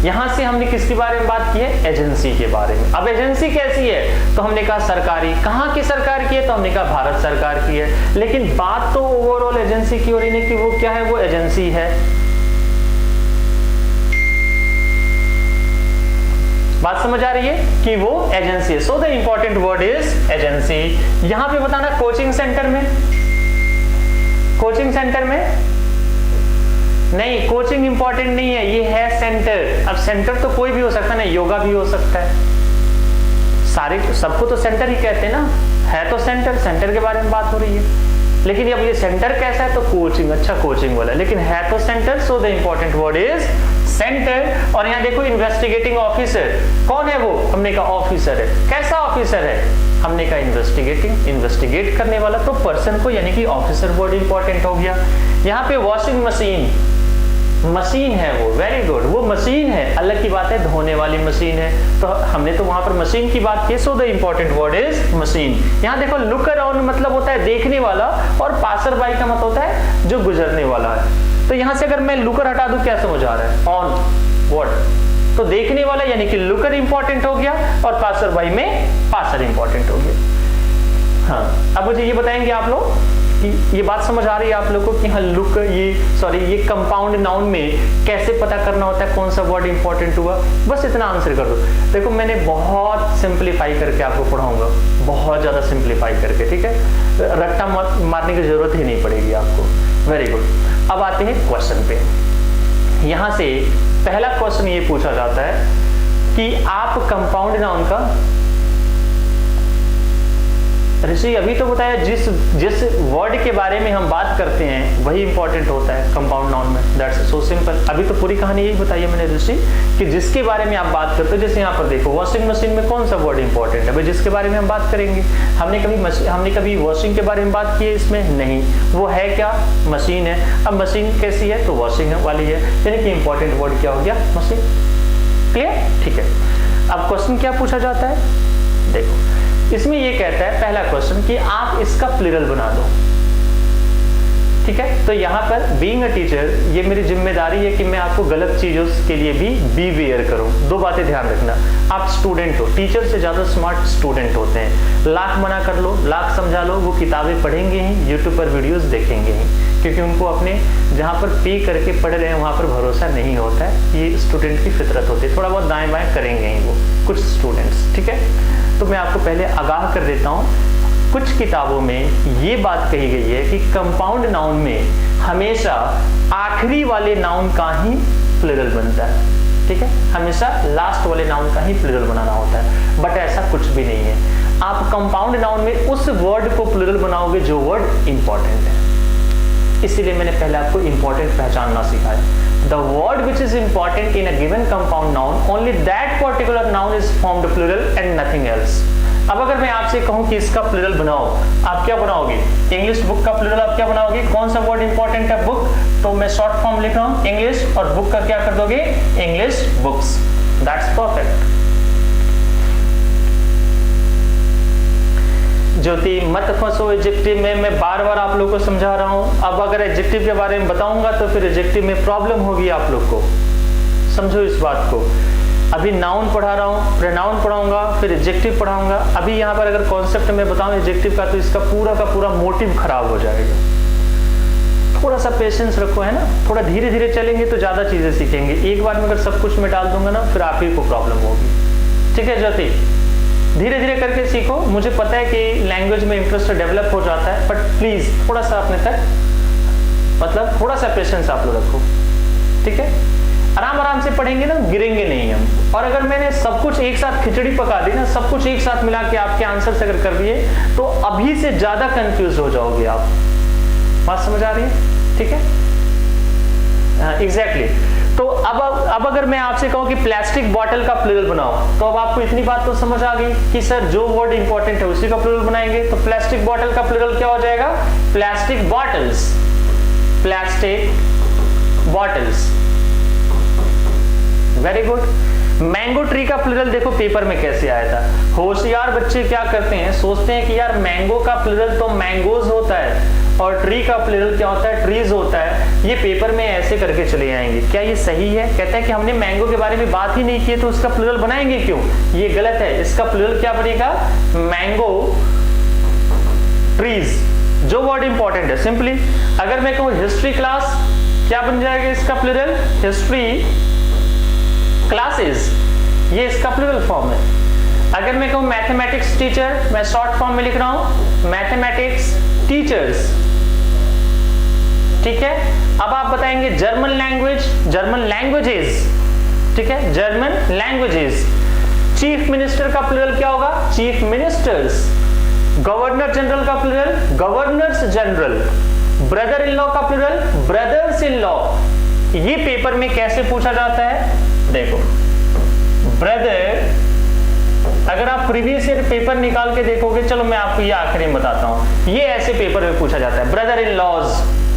यहां से हमने किसके बारे में बात की है? एजेंसी के बारे में। अब एजेंसी कैसी है? तो हमने कहा सरकारी। कहां की सरकार की है? तो हमने कहा भारत सरकार की है। लेकिन बात तो ओवरऑल एजेंसी की हो रही है कि वो क्या है? वो एजेंसी है। बात समझ आ रही है कि वो एजेंसी है। सो the important word is agency. यहां पे बताना कोचिंग सेंटर में, कोचिंग सेंटर में नहीं, कोचिंग इंपॉर्टेंट नहीं है, ये है सेंटर। अब सेंटर तो कोई भी हो सकता है ना, योगा भी हो सकता है, सारे सबको तो सेंटर ही कहते हैं ना। है तो सेंटर, सेंटर के बारे में बात हो रही है। लेकिन अब ये सेंटर कैसा है? तो कोचिंग, अच्छा कोचिंग वाला, लेकिन है तो centre. So the important word is centre. और यहाँ देखो इन्वेस्टिगेटिंग ऑफिसर, कौन है वो? हमने कहा ऑफिसर है। कैसा ऑफिसर है? हमने कहा इन्वेस्टिगेटिंग, इन्वेस्टिगेट करने वाला, तो पर्सन को यानी कि ऑफिसर वर्ड इंपॉर्टेंट हो गया। यहाँ पे वॉशिंग मशीन, मशीन है वो, वेरी गुड, वो मशीन है, अलग की बात है धोने वाली मशीन है, तो हमने तो वहां पर मशीन की बात की। सो the important word is machine. यहाँ देखो लुकर ऑन मतलब होता है देखने वाला, और पासर बाई का मतलब होता है जो गुजरने वाला है। तो यहां से अगर मैं लुकर हटा दूं, क्या समझ आ रहा है? ऑन वर्ड, तो देखने वाला यानी कि लुकर इंपॉर्टेंट हो गया, और पासर बाई में पासर इंपॉर्टेंट हो गया। हाँ, अब मुझे ये बताएंगे आप लोग कि ये बात समझ आ रही है आप लोगों को कि हाँ लुक, ये कंपाउंड नाउन में कैसे पता करना होता है कौन सा वर्ड इंपॉर्टेंट हुआ? बस इतना आंसर कर दो। देखो मैंने बहुत सिंप्लीफाई करके आपको पढ़ाऊंगा, बहुत ज्यादा सिंप्लीफाई करके, ठीक है? रट्टा मारने की जरूरत ही नहीं पड़ेगी आपको। Very good. अब आते हैं क्वेश्चन पे। यहां से पहला क्वेश्चन ये पूछा जाता है कि आप कंपाउंड नाउन का, ऋषि अभी तो बताया जिस वर्ड के बारे में हम बात करते हैं वही इंपॉर्टेंट होता है कंपाउंड नाउन में। That's so simple. अभी तो पूरी कहानी यही बताई है मैंने ऋषि कि जिसके बारे में आप बात करते हो। जैसे यहाँ पर देखो वॉशिंग मशीन में कौन सा वर्ड इंपॉर्टेंट है? भाई जिसके बारे में हम बात करेंगे। हमने कभी वॉशिंग के बारे में बात की है इसमें? नहीं। वो है क्या? मशीन है। अब मशीन कैसी है? तो वॉशिंग वाली है, यानी कि इंपॉर्टेंट वर्ड क्या हो गया? मशीन। क्लियर? ठीक है। अब क्वेश्चन क्या पूछा जाता है? देखो इसमें ये कहता है पहला क्वेश्चन कि आप इसका प्लूरल बना दो, ठीक है? तो यहाँ पर बीइंग अ टीचर, ये मेरी जिम्मेदारी है कि मैं आपको गलत चीजों के लिए भी बी वेयर करूं। दो बातें ध्यान रखना, आप स्टूडेंट हो, टीचर से ज्यादा स्मार्ट स्टूडेंट होते हैं। लाख मना कर लो, लाख समझा लो, वो किताबें पढ़ेंगे ही, यूट्यूब पर वीडियोस देखेंगे ही, क्योंकि उनको अपने जहाँ पर पे करके पढ़ रहे हैं वहाँ पर भरोसा नहीं होता है। ये स्टूडेंट की फितरत होती है, थोड़ा बहुत दाएं बाएं करेंगे ही वो कुछ स्टूडेंट्स, ठीक है? तो मैं आपको पहले आगाह कर देता हूँ, कुछ किताबों में ये बात कही गई है कि कंपाउंड नाउन में हमेशा आखिरी वाले नाउन का ही प्लूरल बनता है, ठीक है? हमेशा लास्ट वाले नाउन का ही प्लूरल बनाना होता है, बट ऐसा कुछ भी नहीं है। आप कंपाउंड नाउन में उस वर्ड को प्लूरल बनाओगे जो वर्ड इंपॉर्टेंट है। इसीलिए मैंने पहले आपको इंपॉर्टेंट पहचानना सिखाया। The word which is important in a given compound noun, only that particular noun is formed plural and nothing else. अब अगर मैं आपसे कहूं कि इसका प्लूरल बनाओ, आप क्या बनाओगे? इंग्लिश बुक का प्लूरल आप क्या बनाओगे? कौन सा वर्ड इंपॉर्टेंट है? बुक। तो मैं शॉर्ट फॉर्म लिख रहा हूं इंग्लिश, और बुक का क्या कर दोगे? English books. That's perfect. Jyoti मत फंसो एडजेक्टिव में, मैं बार बार आप लोगों को समझा रहा हूं। अब अगर एडजेक्टिव के बारे में बताऊंगा तो फिर एडजेक्टिव में प्रॉब्लम होगी आप लोग को, समझो इस बात को। अभी नाउन पढ़ा रहा हूँ, प्रोनाउन पढ़ाऊंगा, फिर एडजेक्टिव पढ़ाऊंगा। अभी यहाँ पर अगर कॉन्सेप्ट में बताऊं एडजेक्टिव का तो इसका पूरा का पूरा मोटिव खराब हो जाएगा। थोड़ा सा पेशेंस रखो, है ना, थोड़ा धीरे धीरे चलेंगे तो ज्यादा चीजें सीखेंगे। एक बार में अगर सब कुछ मैं डाल दूंगा ना, फिर आप ही को प्रॉब्लम होगी। ठीक है ज्योति, धीरे धीरे करके सीखो। मुझे पता है कि लैंग्वेज में इंटरेस्ट डेवलप हो जाता है, बट प्लीज थोड़ा सा अपने तक, मतलब थोड़ा सा पेशेंस आप लोग रखो। ठीक है, आराम आराम से पढ़ेंगे ना, गिरेंगे नहीं हम। और अगर मैंने सब कुछ एक साथ खिचड़ी पका दी ना, सब कुछ एक साथ मिला के आपके आंसर से अगर कर दिए तो अभी से ज्यादा कंफ्यूज हो जाओगे आप। बात समझ आ रही है? ठीक है, एग्जैक्टली। तो अब अगर मैं आपसे कहूं कि प्लास्टिक बॉटल का प्लूरल बनाओ, तो अब आपको इतनी बात तो समझ आ गई कि सर जो वर्ड इंपॉर्टेंट है उसी का प्लूरल बनाएंगे। तो प्लास्टिक बॉटल का प्लूरल क्या हो जाएगा? Plastic bottles. Plastic bottles, very good. Mango tree का प्लूरल देखो पेपर में कैसे आया था। होशियार बच्चे क्या करते हैं, सोचते हैं कि यार मैंगो का प्लूरल तो मैंगोज होता है और ट्री का प्लूरल क्या होता है? ट्रीज होता है। ये पेपर में ऐसे करके चले जाएंगे। क्या ये सही है? कहते हैं कि हमने मैंगो के बारे में बात ही नहीं की तो उसका प्लूरल बनाएंगे क्यों? ये गलत है। इसका प्लूरल क्या बनेगा? Mango trees. जो वर्ड इंपॉर्टेंट है सिंपली, अगर मैं कहूं हिस्ट्री क्लास, क्या बन जाएगा इसका प्लूरल? हिस्ट्री क्लासेस, ये इसका प्लूरल फॉर्म है। अगर मैं कहूं मैथमेटिक्स टीचर, मैं शॉर्ट फॉर्म में लिख रहा हूं मैथमेटिक्स टीचर्स। ठीक है, अब आप बताएंगे जर्मन लैंग्वेज, जर्मन लैंग्वेजेस। ठीक है, जर्मन लैंग्वेजेस। चीफ मिनिस्टर का प्लूरल क्या होगा? Chief ministers. गवर्नर जनरल का plural? Governors general. Brother in law का प्लूरल? Brothers in law. ये पेपर में कैसे पूछा जाता है? देखो ब्रदर, अगर आप प्रीवियस ईयर पेपर निकाल के देखोगे, चलो मैं आपको ये आखिरी में बताता हूं, ये ऐसे पेपर में पूछा जाता है, brother in laws,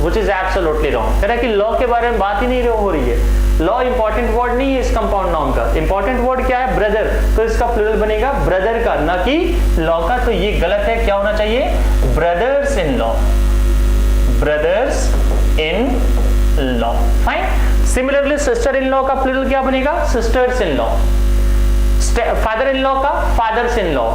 which is absolutely wrong. कह रहा है कि लॉ के बारे में बात ही नहीं हो रही है। लॉ इंपॉर्टेंट वर्ड नहीं है इस कंपाउंड नाउन का। इंपॉर्टेंट वर्ड क्या है? ब्रदर। तो इसका प्लूरल बनेगा ब्रदर का, ना कि लॉ का। तो ये गलत है। क्या होना चाहिए? Brothers in law. Brothers in law. Fine. Similarly sister in law का प्लूरल क्या बनेगा? Sisters in law. Father in law का fathers in law.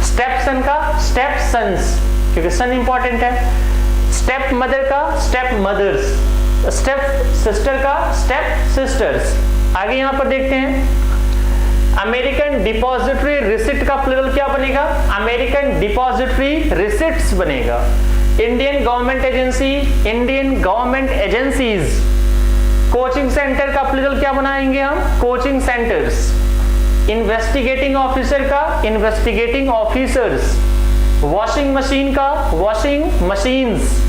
Step son का स्टेप सन्स, क्योंकि सन इंपॉर्टेंट है। स्टेप मदर का स्टेप मदर्स। स्टेप सिस्टर का step sisters. आगे यहां पर देखते हैं, अमेरिकन डिपॉजिटरी रिसिट का प्लूरल क्या बनेगा? अमेरिकन डिपॉजिटरी रिसिट्स बनेगा। Indian government agency, Indian government agencies. Coaching centre का प्लूरल क्या बनाएंगे हम? Coaching centres. इन्वेस्टिगेटिंग ऑफिसर का इन्वेस्टिगेटिंग ऑफिसर्स। वॉशिंग मशीन का वॉशिंग मशीन्स।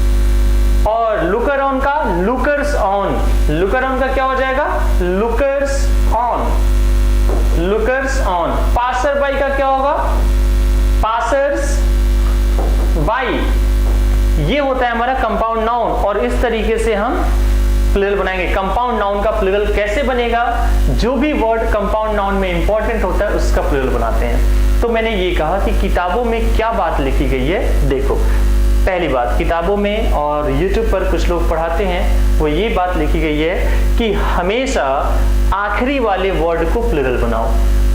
और लुकर ऑन का लुकर्स ऑन। लुकर ऑन का क्या हो जाएगा? Lookers on. Lookers on. Passer by का क्या होगा? Passers by. ये होता है हमारा कंपाउंड नाउन, और इस तरीके से हम प्लूरल बनाएंगे। कंपाउंड नाउन का प्लूरल कैसे बनेगा? जो भी वर्ड कंपाउंड नाउन में इंपॉर्टेंट होता है उसका प्लूरल बनाते हैं। तो मैंने ये कहा कि किताबों में क्या बात लिखी गई है। देखो, पहली बात, किताबों में और YouTube पर कुछ लोग पढ़ाते हैं, वो ये बात लिखी गई है कि हमेशा आखिरी वाले वर्ड को प्लूरल बनाओ।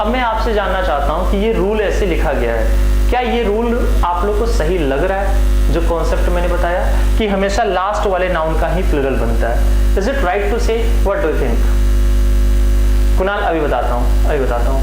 अब मैं आपसे जानना चाहता हूं कि ये रूल ऐसे लिखा गया है, क्या ये रूल आप लोग को सही लग रहा है? जो कॉन्सेप्ट मैंने बताया कि हमेशा लास्ट वाले नाउन का ही प्लूरल बनता है। इज इट राइट टू से? What do you think? Kunal, अभी बताता हूं।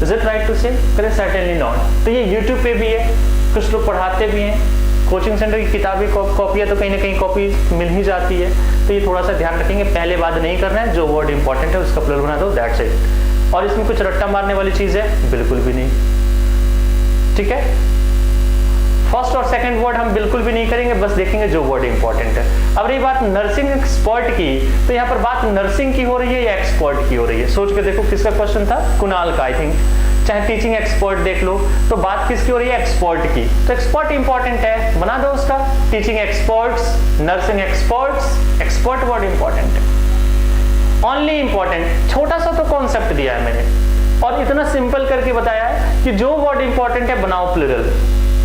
इज इट राइट टू से? करें सर्टेनली नॉट। तो ये YouTube पे भी है, कुछ लोग पढ़ाते भी हैं। कोचिंग सेंटर की किताबें कॉपियां तो कहीं ना कहीं कॉपी मिल ही जाती है। तो ये थोड़ा सा ध्यान रखेंगे, पहले बात नहीं करना है, जो वर्ड इंपॉर्टेंट है उसका प्लूरल बना दो, दैट्स इट। और इसमें कुछ रट्टा मारने वाली चीज है? बिल्कुल भी नहीं। ठीक है, फर्स्ट और सेकंड वर्ड हम बिल्कुल भी नहीं करेंगे, बस देखेंगे जो वर्ड इंपॉर्टेंट है। अब रही बात नर्सिंग एक्सपर्ट की, तो यहाँ पर बात नर्सिंग की हो रही है या एक्सपर्ट की हो रही है? सोच के देखो, किसका क्वेश्चन था? कुणाल का आई थिंक। चाहे टीचिंग एक्सपर्ट देख लो, तो बात किसकी हो रही है? एक्सपर्ट की। तो एक्सपर्ट इंपॉर्टेंट है, बना दो उसका। Teaching experts, nursing experts, expert word important है, ओनली इंपॉर्टेंट। छोटा सा तो कॉन्सेप्ट दिया है मैंने और इतना सिंपल करके बताया है कि जो वर्ड इंपॉर्टेंट है बनाओ प्लूरल,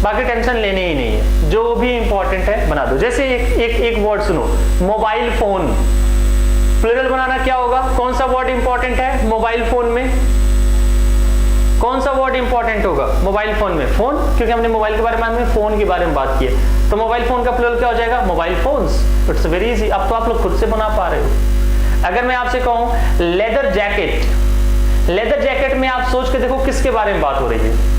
बाकी टेंशन लेनी ही नहीं है, जो भी इंपॉर्टेंट है बना दो। जैसे एक वर्ड सुनो, मोबाइल फोन, प्लूरल बनाना क्या होगा? कौन सा वर्ड इंपॉर्टेंट है मोबाइल फोन में? कौन सा वर्ड इंपॉर्टेंट होगा मोबाइल फोन में? फोन, क्योंकि हमने मोबाइल के बारे में फोन के बारे में बात की है, तो मोबाइल फोन का प्लूरल क्या हो जाएगा? Mobile phones. It's very easy. अब तो आप लोग खुद से बना पा रहे हो। अगर मैं आपसे कहूं लेदर जैकेट, लेदर जैकेट में आप सोच के देखो किसके बारे में बात हो रही है?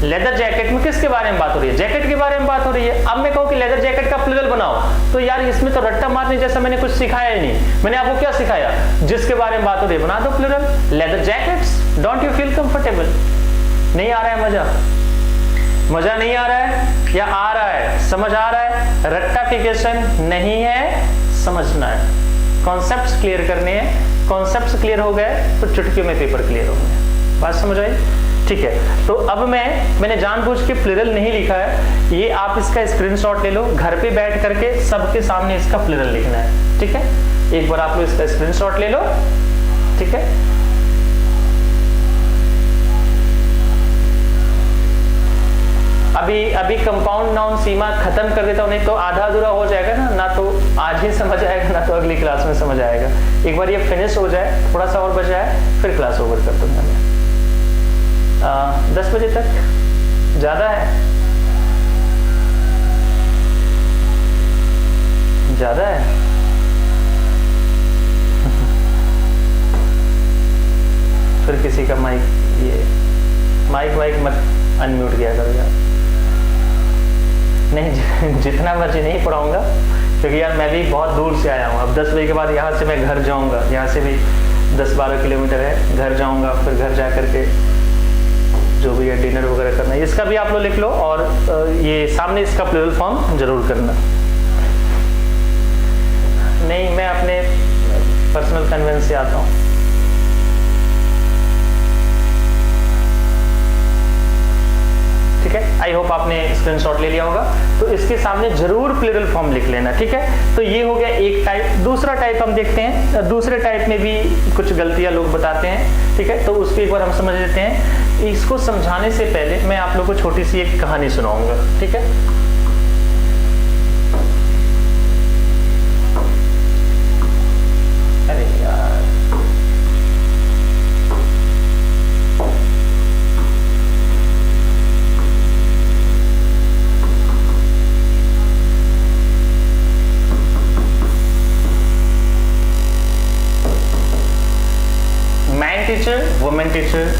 लेदर जैकेट में किसके बारे में बात हो रही है? जैकेट के बारे में बात हो रही है। अब मैं कहूं कि लेदर जैकेट का प्लूरल बनाओ, तो यार इसमें तो रट्टा मारने जैसा मैंने कुछ सिखाया ही नहीं। मैंने आपको क्या सिखाया? जिसके बारे में बात हो रही है बना दो plural, leather jackets. Don't you feel comfortable? नहीं आ रहा है मजा? मजा नहीं आ रहा है या आ रहा है? समझ आ रहा है? रट्टाफिकेशन नहीं है, समझना है। कॉन्सेप्ट्स क्लियर करने हैं, कॉन्सेप्ट्स क्लियर हो गए तो चुटकी में पेपर क्लियर हो गया। बात समझ आई? ठीक है, तो अब मैंने जानबूझ के प्लूरल नहीं लिखा है, ये आप इसका स्क्रीनशॉट ले लो, घर पे बैठ करके सबके सामने इसका प्लूरल लिखना है। ठीक है, एक बार आप लोग इसका स्क्रीनशॉट ले लो। ठीक है, अभी कंपाउंड नाउन सीमा खत्म कर देता हूं, नहीं तो आधा अधूरा हो जाएगा ना तो आज ही समझ आएगा ना तो अगली क्लास में समझ आएगा। एक बार ये फिनिश हो जाए, थोड़ा सा और बचा है, फिर क्लास ओवर कर दूंगा मैं। 10 बजे तक ज्यादा है? ज्यादा है? फिर किसी का माइक मत अनम्यूट किया करो यार। नहीं, जितना मर्जी नहीं पढ़ाऊंगा, क्योंकि यार मैं भी बहुत दूर से आया हूँ। अब 10 बजे के बाद यहाँ से मैं घर जाऊँगा, यहाँ से भी 10-12 किलोमीटर है, घर जाऊँगा, फिर घर जा करके जो भी है डिनर वगैरह करना है। इसका भी आप लोग लिख लो और ये सामने इसका प्लूरल फॉर्म जरूर करना। नहीं, मैं अपने पर्सनल कन्वेंस से आता हूँ। ठीक है, आई होप आपने स्क्रीनशॉट ले लिया होगा, तो इसके सामने जरूर प्लूरल फॉर्म लिख लेना। ठीक है, तो ये हो गया एक टाइप। दूसरा टाइप हम देखते हैं, दूसरे टाइप में भी कुछ गलतियां लोग बताते हैं। ठीक है, तो उसको एक बार हम समझ लेते हैं। इसको समझाने से पहले मैं आप लोगों को छोटी सी एक कहानी सुनाऊंगा। ठीक है, अरे यार, man teacher, women teacher,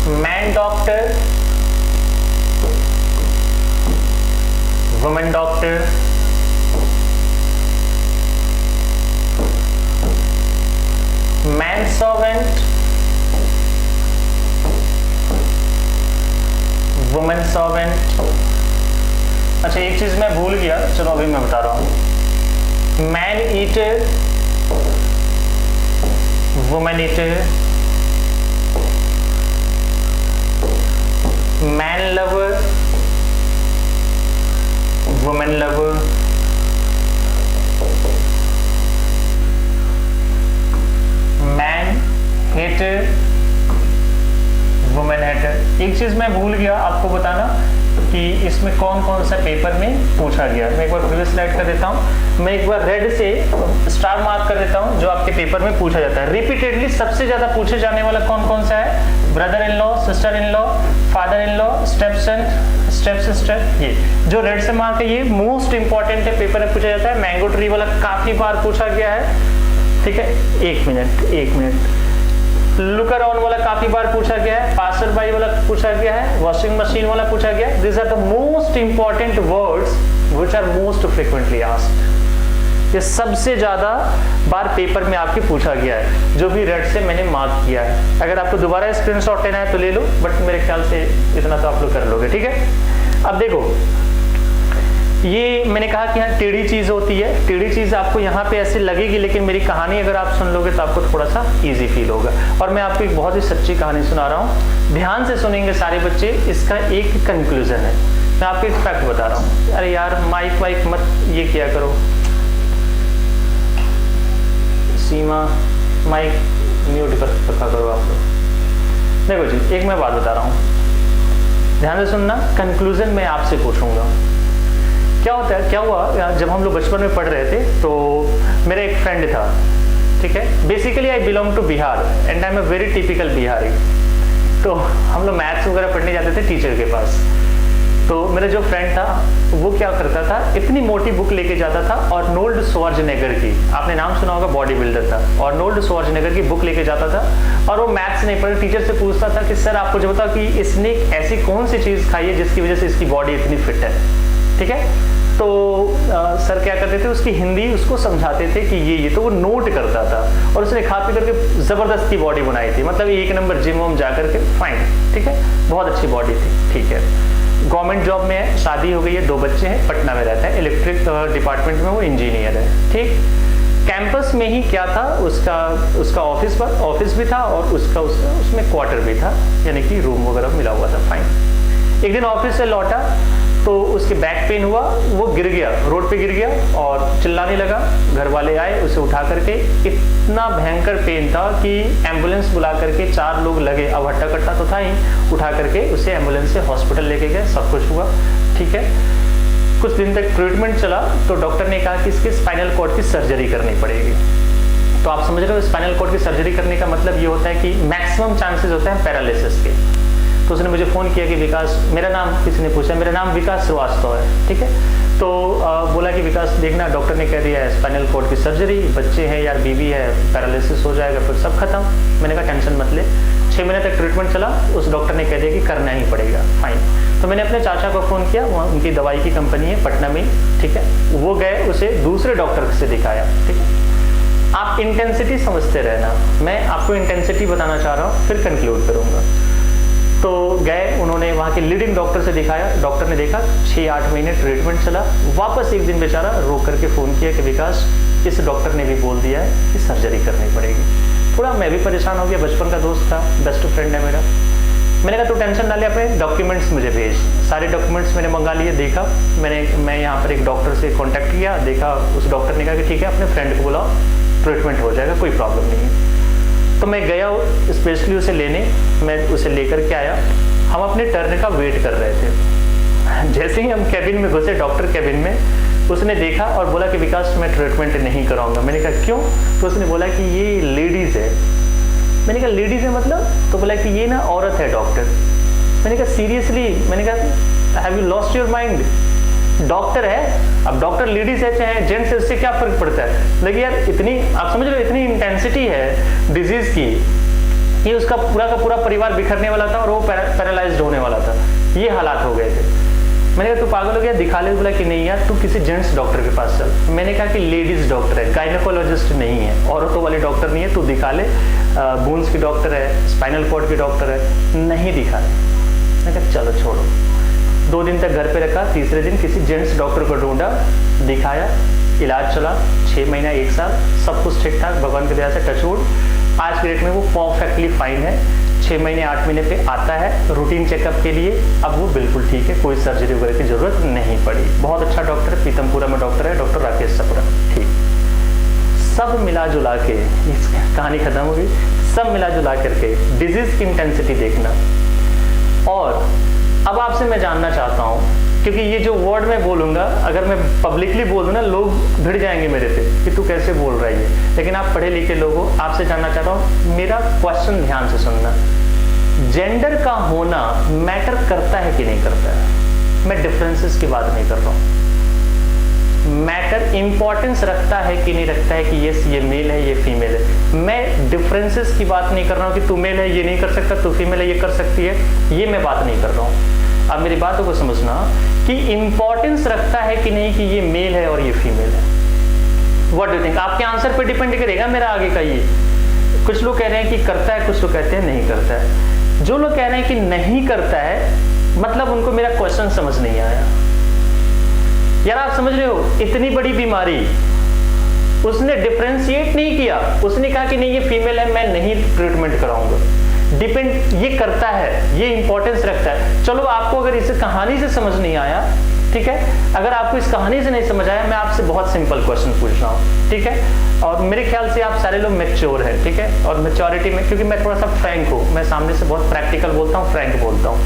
man doctor, women doctor, man servant, women servant. अच्छा, एक चीज मैं भूल गया, चलो अभी मैं बता रहा हूं। Man eater, women eater, man lover, women lover, man hater, women hater. एक चीज मैं भूल गया आपको बताना कि इसमें कौन कौन सा पेपर में पूछा गया। मैं एक बार प्रीवियस स्लाइड कर देता हूँ, मैं एक बार रेड से स्टार मार्क कर देता हूँ जो आपके पेपर में पूछा जाता है। रिपीटेडली सबसे ज्यादा पूछे जाने वाला कौन कौन सा है? Brother in law, sister in law, father in law, step sun, step sister. ये जो रेड से मार्क है ये मोस्ट इंपॉर्टेंट है, पेपर में पूछा जाता है। मैंगो ट्री वाला काफी बार पूछा गया है। ठीक है, एक मिनट। लुकर ऑन वाला काफी बार पूछा गया है, पासर बाई वाला पूछा गया है, वॉशिंग मशीन वाला पूछा गया है। These are the most important words which are most frequently asked। ये सबसे ज्यादा बार पेपर में आपके पूछा गया है, जो भी रेड से मैंने मार्क किया है। अगर आपको दोबारा स्क्रीनशॉट लेना है तो ले लो, बट मेरे ख्याल से इतना तो आप लोग कर लोगे। ठीक है, अब देखो, ये मैंने कहा कि यहाँ टेढ़ी चीज होती है, टेढ़ी चीज आपको यहाँ पे ऐसे लगेगी, लेकिन मेरी कहानी अगर आप सुन लोगे तो आपको थोड़ा सा इजी फील होगा। और मैं आपको एक बहुत ही सच्ची कहानी सुना रहा हूँ, ध्यान से सुनेंगे सारे बच्चे। इसका एक कंक्लूजन है, मैं आपको एक फैक्ट बता रहा हूँ। अरे यार माइक वाइक मत ये किया करो, सीमा माइक म्यूट कर रखा करो आप लोग। देखो जी, एक मैं बात बता रहा हूँ, ध्यान से सुनना। कंक्लूजन मैं आपसे पूछूंगा, क्या होता है, क्या हुआ, जब हम लोग बचपन में पढ़ रहे थे तो मेरा एक फ्रेंड था, ठीक है। Basically I belong to Bihar and I am a very typical Bihari. तो हम लोग मैथ्स वगैरह पढ़ने जाते थे टीचर के पास। तो मेरा जो फ्रेंड था वो क्या करता था, इतनी मोटी बुक लेके जाता था, आर्नोल्ड श्वार्ज़नेगर की, आपने नाम सुना होगा, बॉडी बिल्डर था, आर्नोल्ड श्वार्ज़नेगर की बुक लेके जाता था। और वो मैथ्स नहीं पढ़, टीचर से पूछता था कि सर आपको जो बताओ कि इसने ऐसी कौन सी चीज़ खाई है जिसकी वजह से इसकी बॉडी इतनी फिट है, ठीक है। तो सर क्या करते थे, उसकी हिंदी उसको समझाते थे कि ये तो वो नोट करता था। और उसने खा पी करके ज़बरदस्त की बॉडी बनाई थी, मतलब 1 नंबर जिम वम जा करके, फाइन, ठीक है, बहुत अच्छी बॉडी थी, ठीक है। गवर्नमेंट जॉब में है, शादी हो गई है, 2 बच्चे हैं, पटना में रहता है, इलेक्ट्रिक डिपार्टमेंट में वो इंजीनियर है, ठीक। कैंपस में ही क्या था, उसका ऑफिस भी था और उसका उसमें क्वार्टर भी था, यानी कि रूम वगैरह मिला हुआ था, फाइन। एक दिन ऑफिस से लौटा तो उसके बैक पेन हुआ, वो गिर गया, रोड पे गिर गया और चिल्लाने लगा। घर वाले आए, उसे उठा करके, इतना भयंकर पेन था कि एम्बुलेंस बुला करके 4 लोग लगे, अब हट्टा कट्टा तो था ही, उठा करके उसे एम्बुलेंस से हॉस्पिटल लेके गए, सब कुछ हुआ, ठीक है। कुछ दिन तक ट्रीटमेंट चला तो डॉक्टर ने कहा कि इसके स्पाइनल कॉर्ड की सर्जरी करनी पड़ेगी। तो आप समझ रहे हो, स्पाइनल कॉर्ड की सर्जरी करने का मतलब ये होता है कि मैक्सिमम चांसेस होते हैं पैरालिसिस के। तो उसने मुझे फ़ोन किया कि विकास, मेरा नाम किसी ने पूछा, मेरा नाम विकास श्रीवास्तव है, ठीक है। तो बोला कि विकास देखना, डॉक्टर ने कह दिया है स्पाइनल कॉर्ड की सर्जरी, बच्चे हैं यार, बीवी है, पैरालिसिस हो जाएगा, फिर सब खत्म। मैंने कहा टेंशन मत ले। 6 महीने तक ट्रीटमेंट चला, उस डॉक्टर ने कह दिया कि करना ही पड़ेगा, फाइन। तो मैंने अपने चाचा को फ़ोन किया, वहाँ उनकी दवाई की कंपनी है पटना में, ठीक है। वो गए, उसे दूसरे डॉक्टर से दिखाया, ठीक है। आप इंटेंसिटी समझते रहना, मैं आपको इंटेंसिटी बताना चाह रहा हूँ, फिर कंक्लूड करूँगा। तो गए, उन्होंने वहाँ के लीडिंग डॉक्टर से दिखाया, डॉक्टर ने देखा, 6-8 महीने ट्रीटमेंट चला। वापस एक दिन बेचारा रो करके फ़ोन किया कि विकास, इस डॉक्टर ने भी बोल दिया है कि सर्जरी करनी पड़ेगी। थोड़ा मैं भी परेशान हो गया, बचपन का दोस्त था, बेस्ट फ्रेंड है मेरा। मैंने कहा तू टेंशन ना ले, अपने डॉक्यूमेंट्स मुझे भेज। सारे डॉक्यूमेंट्स मैंने मंगा लिए, देखा, मैं यहाँ पर एक डॉक्टर से कॉन्टैक्ट किया, देखा, उस डॉक्टर ने कहा कि ठीक है अपने फ्रेंड को बुलाओ, ट्रीटमेंट हो जाएगा, कोई प्रॉब्लम नहीं है। तो मैं गया स्पेशली उसे लेने, मैं उसे लेकर के आया। हम अपने टर्न का वेट कर रहे थे। जैसे ही हम कैबिन में घुसे, डॉक्टर कैबिन में, उसने देखा और बोला कि विकास मैं ट्रीटमेंट नहीं कराऊंगा। मैंने कहा क्यों? तो उसने बोला कि ये लेडीज़ है। मैंने कहा लेडीज़ है मतलब? तो बोला कि ये ना औरत है डॉक्टर। मैंने कहा सीरियसली? मैंने कहा have you lost your mind? Doctor है, अब डॉक्टर लेडीज है चाहे जेंट्स है, उससे क्या फर्क पड़ता है? लेकिन यार इतनी, आप समझ रहे हो, इतनी इंटेंसिटी है डिजीज की, ये उसका पूरा का पूरा परिवार बिखरने वाला था और वो पैरालाइज्ड होने वाला था। ये हालात हो गए थे। मैंने कहा तू पागल हो गया, दिखा ले। बोला कि नहीं यार तू किसी जेंट्स डॉक्टर के पास चल। मैंने कहा कि लेडीज डॉक्टर है, गायनेकोलॉजिस्ट नहीं है, औरतों वाले डॉक्टर नहीं है, तू दिखा ले, बोन्स की डॉक्टर है, स्पाइनल कॉर्ड की डॉक्टर है। नहीं दिखा ले। मैंने कहा चलो छोड़ो। 2 दिन तक घर पे रखा, तीसरे दिन किसी जेंट्स डॉक्टर को ढूंढा, दिखाया, इलाज चला, 6 महीना 1 साल सब कुछ ठीक ठाक, भगवान की दया से टचवुड। आज के डेट में वो परफेक्टली फाइन है, 6 महीने 8 महीने पे आता है रूटीन चेकअप के लिए। अब वो बिल्कुल ठीक है, कोई सर्जरी वगैरह की जरूरत नहीं पड़ी। बहुत अच्छा डॉक्टर है, पीतमपुरा में डॉक्टर है, डॉक्टर राकेश सपरा। ठीक, सब मिला जुला के कहानी खत्म हो गई। सब मिला जुला करके डिजीज की इंटेंसिटी देखना। और अब आपसे मैं जानना चाहता हूँ, क्योंकि ये जो वर्ड मैं बोलूँगा, अगर मैं पब्लिकली बोल दूँ ना, लोग भिड़ जाएंगे मेरे पे कि तू कैसे बोल रहा है। लेकिन आप पढ़े लिखे लोग हो, आपसे जानना चाहता हूँ, मेरा क्वेश्चन ध्यान से सुनना। जेंडर का होना मैटर करता है कि नहीं करता है? मैं डिफरेंसेस की बात नहीं कर रहा हूँ। मैटर इंपॉर्टेंस रखता है कि नहीं रखता है कि यस ये मेल है ये फीमेल है। मैं डिफरेंसेस की बात नहीं कर रहा हूँ कि तू मेल है ये नहीं कर सकता, तू फीमेल है ये कर सकती है, ये मैं बात नहीं कर रहा हूँ। अब मेरी बातों को समझना कि इंपॉर्टेंस रखता है कि नहीं कि ये मेल है और ये फीमेल है। What do think? आपके आंसर पे डिपेंड करेगा मेरा आगे का ये। कुछ लोग कह रहे हैं कि करता है, कुछ लोग कहते हैं नहीं करता है। जो लोग कह रहे हैं कि नहीं करता है, मतलब उनको मेरा क्वेश्चन समझ नहीं आया। यार आप समझ रहे हो, इतनी बड़ी बीमारी उसने डिफरेंशिएट नहीं किया, उसने कहा कि नहीं ये फीमेल है, मैं नहीं ट्रीटमेंट कराऊंगा। डिपेंड ये करता है, ये इंपॉर्टेंस रखता है। चलो आपको अगर इस कहानी से समझ नहीं आया, ठीक है, अगर आपको इस कहानी से नहीं समझ आया, मैं आपसे बहुत सिंपल क्वेश्चन पूछ रहा हूँ, ठीक है, और मेरे ख्याल से आप सारे लोग मैच्योर हैं, ठीक है, और मैच्योरिटी में, क्योंकि मैं थोड़ा सा फ्रैंक हूँ, मैं सामने से बहुत प्रैक्टिकल बोलता हूँ, फ्रैंक बोलता हूँ,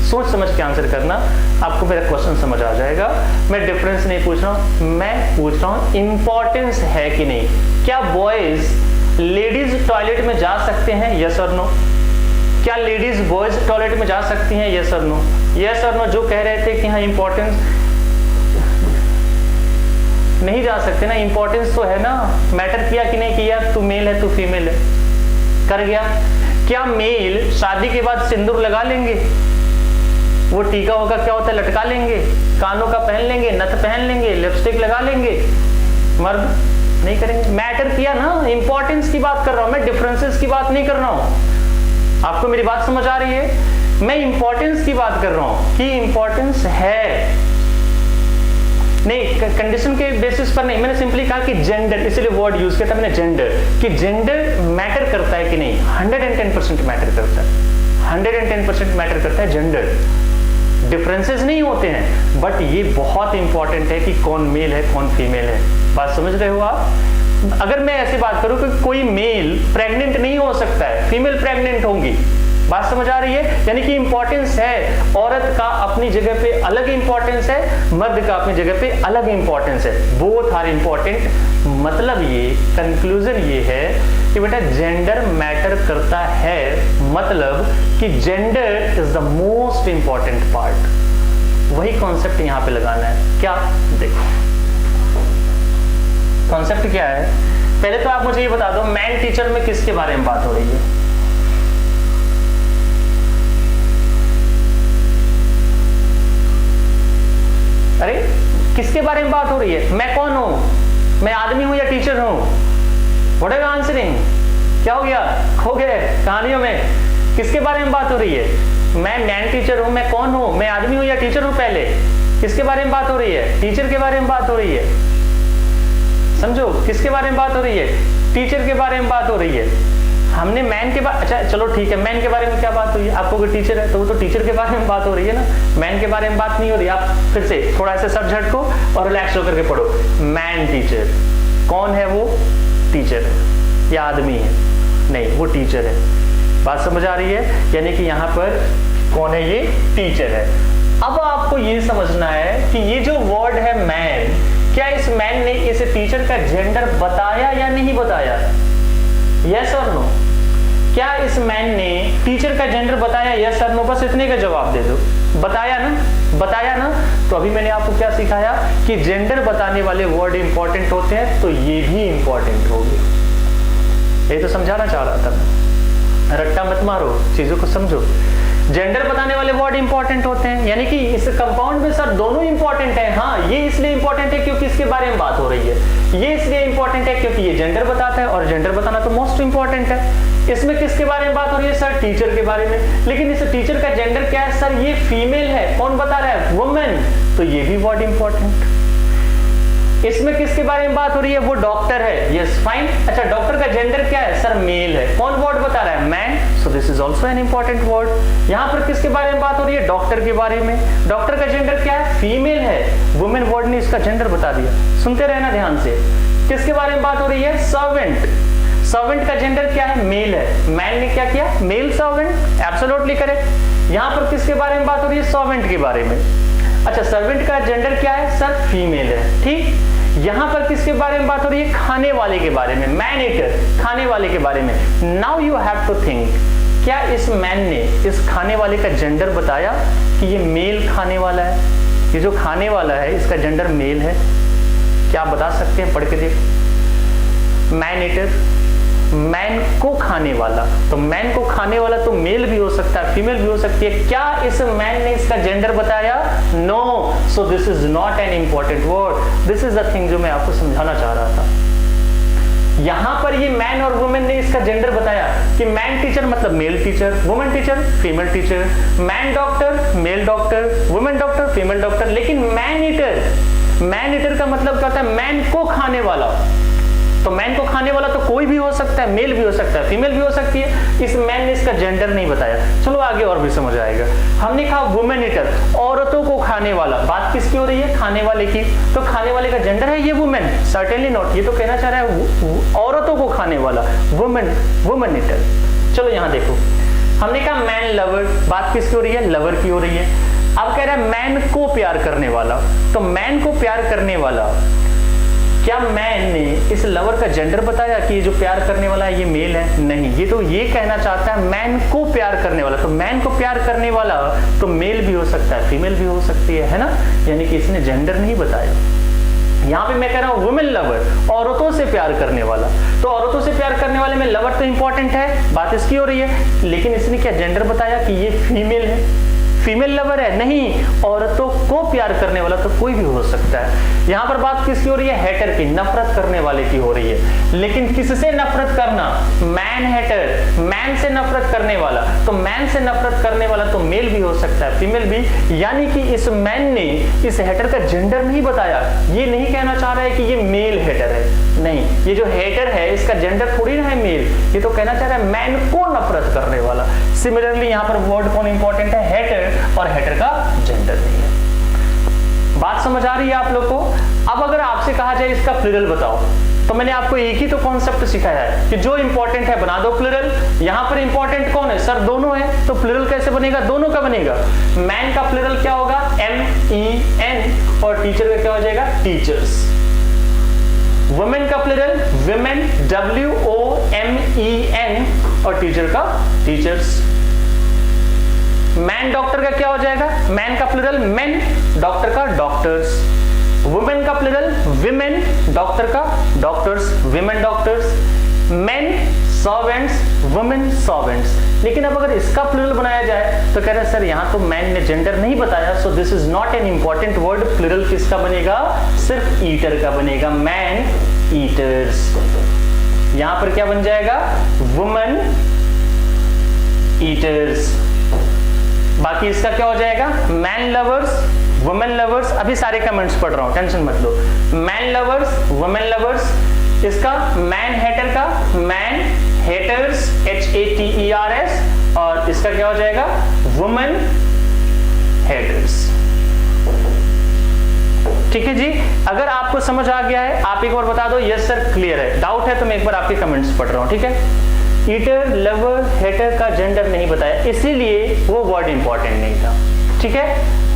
सोच समझ के आंसर करना, आपको मेरा क्वेश्चन समझ आ जाएगा। मैं डिफरेंस नहीं पूछ रहा हूँ, मैं पूछ रहा हूँ इंपॉर्टेंस है कि नहीं। क्या बॉयज लेडीज टॉयलेट में जा सकते हैं, यस और नो? क्या लेडीज बॉयज टॉयलेट में जा सकती हैं, यस और नो? यस और नो जो कह रहे थे कि हाँ इंपॉर्टेंस नहीं जा सकते ना, इंपॉर्टेंस तो है ना, मैटर किया कि नहीं किया, तू मेल है तू फीमेल है, कर गया। क्या मेल शादी के बाद सिंदूर लगा लेंगे? वो टीका होगा क्या होता है, लटका लेंगे, कानों का पहन लेंगे, नथ पहन लेंगे, लिपस्टिक लगा लेंगे? मर्द नहीं करेंगे। मैटर किया ना, इंपॉर्टेंस की बात कर रहा हूं मैं, डिफरेंसेस की बात नहीं कर रहा हूं। आपको मेरी बात समझ आ रही है? मैं इंपॉर्टेंस की बात कर रहा हूं कि इंपॉर्टेंस है, नहीं कंडीशन के बेसिस पर नहीं। मैंने सिंपली कहा कि जेंडर, इसलिए वर्ड यूज किया था मैंने जेंडर, कि जेंडर मैटर करता है कि नहीं, 110% मैटर करता है, 110% मैटर करता है जेंडर। डिफरेंसेस नहीं होते हैं, बट ये बहुत इंपॉर्टेंट है कि कौन मेल है कौन फीमेल है। बात समझ रहे हो आप? अगर मैं ऐसी बात करूं कि कोई मेल प्रेग्नेंट नहीं हो सकता है, फीमेल प्रेग्नेंट होंगी, बात समझ आ रही है? यानी कि इंपॉर्टेंस है, औरत का अपनी जगह पे अलग इंपॉर्टेंस है, मर्द का अपनी जगह पे अलग इंपॉर्टेंस है, बोथ आर इंपॉर्टेंट। मतलब ये कंक्लूजन ये है कि बेटा जेंडर मैटर करता है, मतलब कि gender is the most important part. वही कॉन्सेप्ट यहां पे लगाना है। क्या? देखो कॉन्सेप्ट क्या है, पहले तो आप मुझे ये बता दो, मैन टीचर में किसके बारे में बात हो रही है? अरे किसके बारे में बात हो रही है? मैं कौन हूं? मैं आदमी हूं या टीचर हूं? What are you answering? क्या हो गया? खो गए कहानियों में? किसके बारे में बात हो रही है? मैं मैन टीचर हूं, मैं कौन हूं? मैं आदमी हूं या टीचर हूं? पहले किसके बारे में बात हो रही है? टीचर के बारे में बात हो रही है। समझो किसके बारे में बात हो रही है? टीचर के बारे में बात हो रही है। हमने मैन के बारे, अच्छा चलो ठीक है, मैन के बारे में क्या बात हुई है? आपको अगर टीचर है तो वो तो टीचर के बारे में बात हो रही है ना, मैन के बारे में बात नहीं हो रही। आप फिर से थोड़ा ऐसे सर झटको और रिलैक्स होकर के पढ़ो। मैन टीचर कौन है? वो टीचर है या आदमी है? नहीं, वो टीचर है। बात समझ आ रही है? यानी कि यहाँ पर कौन है? ये टीचर है। अब आपको ये समझना है कि ये जो वर्ड है मैन, क्या इस मैन ने इस टीचर का जेंडर बताया या नहीं बताया? यस और नो? क्या इस मैन ने टीचर का जेंडर बताया? यस और नो? बस इतने का जवाब दे दो। बताया ना? बताया ना? तो अभी मैंने आपको क्या सिखाया कि जेंडर बताने वाले वर्ड इंपॉर्टेंट होते हैं, तो ये भी इंपॉर्टेंट हो गया। ये तो समझाना चाह रहा था मैं, रट्टा मत मारो, चीजों को समझो। जेंडर बताने वाले वर्ड इंपॉर्टेंट होते हैं, यानी कि इस कंपाउंड में सर दोनों इंपॉर्टेंट है। हाँ, ये इसलिए इंपॉर्टेंट है क्योंकि इसके बारे में बात हो रही है, ये इसलिए इंपॉर्टेंट है क्योंकि ये जेंडर बताता है, और जेंडर बताना तो मोस्ट इंपॉर्टेंट है। इसमें किसके बारे में बात हो रही है सर? टीचर के बारे में। लेकिन इस टीचर का जेंडर क्या है सर? ये फीमेल है। कौन बता रहा है? वुमेन। तो ये भी वर्ड इंपॉर्टेंट। इसमें किसके बारे में बात हो रही है? वो डॉक्टर है। Yes fine. अच्छा, डॉक्टर का जेंडर क्या है सर? मेल है। कौन वर्ड बता रहा है? Man. So this is also an important word. यहाँ पर किसके बारे में बात हो रही है? डॉक्टर के बारे में। डॉक्टर का जेंडर क्या है? फीमेल है। वुमेन वर्ड ने इसका जेंडर बता दिया। सुनते रहना ध्यान से। किसके बारे में बात हो रही है? सर्वेंट। सर्वेंट का जेंडर क्या है? मेल है। मैन ने क्या किया? Male servant. Absolutely correct. यहाँ पर किसके बारे में बात हो रही है? सर्वेंट के बारे में। अच्छा, सर्वेंट का जेंडर क्या है सर? फीमेल है। ठीक। यहां पर किसके बारे में बात हो रही है? खाने वाले के बारे में। मैन ईटर, खाने वाले के बारे में। Now you have to think, क्या इस मैन ने इस खाने वाले का जेंडर बताया कि ये मेल खाने वाला है? ये जो खाने वाला है इसका जेंडर मेल है? क्या आप बता सकते हैं? पढ़ के देखो। मैन ईटर, मैन को खाने वाला, तो मैन को खाने वाला तो मेल भी हो सकता है, फीमेल भी हो सकती है। क्या इस मैन ने इसका जेंडर बताया? No. So this is not an important word. This is the thing जो मैं आपको समझाना चाह रहा था। यहां पर ये मैन और वुमेन ने इसका जेंडर बताया कि मैन टीचर मतलब male teacher, women teacher female teacher, man doctor mail doctor, women doctor female doctor. लेकिन मैन ईटर का मतलब क्या होता है? मैन को खाने वाला। तो मैन को खाने वाला तो कोई भी हो सकता है, मेल भी हो सकता है, फीमेल भी हो सकती है। इस मैन ने इसका जेंडर नहीं बताया। चलो आगे और भी समझ आएगा। हमने कहा वुमेन ईटर, औरतों को खाने वाला। बात किसकी हो रही है? खाने वाले की। तो खाने वाले का जेंडर है ये वुमेन? Certainly not. ये तो कहना चाह रहा है औरतों को खाने वाला, वुमेन ईटर। चलो यहां देखो, हमने कहा मैन लवर। बात किसकी हो रही है? लवर की हो रही है। अब कह रहा है मैन को प्यार करने वाला। तो मैन को प्यार करने वाला, क्या मैन ने इस लवर का जेंडर बताया कि ये जो प्यार करने वाला है ये मेल है? नहीं, ये तो ये कहना चाहता है मैन को प्यार करने वाला। तो मैन को प्यार करने वाला तो मेल भी हो सकता है, फीमेल भी हो सकती है ना? यानी कि इसने जेंडर नहीं बताया। यहां पे मैं कह रहा हूं वुमेन लवर, औरतों से प्यार करने वाला। तो औरतों से प्यार करने वाले में लवर तो इंपॉर्टेंट है, बात इसकी हो रही है। लेकिन इसने क्या जेंडर बताया कि ये फीमेल है? फीमेल लवर है? नहीं, औरतों को प्यार करने वाला तो कोई भी हो सकता है। यहां पर बात किसकी हो रही है? हेटर की, नफरत करने वाले की हो रही है। लेकिन किससे नफरत करना? मैन हेटर, मैन से नफरत करने वाला। तो मैन से नफरत करने वाला तो मेल भी हो सकता है, फीमेल भी। यानी कि इस मैन ने इस हेटर का जेंडर नहीं बताया। ये नहीं कहना चाह रहा है कि ये मेल हेटर है, नहीं, ये जो हेटर है इसका जेंडर थोड़ी ना है मेल। ये तो कहना चाह रहा है मैन को नफरत करने वाला। सिमिलरली यहां पर वर्ड कौन इंपॉर्टेंट है? हेटर, और हेटर का जेंडर नहीं है। बात समझ आ रही है आप लोग को? अब अगर आपसे कहा जाए इसका प्लूरल बताओ, तो मैंने आपको एक ही तो कॉन्सेप्ट सिखाया है कि जो इंपॉर्टेंट है बना दो प्लूरल। यहां पर इंपॉर्टेंट कौन है? सर दोनों है। तो प्लूरल कैसे बनेगा? दोनों का बनेगा। मैन का प्लूरल क्या होगा? MEN, और टीचर का क्या हो जाएगा? टीचर्स। वुमेन का प्लूरल विमेन, WOMEN, और टीचर का टीचर्स। मैन डॉक्टर का क्या हो जाएगा? मैन का प्लूरल मेन, डॉक्टर का डॉक्टर्स। वुमेन का प्लूरल विमेन, डॉक्टर का doctors, women doctors. Main servants, women servants. लेकिन अब अगर इसका प्लूरल बनाया जाए तो कह रहे हैं सर यहां तो मैन ने जेंडर नहीं बताया, so this is not an important word. Plural किसका बनेगा? सिर्फ ईटर का बनेगा, मैन ईटर्स। यहां पर क्या बन जाएगा? Women eaters. बाकी इसका क्या हो जाएगा? Man lovers, women lovers. अभी सारे कमेंट्स पढ़ रहा हूं, टेंशन मत लो। Man lovers, women lovers. इसका मैन हेटर का मैन हेटर्स, HATERS, और इसका क्या हो जाएगा? Women haters. ठीक है जी, अगर आपको समझ आ गया है आप एक बार बता दो यस सर क्लियर है। डाउट है तो मैं एक बार आपके कमेंट्स पढ़ रहा हूं, ठीक है? ईटर, लवर, हेटर का जेंडर नहीं बताया, इसीलिए वो वर्ड इंपॉर्टेंट नहीं था। ठीक है,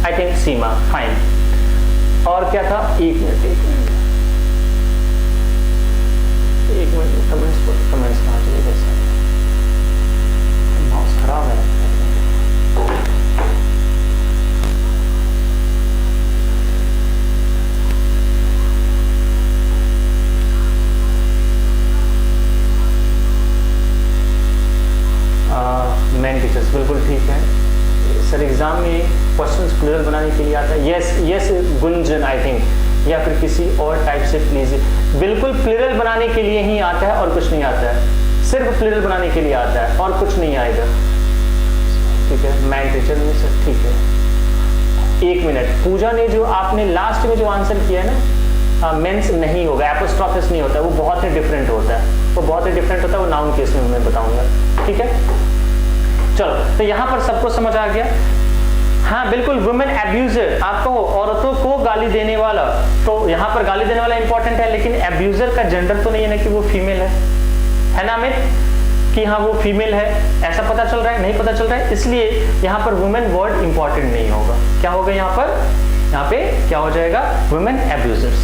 आई थिंक सीमा फाइन। और क्या था? एक मिनट कमेंट्स कहाँ चले गए सर? माउस खराब है। मैन टीचर्स बिल्कुल ठीक है सर। एग्जाम में क्वेश्चंस प्लूरल बनाने के लिए आता है? यस गुंजन आई थिंक, या फिर किसी और टाइप से प्लीज। बिल्कुल प्लूरल बनाने के लिए ही आता है और कुछ नहीं आता है। सिर्फ प्लूरल बनाने के लिए आता है और कुछ नहीं आएगा। ठीक है, मैन टीचर में सर ठीक है। एक मिनट, पूजा ने जो आपने लास्ट में जो आंसर किया है ना, मेंस नहीं होगा, एपोस्ट्रोफिस नहीं होता, वो बहुत ही डिफरेंट होता है। वो बहुत ही डिफरेंट होता है, वो नाउन केस में मैं बताऊंगा। ठीक है, चलो तो यहां पर सबको समझ आ गया। हाँ बिल्कुल, वुमेन एब्यूजर, आप कहो औरतों को गाली देने वाला, तो यहाँ पर गाली देने वाला इंपॉर्टेंट है, लेकिन एब्यूजर का जेंडर तो नहीं है ना कि वो फीमेल है ना अमित? कि हाँ वो फीमेल है, ऐसा पता चल रहा है? नहीं पता चल रहा है, इसलिए यहाँ पर वुमेन वर्ड इंपॉर्टेंट नहीं होगा। क्या होगा यहाँ पर? यहाँ पे क्या हो जाएगा? वुमेन एब्यूजर्स।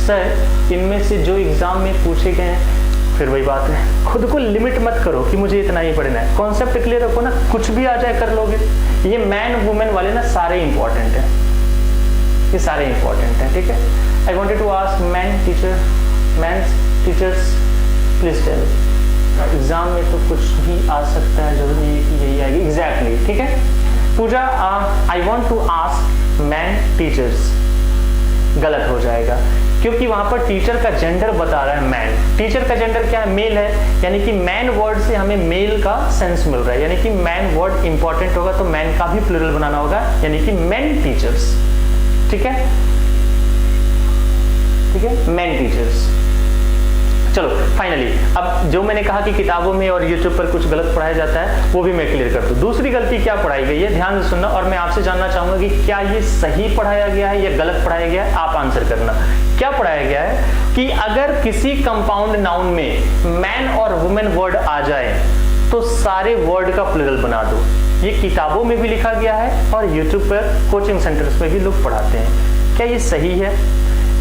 सर इनमें से जो एग्जाम में पूछे गए हैं, फिर वही बात है, खुद को लिमिट मत करो कि मुझे इतना ही पढ़ना है। कॉन्सेप्ट क्लियर रखो ना, कुछ भी आ जाए कर लोगे। ये मैन वुमेन वाले ना सारे इंपॉर्टेंट है, ये सारे इंपॉर्टेंट है। ठीक है, I wanted to ask man teacher, man teachers please tell. Exam में तो कुछ भी आ सकता है, जरूरी नहीं है कि यही आएगी एग्जैक्टली। ठीक है Pooja, I want to ask man teachers, गलत हो जाएगा। क्योंकि वहां पर टीचर का जेंडर बता रहा है मैन। टीचर का जेंडर क्या है? मेल है, यानी कि मैन वर्ड से हमें मेल का सेंस मिल रहा है, यानी कि मैन वर्ड इंपॉर्टेंट होगा तो मैन का भी प्लूरल बनाना होगा, यानी कि मेन टीचर्स। ठीक है, ठीक है, मेन टीचर्स। चलो फाइनली, अब जो मैंने कहा कि किताबों में और यूट्यूब पर कुछ गलत पढ़ाया जाता है वो भी मैं क्लियर कर दूं। दूसरी गलती क्या पढ़ाई गई है, ध्यान से सुनना, और मैं आपसे जानना चाहूंगा कि क्या ये सही पढ़ाया गया है या गलत पढ़ाया गया है, आप आंसर करना। क्या पढ़ाया गया है कि अगर किसी कंपाउंड नाउन में मैन और वुमेन वर्ड आ जाए तो सारे वर्ड का प्लूरल बना दो। ये किताबों में भी लिखा गया है और यूट्यूब पर कोचिंग सेंटर्स में भी लोग पढ़ाते हैं। क्या ये सही है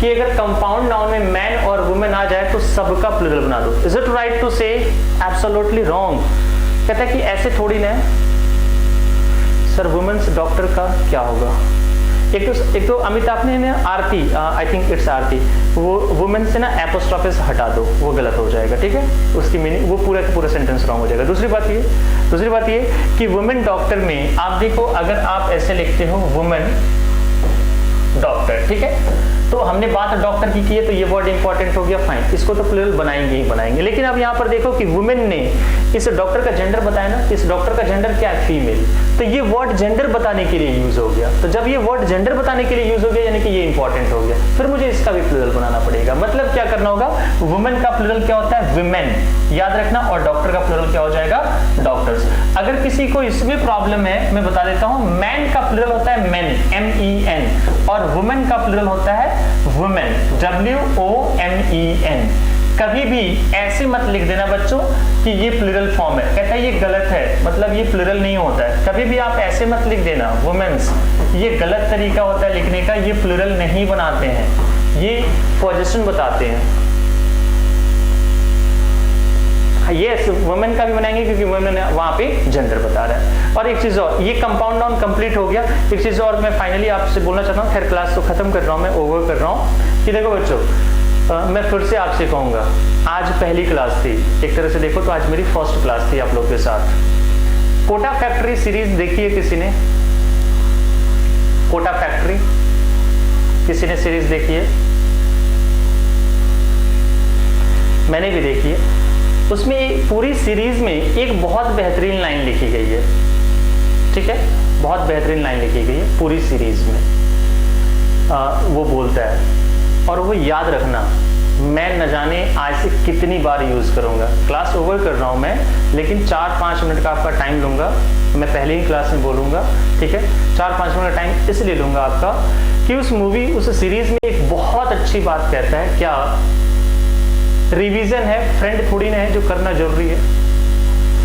कि अगर कंपाउंड नाउन में मैन और वुमेन आ जाए तो सबका प्लूरल बना दो? इज इट राइट टू से? Absolutely wrong. कहता है कि ऐसे थोड़ी ना सर, वुमेन्स डॉक्टर का क्या होगा? एक तो अमित आपने ना आरती, आई थिंक इट्स आरती, वो वुमेन से ना एपोस्ट्रोफिस हटा दो, वो गलत हो जाएगा। ठीक है, उसकी मीनिंग वो पूरा का पूरा सेंटेंस रॉन्ग हो जाएगा। दूसरी बात ये कि वुमेन डॉक्टर में आप देखो, अगर आप ऐसे लिखते हो वुमेन डॉक्टर, ठीक है, तो हमने बात डॉक्टर की है तो ये वर्ड इंपॉर्टेंट हो गया, फाइन, इसको तो प्लूरल बनाएंगे ही बनाएंगे। लेकिन अब यहाँ पर देखो कि वुमेन ने इस डॉक्टर का जेंडर बताया ना, इस डॉक्टर का जेंडर क्या है? फीमेल। तो ये वर्ड जेंडर बताने के लिए यूज हो गया। तो जब ये वर्ड जेंडर बताने के लिए यूज हो गया यानी कि ये इंपॉर्टेंट हो गया, फिर मुझे इसका भी प्लूरल बनाना पड़ेगा। मतलब क्या करना होगा? वुमेन का प्लूरल क्या होता है? विमेन, याद रखना, और डॉक्टर का प्लूरल क्या हो जाएगा? डॉक्टर्स। अगर किसी को इसमें प्रॉब्लम है, मैं बता देता हूं, मैन का प्लूरल होता है मेन, MEN, और वुमेन का प्लूरल होता है वुमेन, WOMEN। कभी भी ऐसे मत लिख देना बच्चों कि ये प्लूरल फॉर्म है, कहता है ये गलत है, मतलब ये प्लूरल नहीं होता है। कभी भी आप ऐसे मत लिख देना वुमेन्स, ये गलत तरीका होता है लिखने का, ये प्लूरल नहीं बनाते हैं, ये पोजीशन बताते हैं। यस, वुमेन का भी बनाएंगे क्योंकि वुमेन वहां पे जेंडर बता रहा है। और एक चीज और, ये कंपाउंड नाउन कंप्लीट हो गया। एक चीज और मैं फाइनली आपसे बोलना चाहता हूँ, खैर क्लास तो खत्म कर रहा हूँ, मैं ओवर कर रहा हूँ, कि देखो बच्चों, मैं फिर से आपसे कहूंगा, आज पहली क्लास थी, एक तरह से देखो तो आज मेरी फर्स्ट क्लास थी आप लोग के साथ। कोटा फैक्ट्री सीरीज देखी है किसी ने? कोटा फैक्ट्री किसी ने सीरीज देखी है? मैंने भी देखी है। उसमें पूरी सीरीज में एक बहुत बेहतरीन लाइन लिखी गई है, ठीक है, बहुत बेहतरीन लाइन लिखी गई है पूरी सीरीज में। वो बोलता है, और वो याद रखना, मैं न जाने आज से कितनी बार यूज करूंगा। क्लास ओवर कर रहा हूं मैं, लेकिन 4-5 मिनट का आपका टाइम लूंगा, मैं पहले ही क्लास में बोलूंगा, ठीक है। 4-5 मिनट का टाइम इसलिए लूंगा आपका कि उस मूवी, उस सीरीज में एक बहुत अच्छी बात कहता है, क्या? रिवीजन है, फ्रेंड थोड़ी ना है जो करना जरूरी है,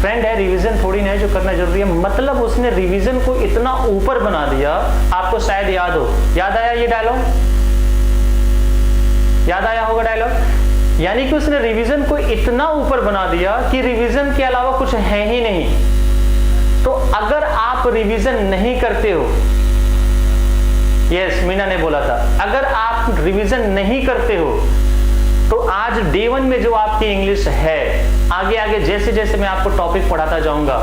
फ्रेंड है, रिवीजन थोड़ी ना है जो करना जरूरी है। मतलब उसने रिवीजन को इतना ऊपर बना दिया, आपको शायद याद हो, याद आया ये डायलॉग? याद आया होगा डायलॉग? यानी कि उसने रिवीजन को इतना ऊपर बना दिया कि रिवीजन के अलावा कुछ है ही नहीं। तो अगर आप रिवीजन नहीं करते हो, यस, मीना ने बोला था, अगर आप रिवीजन नहीं करते हो तो आज डे 1 में जो आपकी इंग्लिश है, आगे आगे जैसे जैसे मैं आपको टॉपिक पढ़ाता जाऊंगा,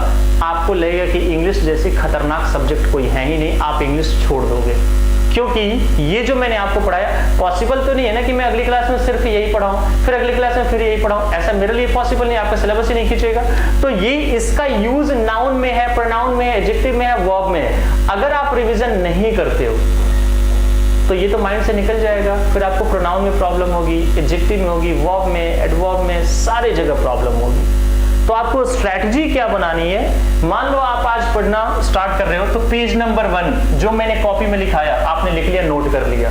आपको लगेगा कि इंग्लिश जैसी खतरनाक सब्जेक्ट कोई है ही नहीं, आप इंग्लिश छोड़ दोगे। क्योंकि ये जो मैंने आपको पढ़ाया, पॉसिबल तो नहीं है ना कि मैं अगली क्लास में सिर्फ यही पढ़ाऊं, फिर अगली क्लास में फिर यही पढ़ाऊं, ऐसा मेरे लिए पॉसिबल नहीं, आपका सिलेबस ही नहीं खींचेगा। तो ये इसका यूज नाउन में है, प्रोनाउन में है, एडजेक्टिव में है, वर्ब में है। अगर आप रिवीजन नहीं करते हो तो ये तो माइंड से निकल जाएगा, फिर आपको प्रोनाउन में प्रॉब्लम होगी, एडजेक्टिव में होगी, वर्ब में, एडवर्ब में, सारे जगह प्रॉब्लम होगी। तो आपको स्ट्रैटेजी क्या बनानी है? मान लो आप आज पढ़ना स्टार्ट कर रहे हो, तो पेज नंबर 1 जो मैंने कॉपी में लिखाया आपने लिख लिया, नोट कर लिया,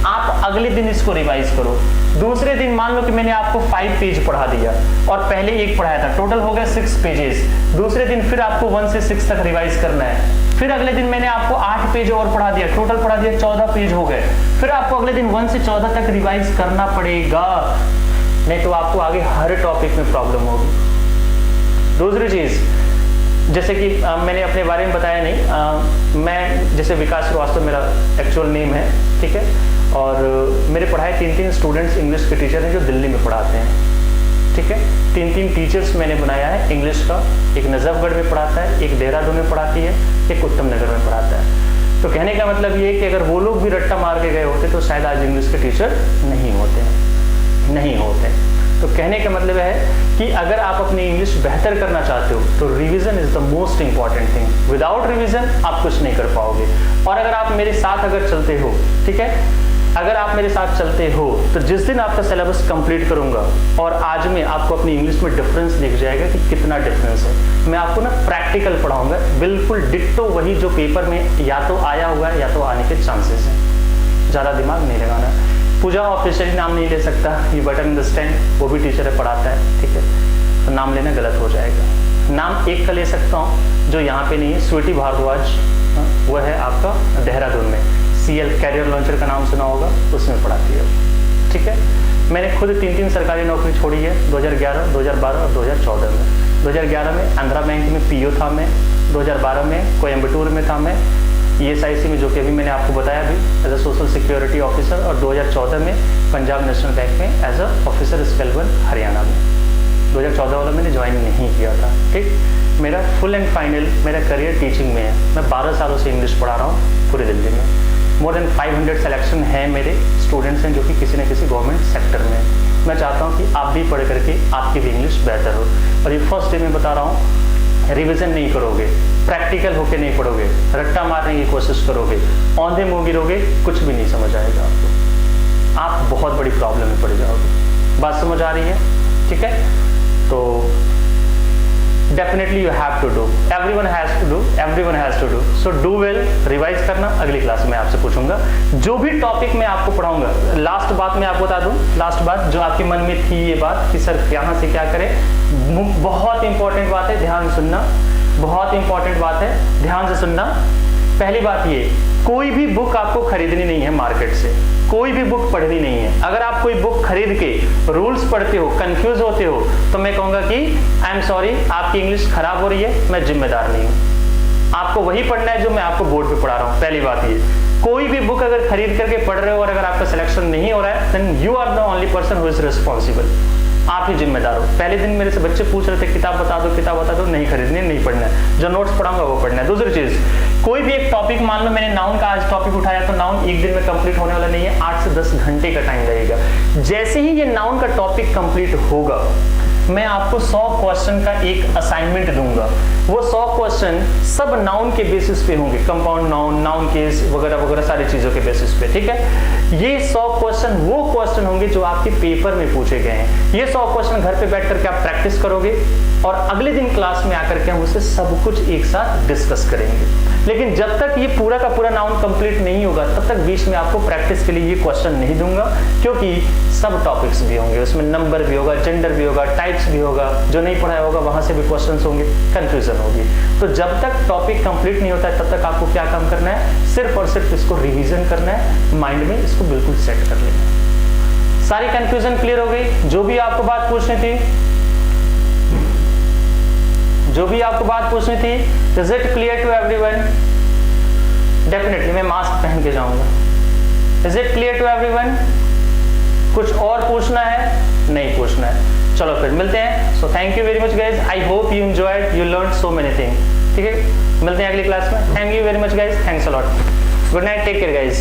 आप अगले दिन इसको रिवाइज करो। दूसरे दिन मान लो कि मैंने आपको 5 पेज पढ़ा दिया और पहले 1 पढ़ाया था, टोटल हो गया 6 पेजेस। दूसरे दिन फिर आपको 1 से 6 तक रिवाइज करना है। फिर अगले दिन मैंने आपको 8 पेज और पढ़ा दिया, टोटल पढ़ा दिया 14 पेज हो गए। फिर आपको अगले दिन 1 से 14 तक रिवाइज करना पड़ेगा, नहीं तो आपको आगे हर टॉपिक में प्रॉब्लम होगी। दूसरी चीज, जैसे कि मैंने अपने बारे में बताया नहीं, मैं जैसे विकास श्रीवास्तव मेरा एक्चुअल नेम है, ठीक है, और मेरे पढ़ाए 3 स्टूडेंट्स इंग्लिश के टीचर हैं जो दिल्ली में पढ़ाते हैं, ठीक है। 3 टीचर्स मैंने बनाया है इंग्लिश का, एक नजफगढ़ में पढ़ाता है, एक देहरादून में पढ़ाती है, एक उत्तम नगर में पढ़ाता है। तो कहने का मतलब ये है कि अगर वो लोग भी रट्टा मार के गए होते तो शायद आज इंग्लिश के टीचर नहीं होते। तो कहने का मतलब है कि अगर आप अपनी इंग्लिश बेहतर करना चाहते हो तो revision is the most important thing. Without revision आप कुछ नहीं कर पाओगे। और अगर आप मेरे साथ अगर चलते हो, ठीक है, अगर आप मेरे साथ चलते हो तो जिस दिन आपका सिलेबस कंप्लीट करूंगा और आज में आपको अपनी इंग्लिश में डिफरेंस दिख जाएगा कि कितना डिफरेंस है। मैं आपको ना प्रैक्टिकल पढ़ाऊंगा, बिल्कुल डिट्टो वही जो पेपर में या तो आया हुआ है या तो आने के चांसेस हैं। ज़्यादा दिमाग नहीं लगाना। पूजा ऑफिशियली नाम नहीं ले सकता, ये बट अंडरस्टैंड, वो भी टीचर है, पढ़ाता है, ठीक है, तो नाम लेना गलत हो जाएगा। नाम एक का ले सकता हूँ जो यहाँ पे नहीं है, स्वीटी भारद्वाज, वो है आपका देहरादून में, CL कैरियर लॉन्चर का नाम सुना होगा, उसमें पढ़ाती है, ठीक है। मैंने खुद 3 सरकारी नौकरी छोड़ी है, 2011, 2012 और 2014 में। 2011 में आंध्रा बैंक में PO था मैं, 2012 में कोयम्बटूर में था मैं ESIC में, जो कि अभी मैंने आपको बताया भी, as a social security officer, और 2014 में पंजाब नेशनल बैंक में as a officer scale 1 Haryana में। 2014 वाला मैंने ज्वाइन नहीं किया था, ठीक। मेरा फुल एंड फाइनल मेरा करियर टीचिंग में है। मैं 12 सालों से इंग्लिश पढ़ा रहा हूँ पूरी दिल्ली में। मोर देन 500 सिलेक्शन है मेरे स्टूडेंट्स हैं जो कि किसी न किसी गवर्नमेंट सेक्टर में। मैं चाहता हूँ कि आप भी पढ़ करके आपकी भी इंग्लिश बेहतर हो। और ये फर्स्ट डे में बता रहा हूँ, रिवीजन नहीं करोगे, प्रैक्टिकल होके नहीं पढ़ोगे, रट्टा मारने की कोशिश करोगे, औंधे मुँह गिरोगे, कुछ भी नहीं समझ आएगा आपको। आप बहुत बड़ी प्रॉब्लम में पड़ जाओगे। बात समझ आ रही है, ठीक है। तो definitely you have to do, everyone has to do, so do well. Revise करना अगली क्लास में आपसे पूछूंगा। जो भी टॉपिक मैं आपको पढ़ाऊंगा, लास्ट बात मैं आपको बता दूं, लास्ट बात जो आपके मन में थी ये बात कि सर यहाँ से क्या करें, बहुत इंपॉर्टेंट बात है, ध्यान सुनना, बहुत इंपॉर्टेंट बात है, ध्यान से सुनना। पहली बात ये, कोई भी बुक आपको खरीदनी नहीं है मार्केट से, कोई भी बुक पढ़नी नहीं है। अगर आप कोई बुक खरीद के रूल्स पढ़ते हो, कंफ्यूज होते हो, तो मैं कहूंगा कि आई एम सॉरी, आपकी इंग्लिश खराब हो रही है, मैं जिम्मेदार नहीं हूं। आपको वही पढ़ना है जो मैं आपको बोर्ड पे पढ़ा रहा हूं। पहली बात ये, कोई भी बुक अगर खरीद करके पढ़ रहे हो और अगर आपका सिलेक्शन नहीं हो रहा है, then you are the only person who is responsible. आप ही जिम्मेदार हो। पहले दिन मेरे से बच्चे पूछ रहे थे किताब बता दो, नहीं खरीदनी, नहीं पढ़ना है, जो नोट्स पढ़ाऊंगा वो पढ़ना है। दूसरी चीज, कोई भी एक टॉपिक, मान लो मैंने नाउन का आज टॉपिक उठाया, तो नाउन एक दिन में कंप्लीट होने वाला नहीं है, 8 से 10 घंटे का टाइम लगेगा। जैसे ही ये नाउन का टॉपिक कंप्लीट होगा, मैं आपको 100 क्वेश्चन का एक असाइनमेंट दूंगा। वो 100 क्वेश्चन सब नाउन के बेसिस पे होंगे, कंपाउंड नाउन, नाउन केस वगैरह वगैरह सारी चीजों के बेसिस पे, ठीक है। ये 100 क्वेश्चन वो क्वेश्चन होंगे जो आपके पेपर में पूछे गए हैं। ये 100 क्वेश्चन घर पे बैठ करके आप प्रैक्टिस करोगे और अगले दिन क्लास में आकर के हम उससे सब कुछ एक साथ डिस्कस करेंगे। लेकिन जब तक ये पूरा का पूरा नाउन कंप्लीट नहीं होगा, तब तक बीच में आपको प्रैक्टिस के लिए ये क्वेश्चन नहीं दूंगा, क्योंकि सब टॉपिक्स भी होंगे, उसमें नंबर भी होगा, जेंडर भी होगा, टाइप्स भी होगा, जो नहीं पढ़ाया होगा वहां से भी क्वेश्चंस होंगे, कंफ्यूजन होगी। तो जब तक टॉपिक कंप्लीट नहीं होता है, तब तक आपको क्या काम करना है, सिर्फ और सिर्फ इसको रिवीजन करना है, माइंड में इसको बिल्कुल सेट कर लेना है। सारी कंफ्यूजन क्लियर हो गई? जो भी आपको बात पूछनी थी, is it clear to everyone? Definitely मैं मास्क पहन के जाऊंगा। Is it clear to everyone? कुछ और पूछना है? नहीं पूछना है। चलो फिर मिलते हैं। So thank you very much guys, I hope you enjoyed, you learn so many thing. ठीक है, मिलते हैं अगली क्लास में। Thank you very much guys, thanks a lot, good night, take care guys.